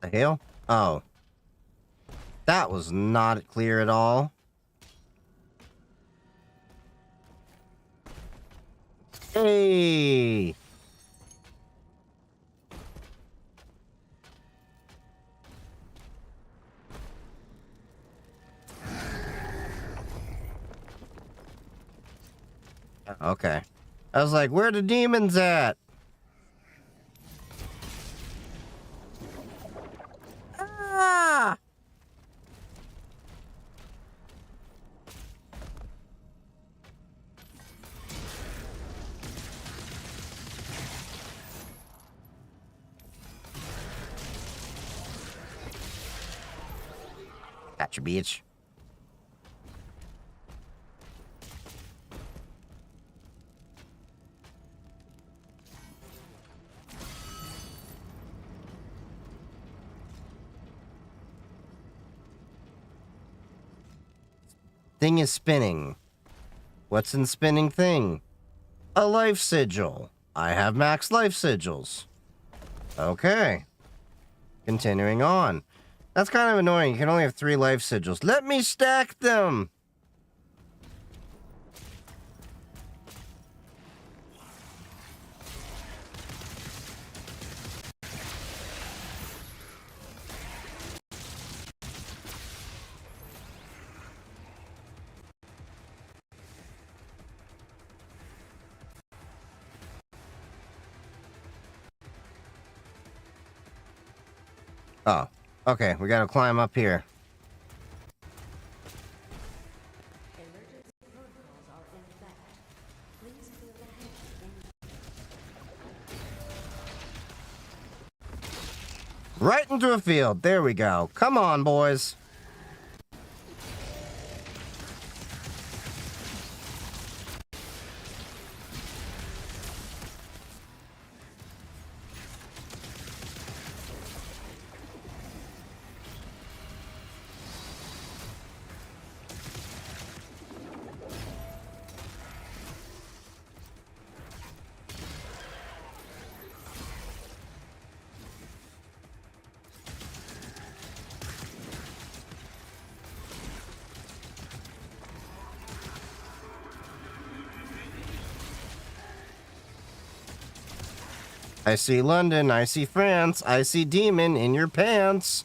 The hell? Oh. That was not clear at all. Hey! Okay. I was like, where the demons at? Ah! Gotcha, bitch. Thing is spinning. What's in spinning thing? A life sigil. I have max life sigils. Okay. Continuing on. That's kind of annoying. You can only have 3 life sigils. Let me stack them! Oh. Okay, we gotta climb up here.
Emergency protocols are in effect. Please clear the hedge.
Right into a field. There we go. Come on, boys. I see London, I see France, I see demon in your pants.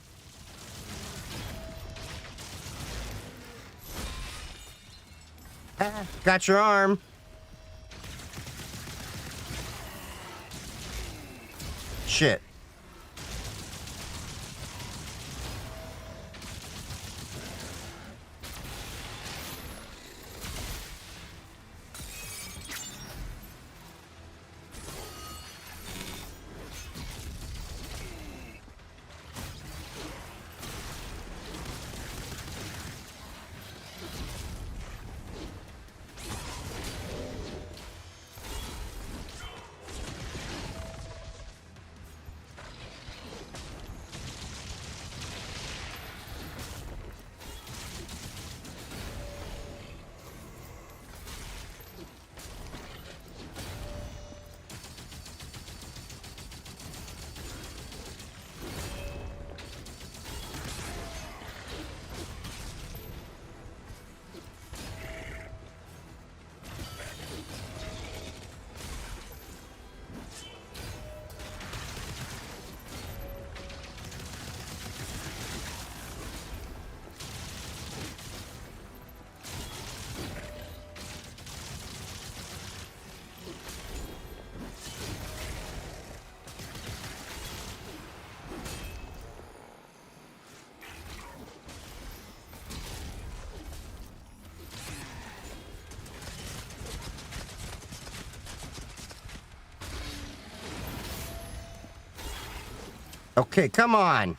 Ah, got your arm. Shit. Okay, come on.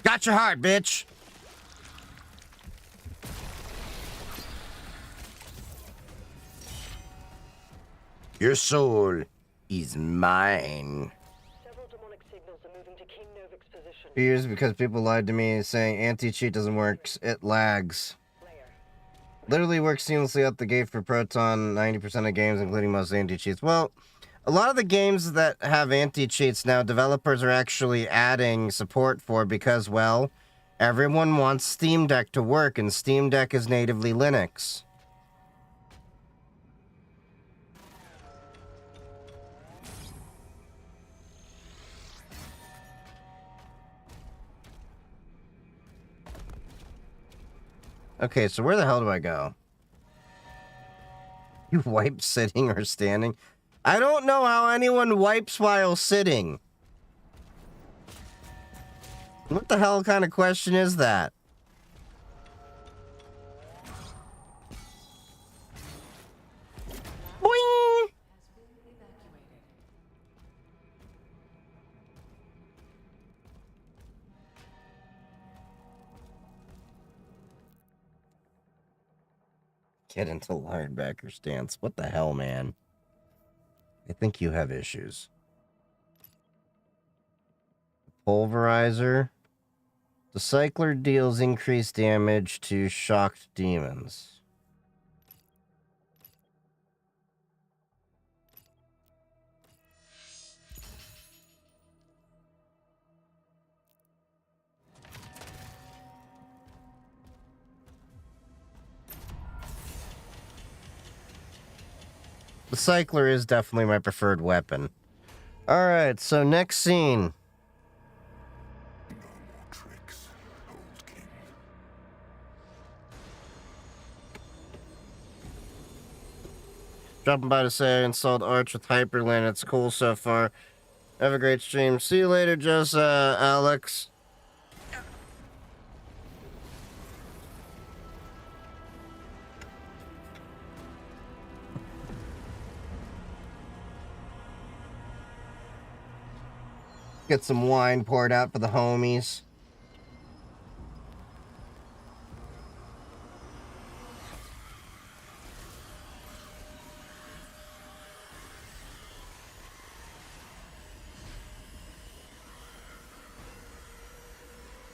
Got your heart, bitch. Your soul is mine.
Several demonic signals are moving to King Novik's position.
Years because people lied to me saying anti-cheat doesn't work. It lags.
Layer.
Literally works seamlessly out the gate for Proton 90% of games, including most anti-cheats. Well, a lot of the games that have anti-cheats now, developers are actually adding support for because, well, everyone wants Steam Deck to work, and Steam Deck is natively Linux. Okay, so where the hell do I go? You wipe sitting or standing? I don't know how anyone wipes while sitting. What the hell kind of question is that? Boing! Get into linebacker stance. What the hell, man? I think you have issues. Pulverizer. The cycler deals increased damage to shocked demons. The cycler is definitely my preferred weapon. Alright, so next scene.
Tricks, old king.
Dropping by to say I installed Arch with Hyperland. It's cool so far. Have a great stream. See you later, Alex. Get some wine poured out for the homies.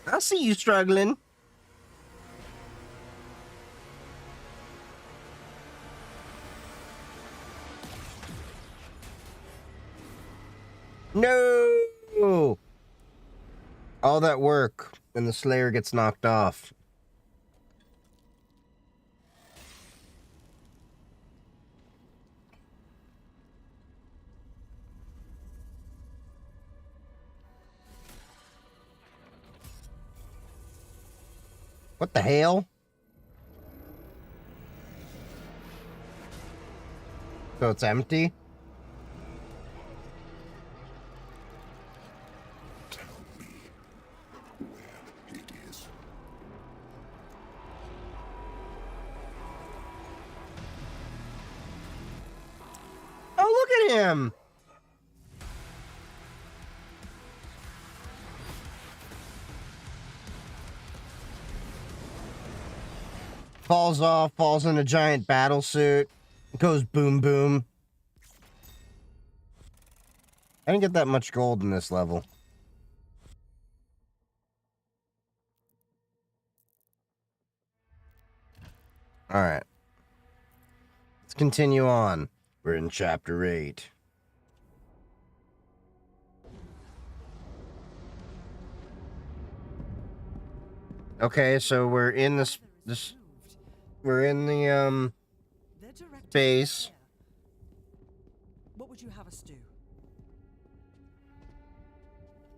I see you struggling. No! All that work, and the Slayer gets knocked off. What the hell? So it's empty?
Tell me where it is.
Oh, look at him! Falls off, falls in a giant battle suit, goes boom boom. I didn't get that much gold in this level. Alright. Let's continue on. We're in chapter 8. Okay, so we're in this we're in the space.
What would you have us do?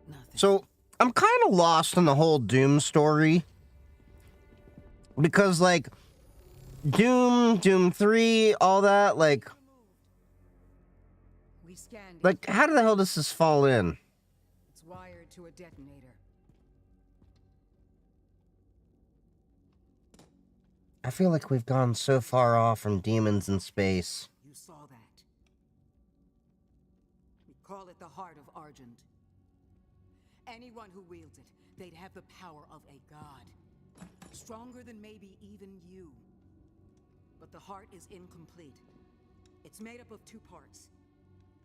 Nothing.
So I'm kind of lost in the whole Doom story. Because like Doom 3, all that, like
We scanned it.
Like, how the hell does this fall in?
It's wired to a detonator.
I feel like we've gone so far off from demons in space.
You saw that. We call it the Heart of Argent. Anyone who wields it, they'd have the power of a god. Stronger than maybe even you. But the heart is incomplete. It's made up of 2 parts.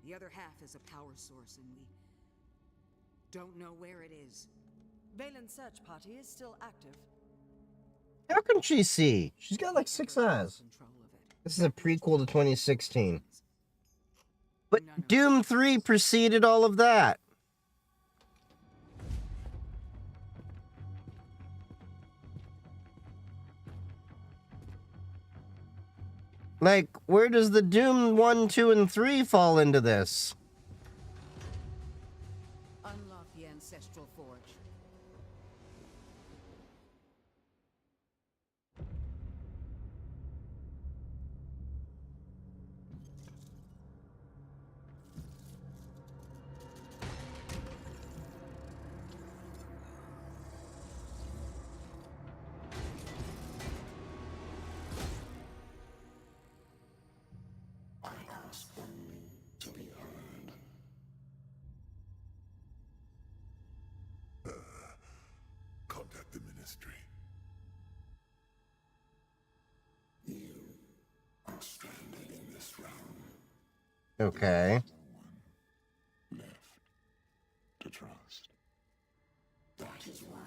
The other half is a power source, and we don't know where it is.
Valen's search party is still active.
How can she see? She's got like 6 eyes.
Control of it.
This is a prequel to 2016. But Doom 3 preceded all of that. Like, where does the Doom 1, 2, and 3 fall into this?
Unlock the ancestral forge.
Contact the ministry. You are stranded in this realm.
Okay.
Left to trust. That is why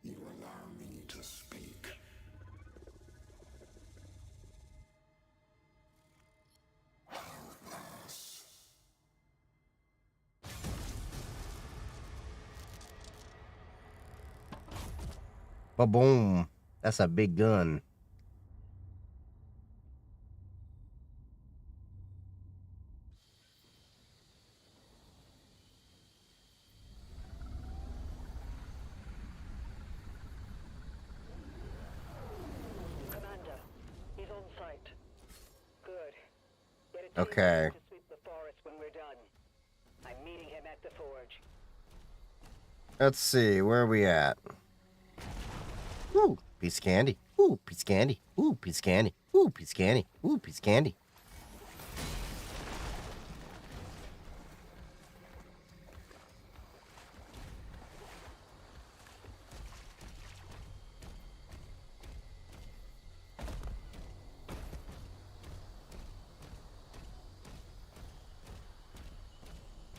you allow me to speak.
Ba-boom. That's a big gun.
Commander, he's on site. Good. Get a team
Okay.
to sweep the forest when we're done. I'm meeting him at the forge.
Let's see. Where are we at? Ooh, piece of candy. Ooh, piece of candy. Ooh, piece of candy. Ooh, piece of candy. Ooh, piece of candy.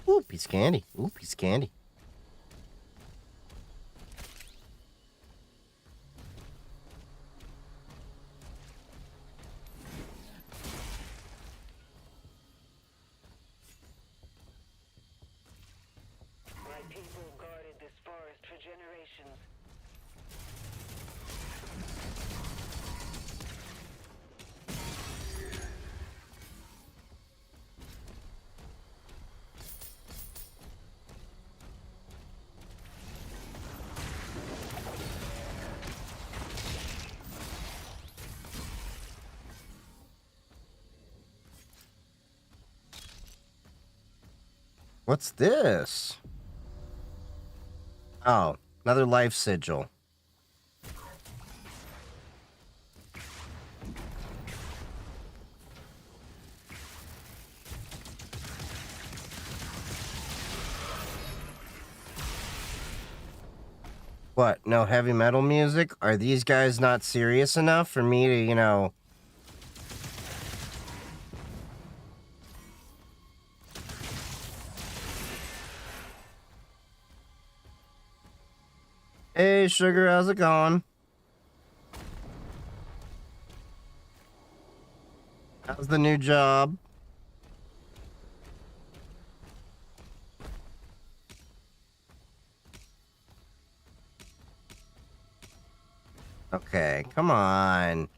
Ooh, piece of candy. Ooh, piece of candy.
My people guarded this forest for generations.
What's this? Oh, another life sigil. What? No heavy metal music? Are these guys not serious enough for me to, you know... Hey, sugar, how's it going? How's the new job? Okay, come on.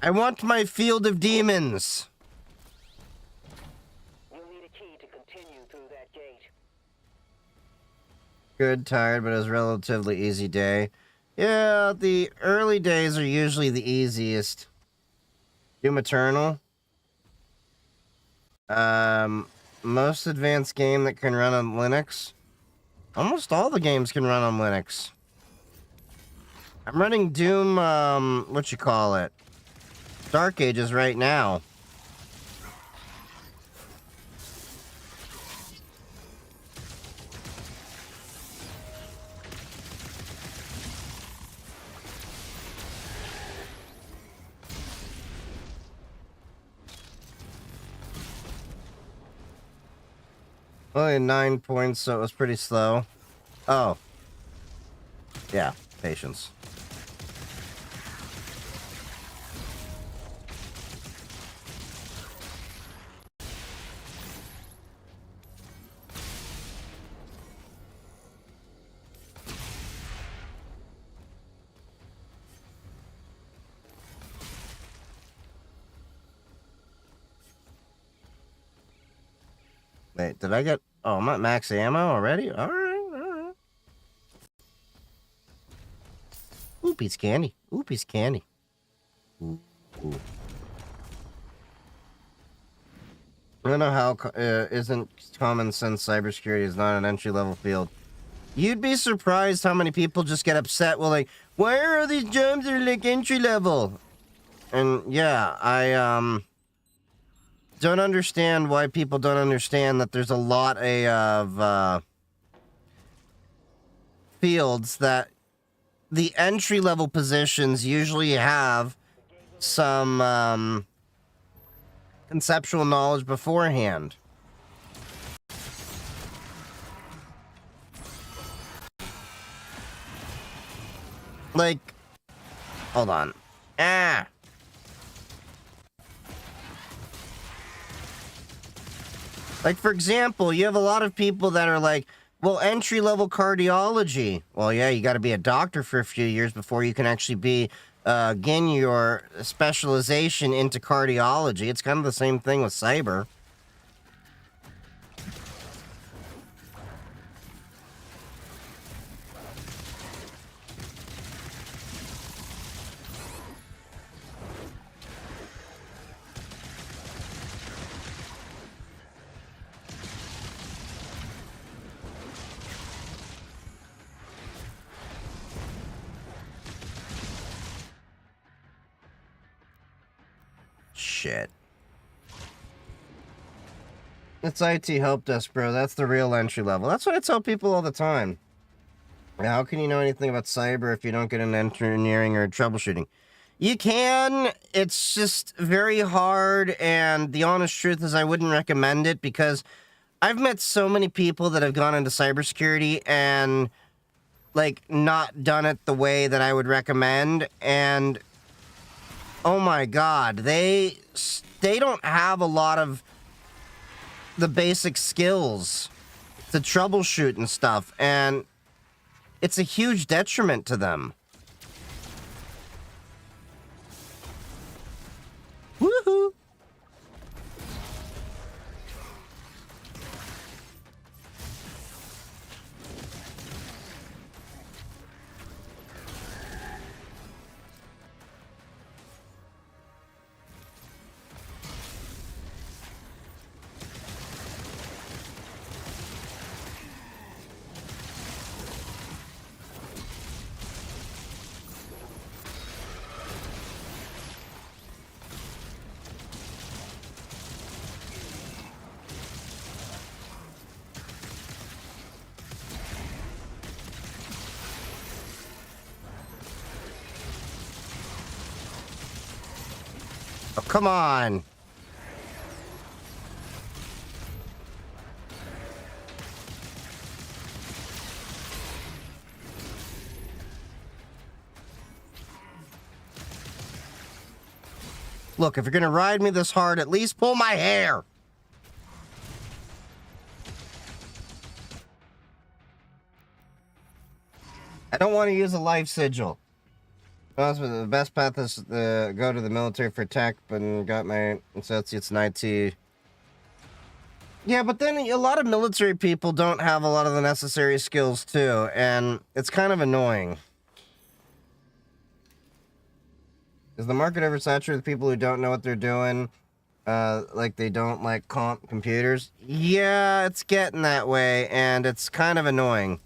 I want my field of demons.
You'll need a key to continue through that gate.
Good, tired, but it was a relatively easy day. Yeah, the early days are usually the easiest. Doom Eternal. Most advanced game that can run on Linux. Almost all the games can run on Linux. I'm running Doom, what you call it? Dark Ages right now. Only 9 points, so it was pretty slow. Oh. Yeah, patience. Wait, did I get... Oh, I'm at max ammo already? Alright. Ooh, piece of candy. Ooh, piece of candy. Ooh. I don't know how isn't common sense cybersecurity is not an entry-level field. You'd be surprised how many people just get upset. Well, like, why are all these jobs that are like entry-level? And yeah, I don't understand why people don't understand that there's a lot of fields that the entry-level positions usually have some conceptual knowledge beforehand. Like, hold on. Like, for example, you have a lot of people that are like, well, entry-level cardiology. Well, yeah, you got to be a doctor for a few years before you can actually be, gain your specialization into cardiology. It's kind of the same thing with cyber. Shit. It's IT help desk, bro. That's the real entry level. That's what I tell people all the time. How can you know anything about cyber if you don't get into engineering or troubleshooting? You can. It's just very hard, and the honest truth is I wouldn't recommend it because I've met so many people that have gone into cybersecurity and, like, not done it the way that I would recommend, and oh my god, they don't have a lot of the basic skills to troubleshoot and stuff, and it's a huge detriment to them. Woohoo! Oh, come on. Look, if you're gonna ride me this hard, at least pull my hair. I don't want to use a life sigil. Also, the best path is to go to the military for tech, but got my associates in IT. Yeah, but then a lot of military people don't have a lot of the necessary skills too, and it's kind of annoying. Is the market oversaturated with people who don't know what they're doing? Like they don't like comp computers. Yeah, it's getting that way, and it's kind of annoying.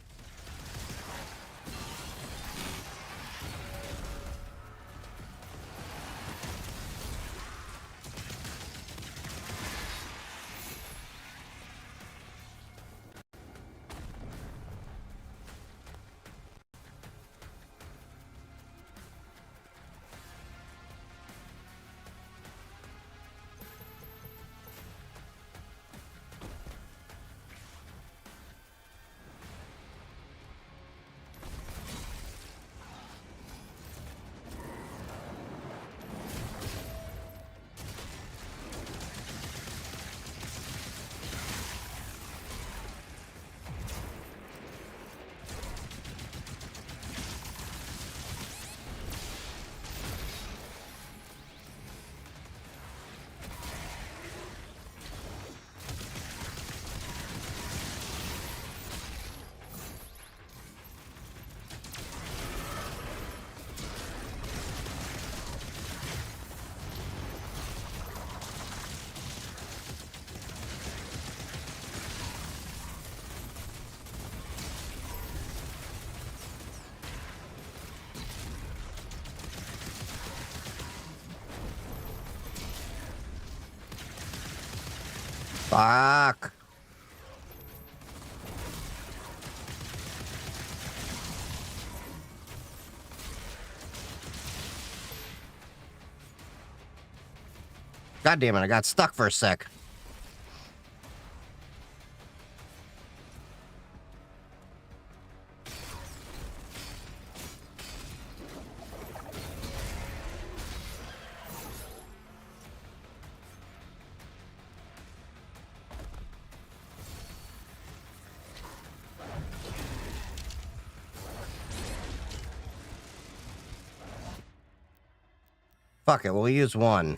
Fuck. God damn it, I got stuck for a sec. Fuck it, we'll use one.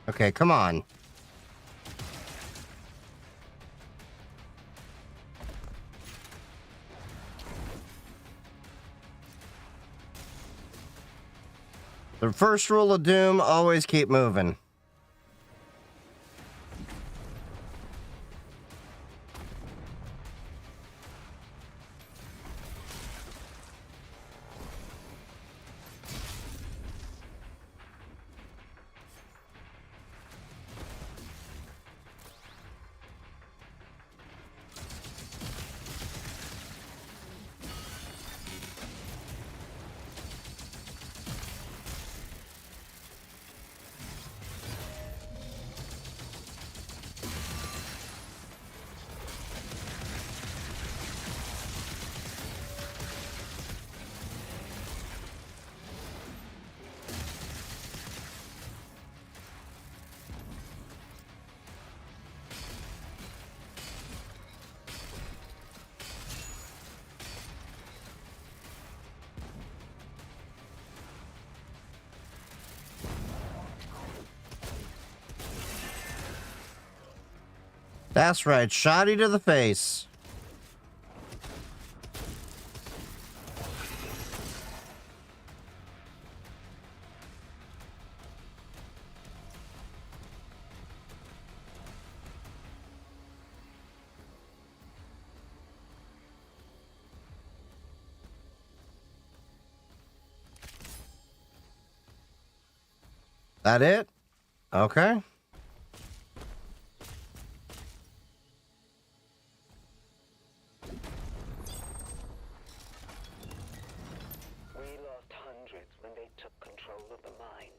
Okay, come on. The first rule of Doom, always keep moving. That's right, shotty to the face. That it? Okay.
We lost hundreds when they took control of the mine.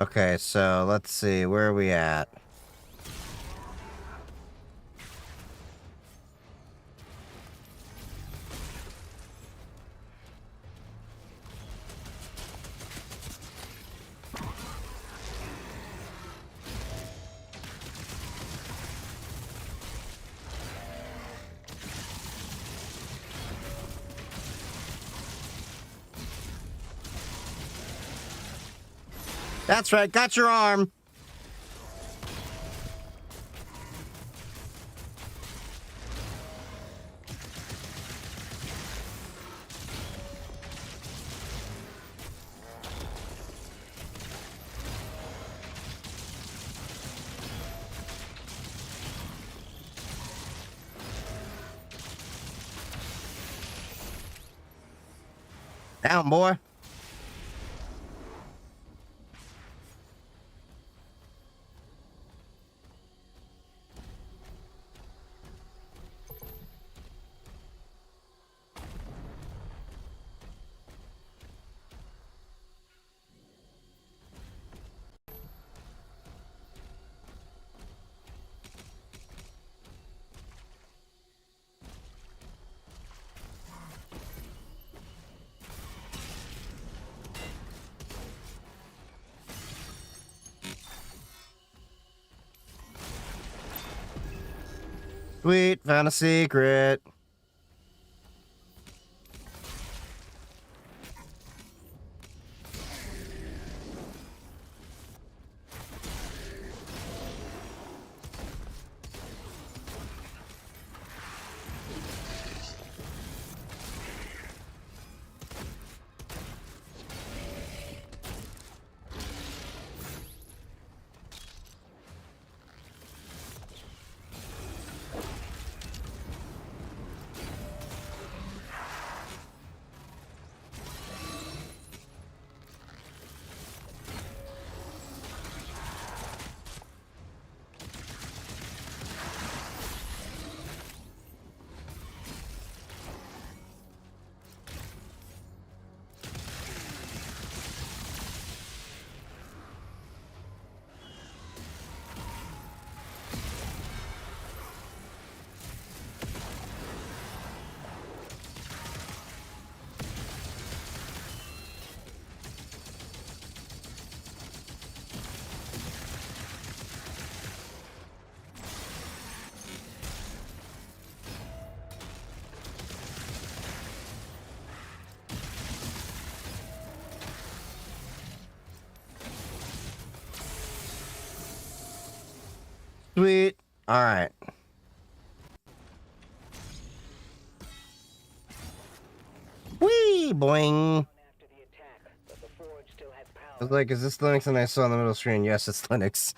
Okay, so let's see. Where are we at? That's right. Got your arm. Down, boy. Sweet, found a secret. Sweet. All right. Whee, boing.
After the attack, but the forge still had
I
power.
was like, is this Linux? And I saw on the middle screen, yes, it's Linux.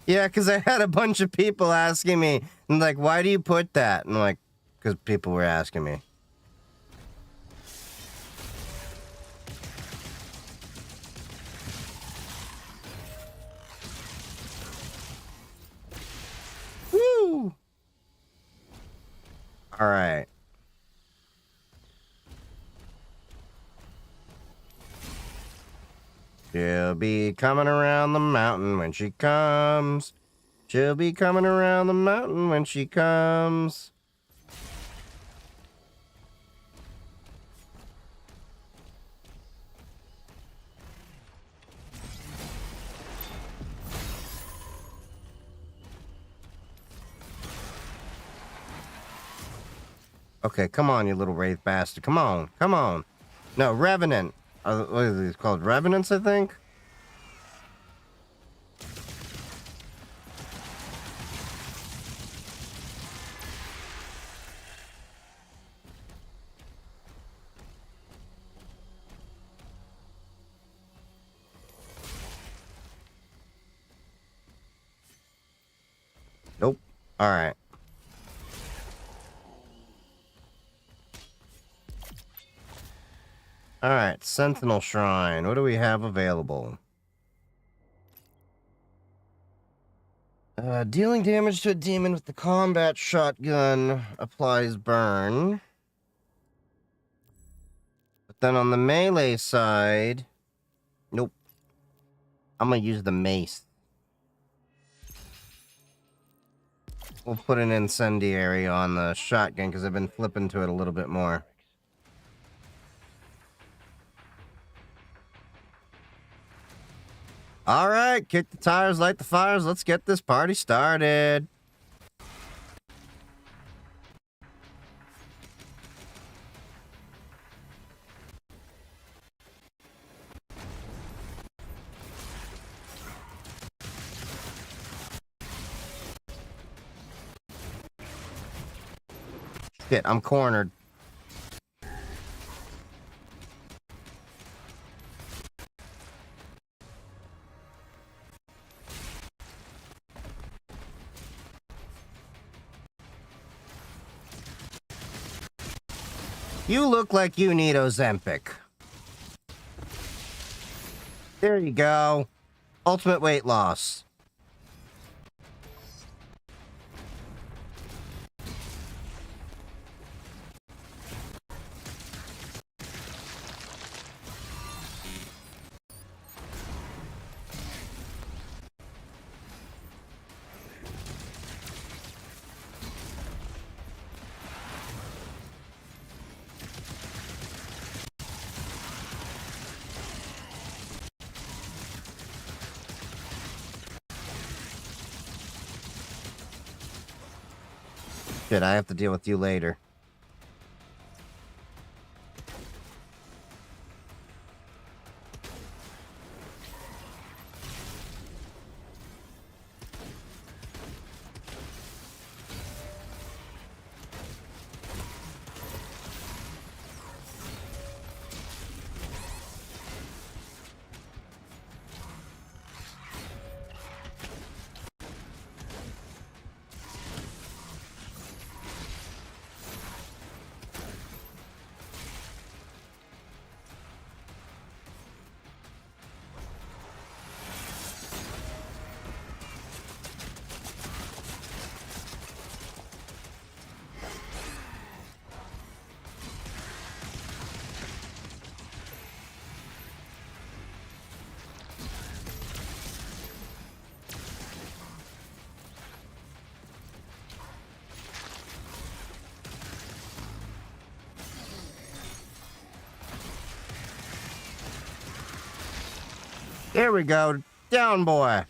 Yeah, because I had a bunch of people asking me, and like, why do you put that? And I'm like, because people were asking me. Woo! All right. She'll be coming around the mountain when she comes. She'll be coming around the mountain when she comes. Okay, come on, you little wraith bastard. Come on, come on. No, Revenant. What are these called? Revenants, I think? Nope. Alright. Alright, Sentinel Shrine. What do we have available? Dealing damage to a demon with the combat shotgun applies burn. But then on the melee side... Nope. I'm gonna use the mace. We'll put an incendiary on the shotgun because I've been flipping to it a little bit more. All right, kick the tires, light the fires. Let's get this party started. Shit, I'm cornered. You look like you need Ozempic. There you go. Ultimate weight loss. Shit, I have to deal with you later. Here we go. Down, boy.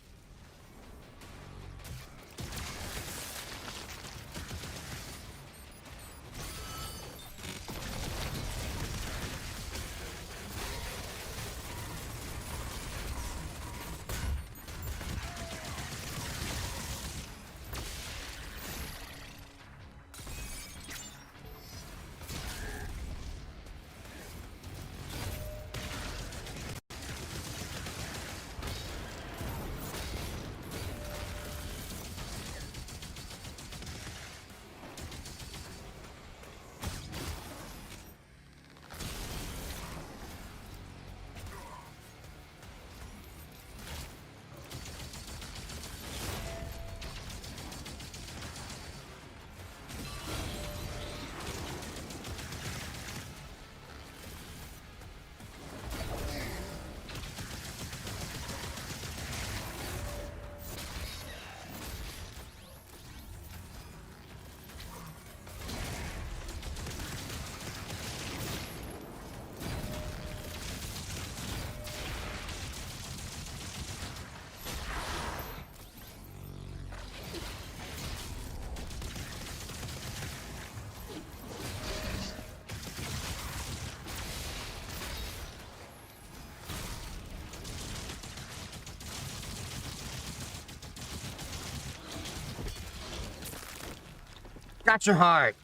Got your heart.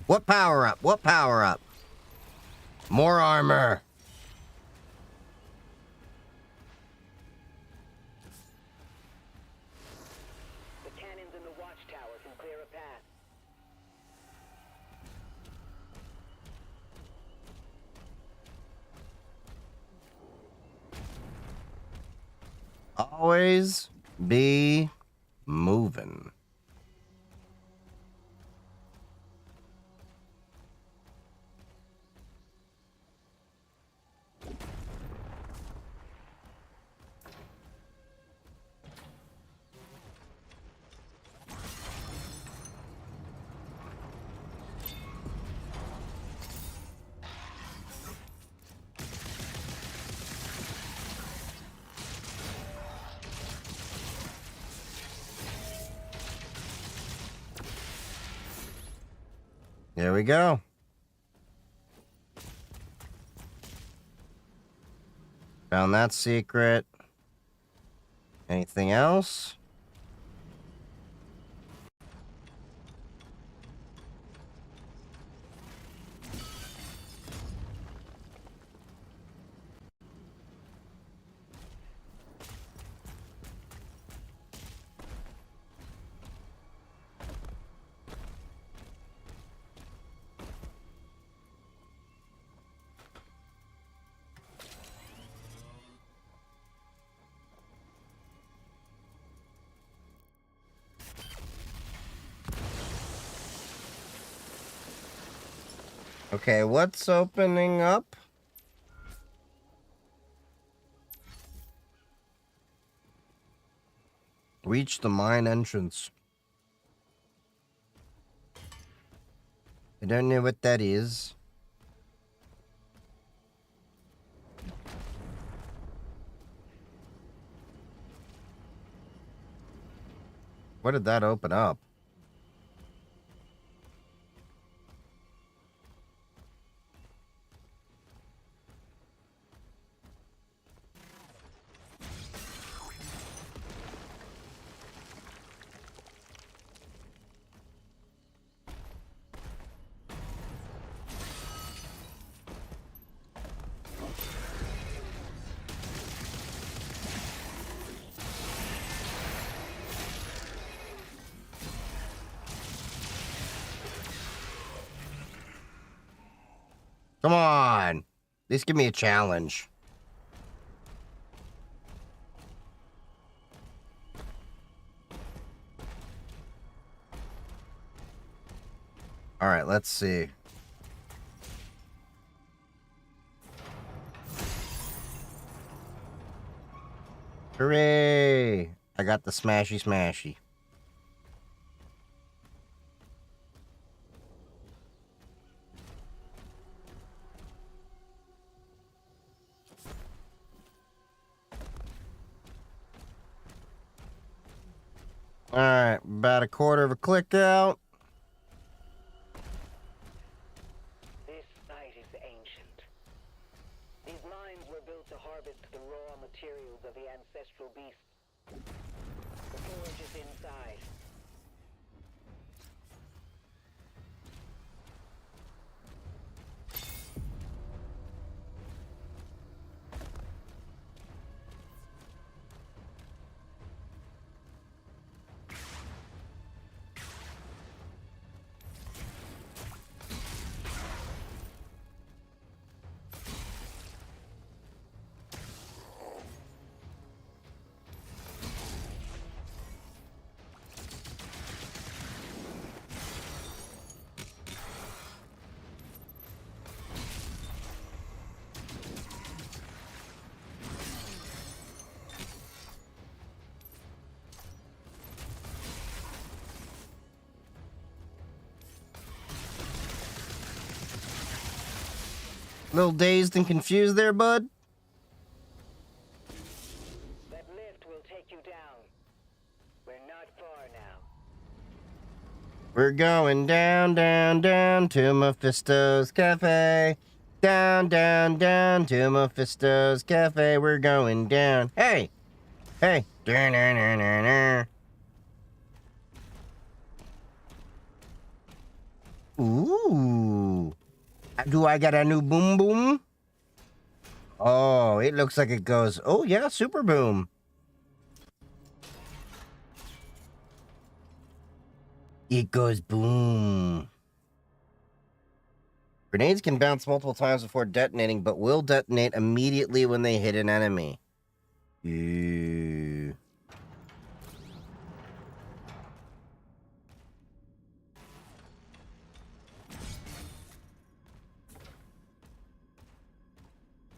What power up? What power up? More armor.
The cannons in the watchtower can clear a path.
Always be moving. There we go. Found that secret. Anything else? Okay, what's opening up? Reach the mine entrance. I don't know what that is. What did that open up? Come on. At least give me a challenge. All right, let's see. Hooray! I got the smashy smashy. All right, about a quarter of a click out.
This site is ancient. These mines were built to harvest the raw materials of the ancestral beasts. The forge is inside.
Little dazed and confused there, bud.
That lift will take you down. We're not far now.
We're going down, down, down to Mephisto's Cafe. Down, down, down to Mephisto's Cafe. We're going down. Hey! Hey! Ooh. Do I get a new boom boom? Oh, it looks like it goes. Oh, yeah, super boom. It goes boom. Grenades can bounce multiple times before detonating, but will detonate immediately when they hit an enemy. Ew.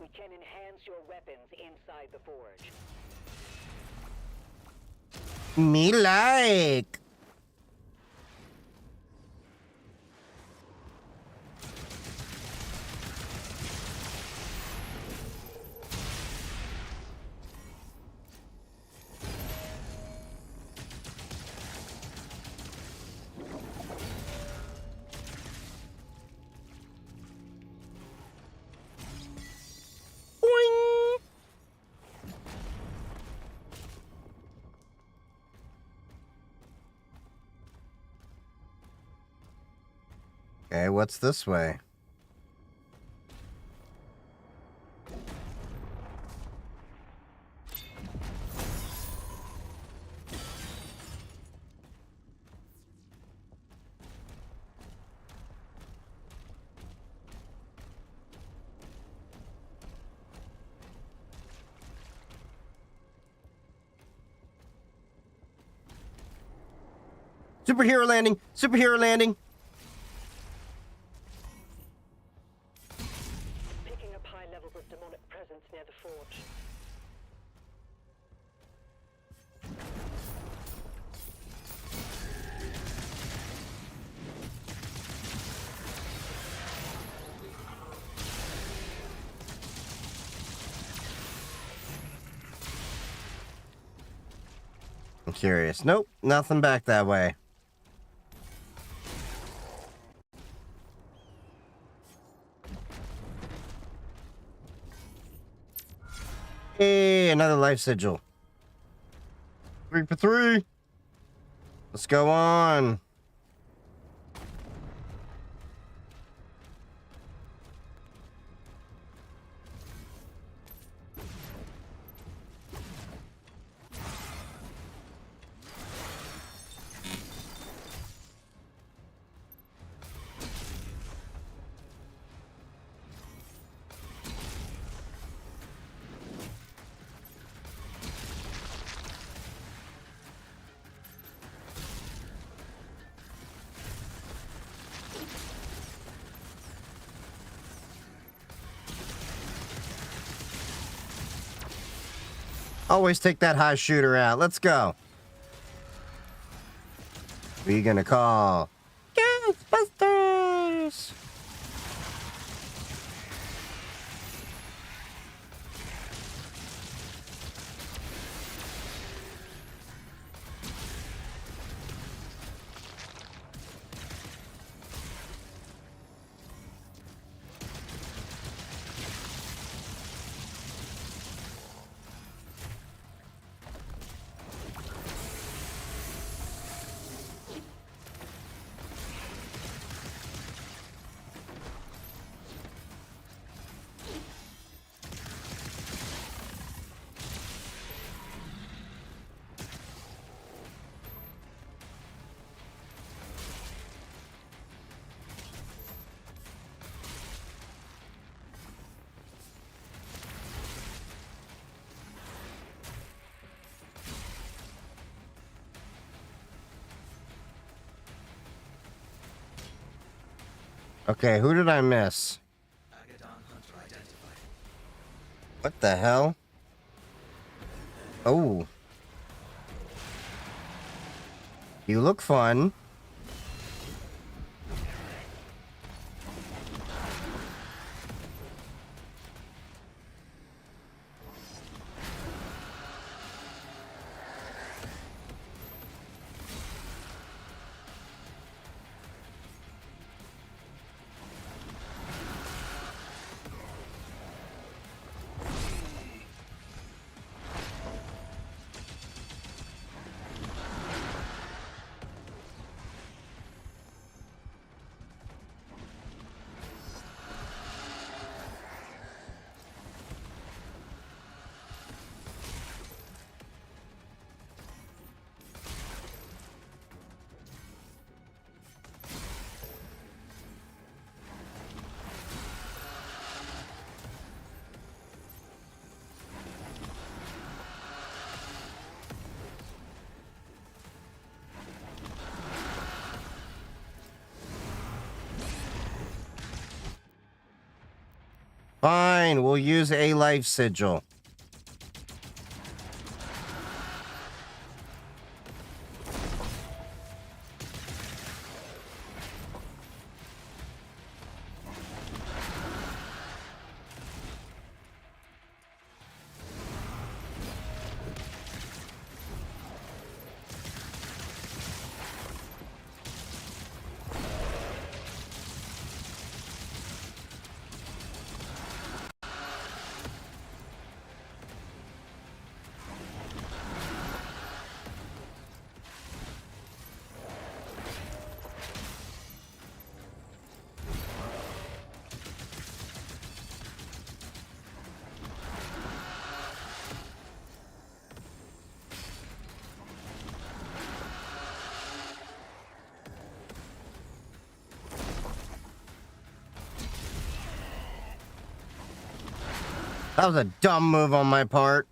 We can enhance your weapons inside the forge.
Me like. Okay, what's this way? Superhero landing! Superhero landing!
Picking up high levels of demonic presence near the forge.
I'm curious. Nope, nothing back that way. Hey, another life sigil. 3 for 3. Let's go on. Always take that high shooter out. Let's go. Who are you gonna call? Ghostbusters! Okay, who did I miss? What the hell? Oh. You look fun. Fine, we'll use a life sigil. That was a dumb move on my part.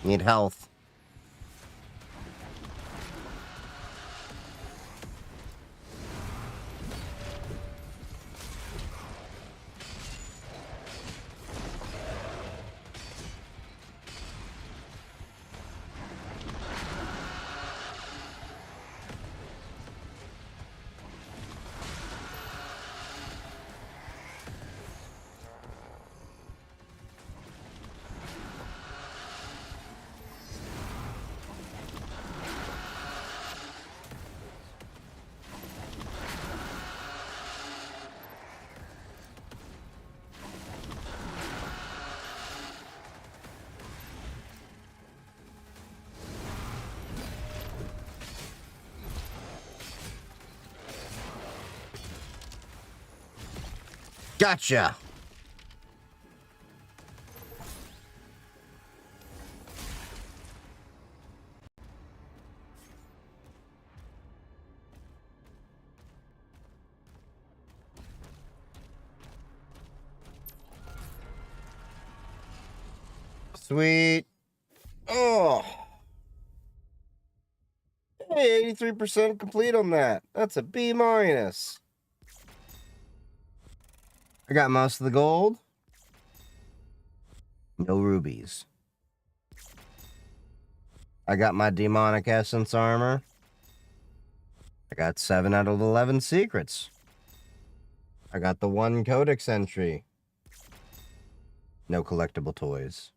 Need health. Gotcha. Sweet. Oh. Hey, 83% complete on that. That's a B minus. I got most of the gold. No rubies. I got my demonic essence armor. I got 7 out of 11 secrets. I got the 1 codex entry. No collectible toys.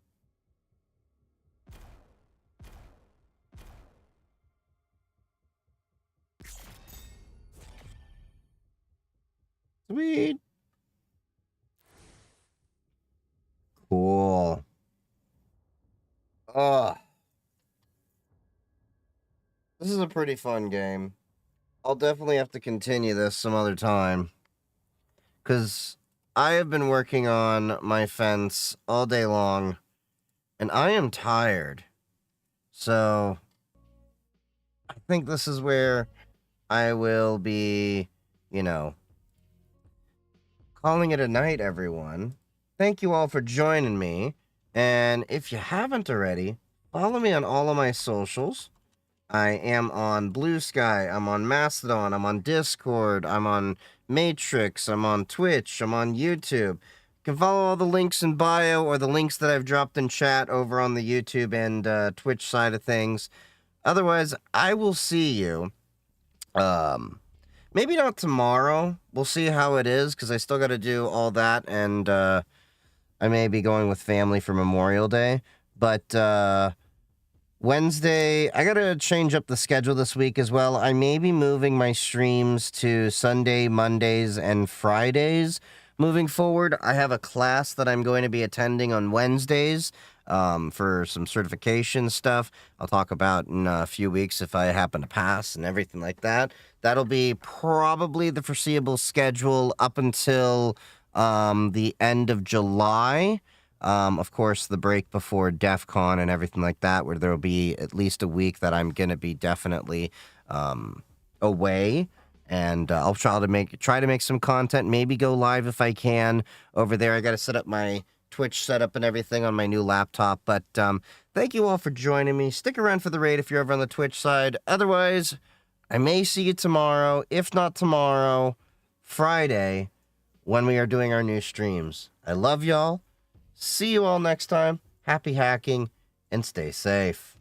Sweet. Cool. Ugh. This is a pretty fun game. I'll definitely have to continue this some other time. Because I have been working on my fence all day long. And I am tired. So I think this is where I will be, calling it a night, everyone. Thank you all for joining me. And if you haven't already, follow me on all of my socials. I am on Blue Sky, I'm on Mastodon, I'm on Discord, I'm on Matrix, I'm on Twitch, I'm on YouTube. You can follow all the links in bio or the links that I've dropped in chat over on the YouTube and Twitch side of things. Otherwise, I will see you. Maybe not tomorrow. We'll see how it is, because I still got to do all that, and I may be going with family for Memorial Day. But Wednesday, I got to change up the schedule this week as well. I may be moving my streams to Sunday, Mondays, and Fridays moving forward. I have a class that I'm going to be attending on Wednesdays for some certification stuff. I'll talk about in a few weeks if I happen to pass and everything like that. That'll be probably the foreseeable schedule up until the end of July. Of course, the break before DEF CON and everything like that, where there will be at least a week that I'm going to be definitely away. And I'll try to make some content, maybe go live if I can over there. I got to set up my Twitch setup and everything on my new laptop. But thank you all for joining me. Stick around for the raid if you're ever on the Twitch side. Otherwise, I may see you tomorrow. If not tomorrow, Friday, when we are doing our new streams. I love y'all. See you all next time. Happy hacking and stay safe.